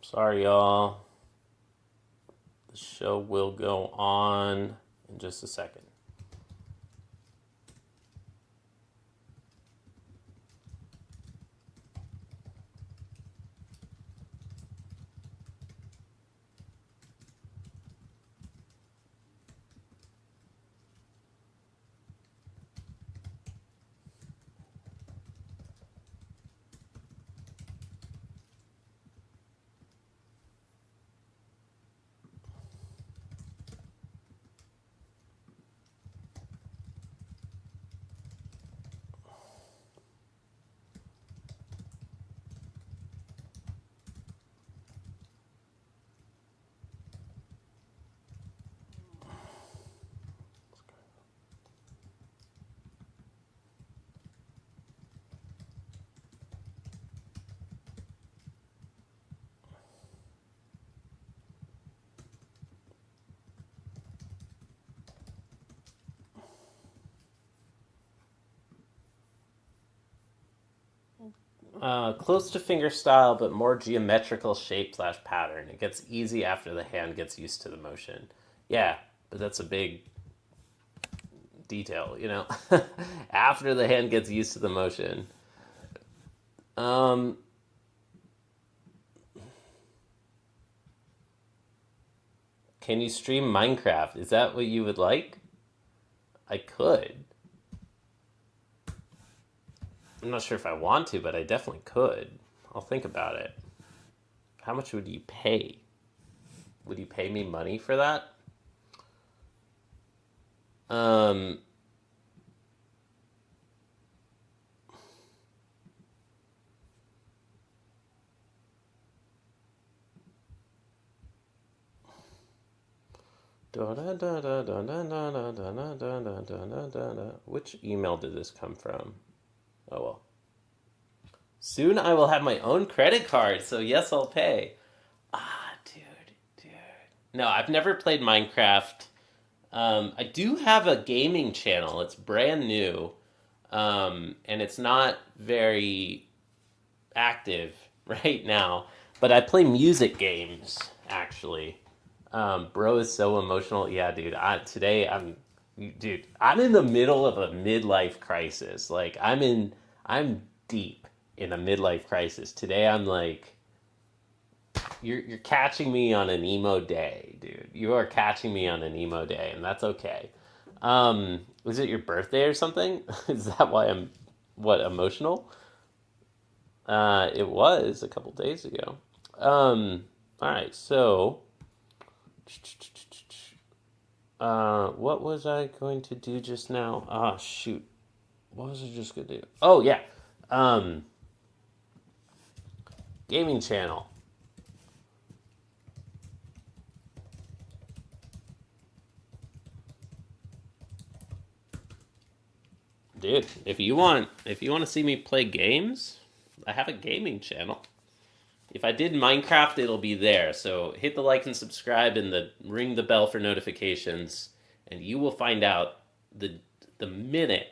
Sorry, y'all. The show will go on in just a second. Close to finger style, but more geometrical shape slash pattern. It gets easy after the hand gets used to the motion. Yeah, but that's a big detail, you know? After the hand gets used to the motion. Um, can you stream Minecraft? Is that what you would like? I could. I'm not sure if I want to, but I definitely could. I'll think about it. How much would you pay? Would you pay me money for that? Um, which email did this come from? Oh well. Soon I will have my own credit card, so yes, I'll pay. Ah, dude. No, I've never played Minecraft. I do have a gaming channel. It's brand new, and it's not very active right now. But I play music games actually. Bro is so emotional. Yeah, dude. Dude. I'm in the middle of a midlife crisis. Like I'm deep in a midlife crisis. Today I'm like, you're catching me on an emo day, dude. You are catching me on an emo day, and that's okay. Was it your birthday or something? Is that why I'm emotional? It was a couple days ago. All right, so what was I going to do just now? Ah, shoot. What was I just gonna do? Oh yeah, um, gaming channel. Dude, if you want to see me play games, I have a gaming channel. If I did Minecraft, it'll be there. So hit the like and subscribe and ring the bell for notifications, and you will find out the minute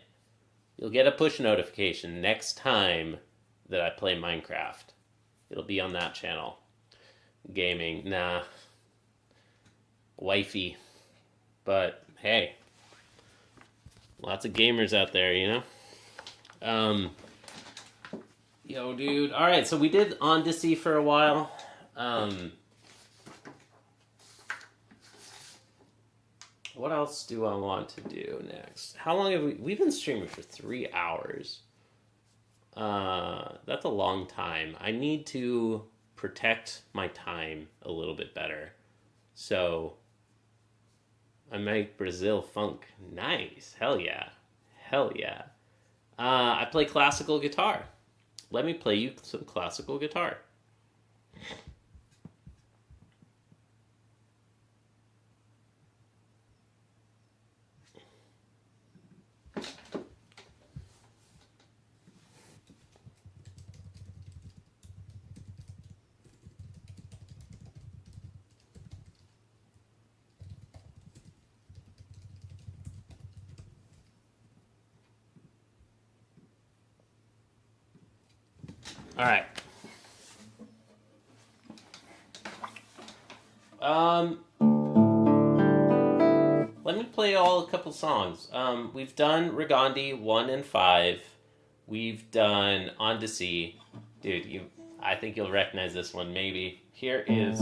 you'll get a push notification next time that I play Minecraft. It'll be on that channel. Gaming, nah, wifey, but hey, lots of gamers out there, you know. Um, Yo, dude. All right, so we did Odyssey for a while. What else do I want to do next? How long have we've been streaming for 3 hours? That's a long time. I need to protect my time a little bit better. So I make Brazil funk. Nice. Hell yeah. Hell yeah. I play classical guitar. Let me play you some classical guitar. All right. Let me play all a couple songs. We've done Regandi 1 and 5. We've done On to Sea. Dude, I think you'll recognize this one maybe. Here is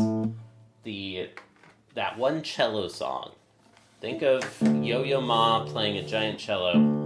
that one cello song. Think of Yo-Yo Ma playing a giant cello.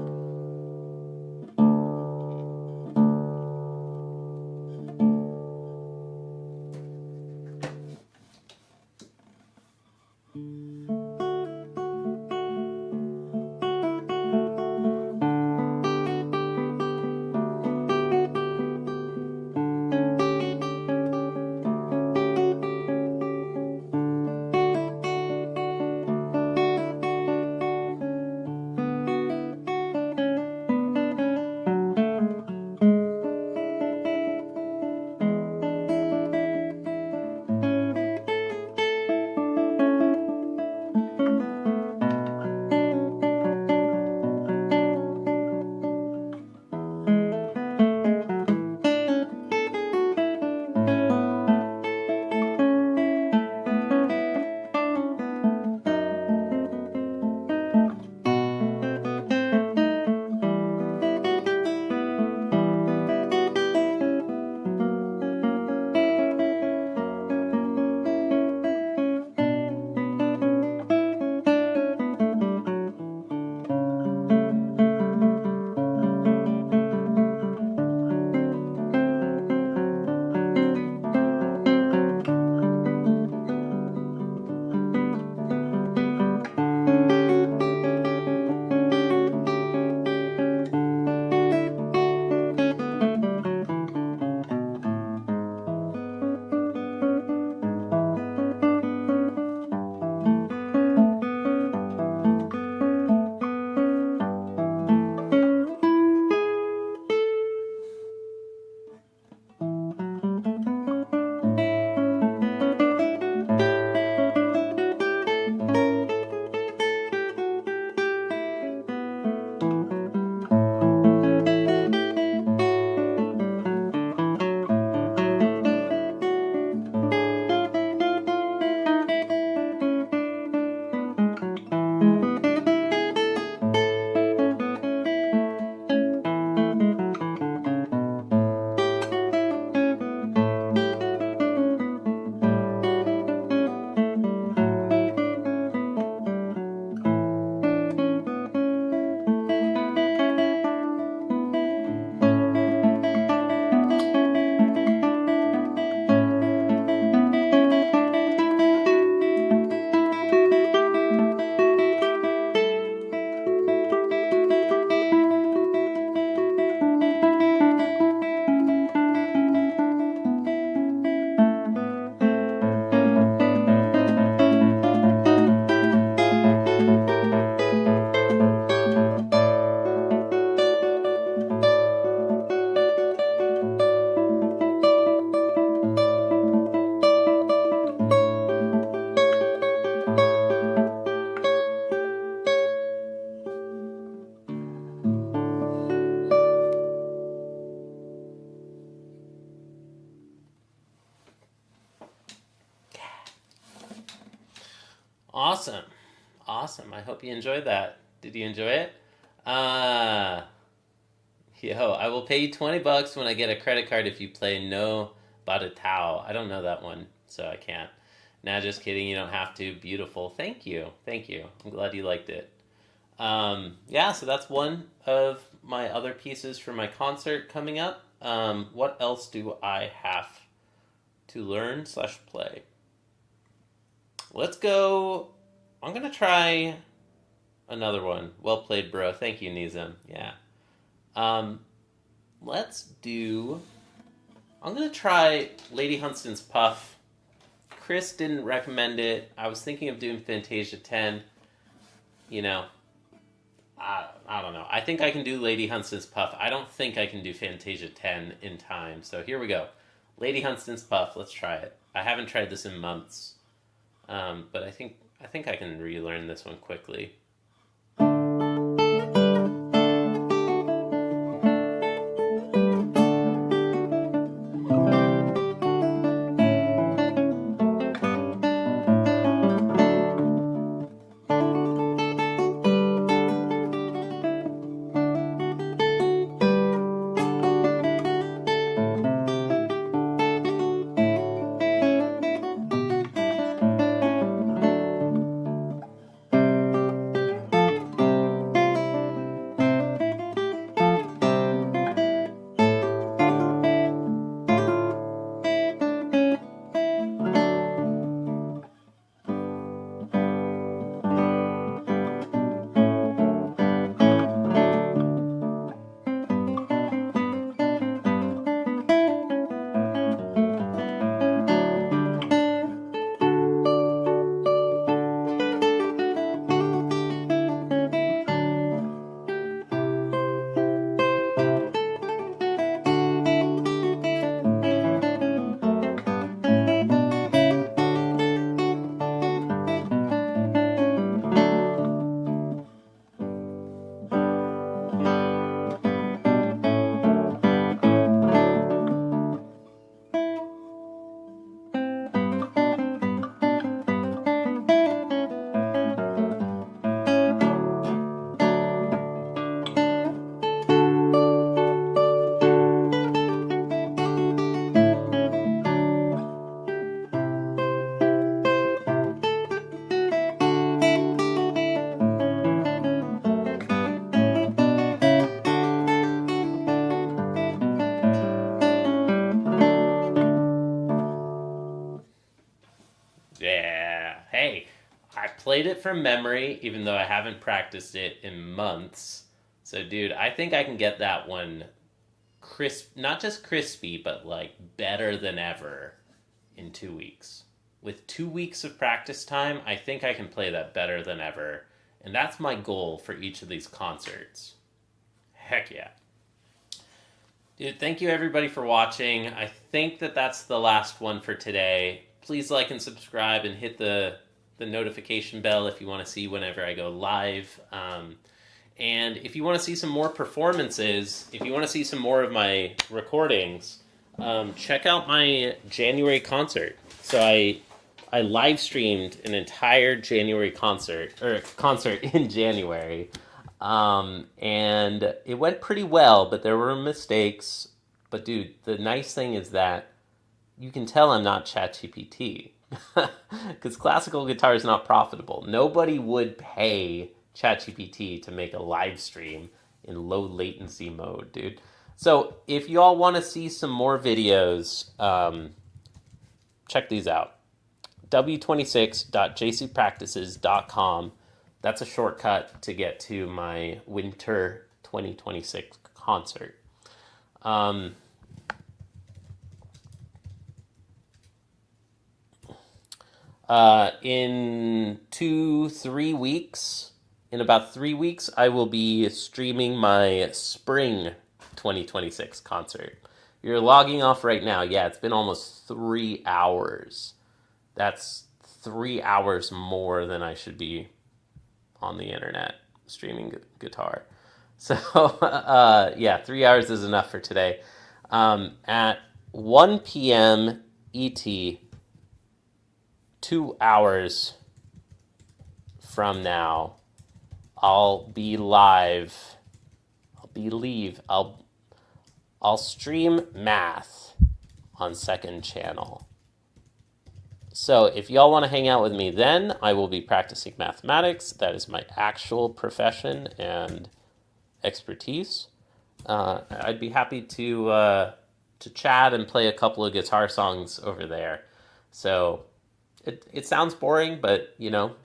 Awesome. Awesome. I hope you enjoyed that. Did you enjoy it? Yo, I will pay you $20 when I get a credit card if you play No Baratao. I don't know that one, so I can't. Nah, just kidding. You don't have to. Beautiful. Thank you. Thank you. I'm glad you liked it. Yeah, so that's one of my other pieces for my concert coming up. What else do I have to learn slash play? Let's go. I'm going to try another one. Well played, bro. Thank you, Nizam. Yeah. Let's do... I'm going to try Lady Huntston's Puff. Chris didn't recommend it. I was thinking of doing Fantasia 10. You know, I don't know. I think I can do Lady Huntston's Puff. I don't think I can do Fantasia 10 in time. So here we go. Lady Huntston's Puff. Let's try it. I haven't tried this in months. But I think I can relearn this one quickly. played it from memory, even though I haven't practiced it in months. So, dude, I think I can get that one crisp, not just crispy, but like better than ever in 2 weeks. With 2 weeks of practice time, I think I can play that better than ever. And that's my goal for each of these concerts. Heck yeah. Dude, thank you everybody for watching. I think that's the last one for today. Please like and subscribe and hit the notification bell if you want to see whenever I go live. And if you want to see some more performances, if you want to see some more of my recordings, check out my January concert. So I live streamed an entire January concert in January. And it went pretty well, but there were mistakes. But dude, the nice thing is that you can tell I'm not ChatGPT because classical guitar is not profitable. Nobody would pay ChatGPT to make a live stream in low latency mode, dude. So if you all want to see some more videos, check these out. w26.jcpractices.com. That's a shortcut to get to my winter 2026 concert. In about 3 weeks, I will be streaming my spring 2026 concert. You're logging off right now. Yeah, it's been almost 3 hours. That's 3 hours more than I should be on the internet streaming guitar. So, yeah, 3 hours is enough for today. At 1 p.m. ET, 2 hours from now, I'll be live. I'll stream math on second channel. So if y'all want to hang out with me then, I will be practicing mathematics. That is my actual profession and expertise. I'd be happy to chat and play a couple of guitar songs over there. So it sounds boring, but you know,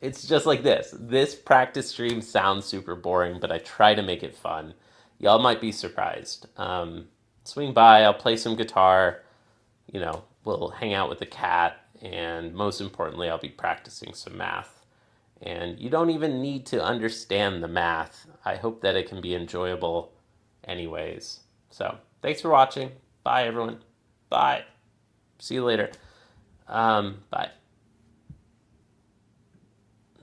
it's just like this. This practice stream sounds super boring, but I try to make it fun. Y'all might be surprised. Swing by, I'll play some guitar, you know, we'll hang out with the cat, and most importantly, I'll be practicing some math. And you don't even need to understand the math. I hope that it can be enjoyable anyways. So, thanks for watching. Bye, everyone. Bye. See you later. Bye.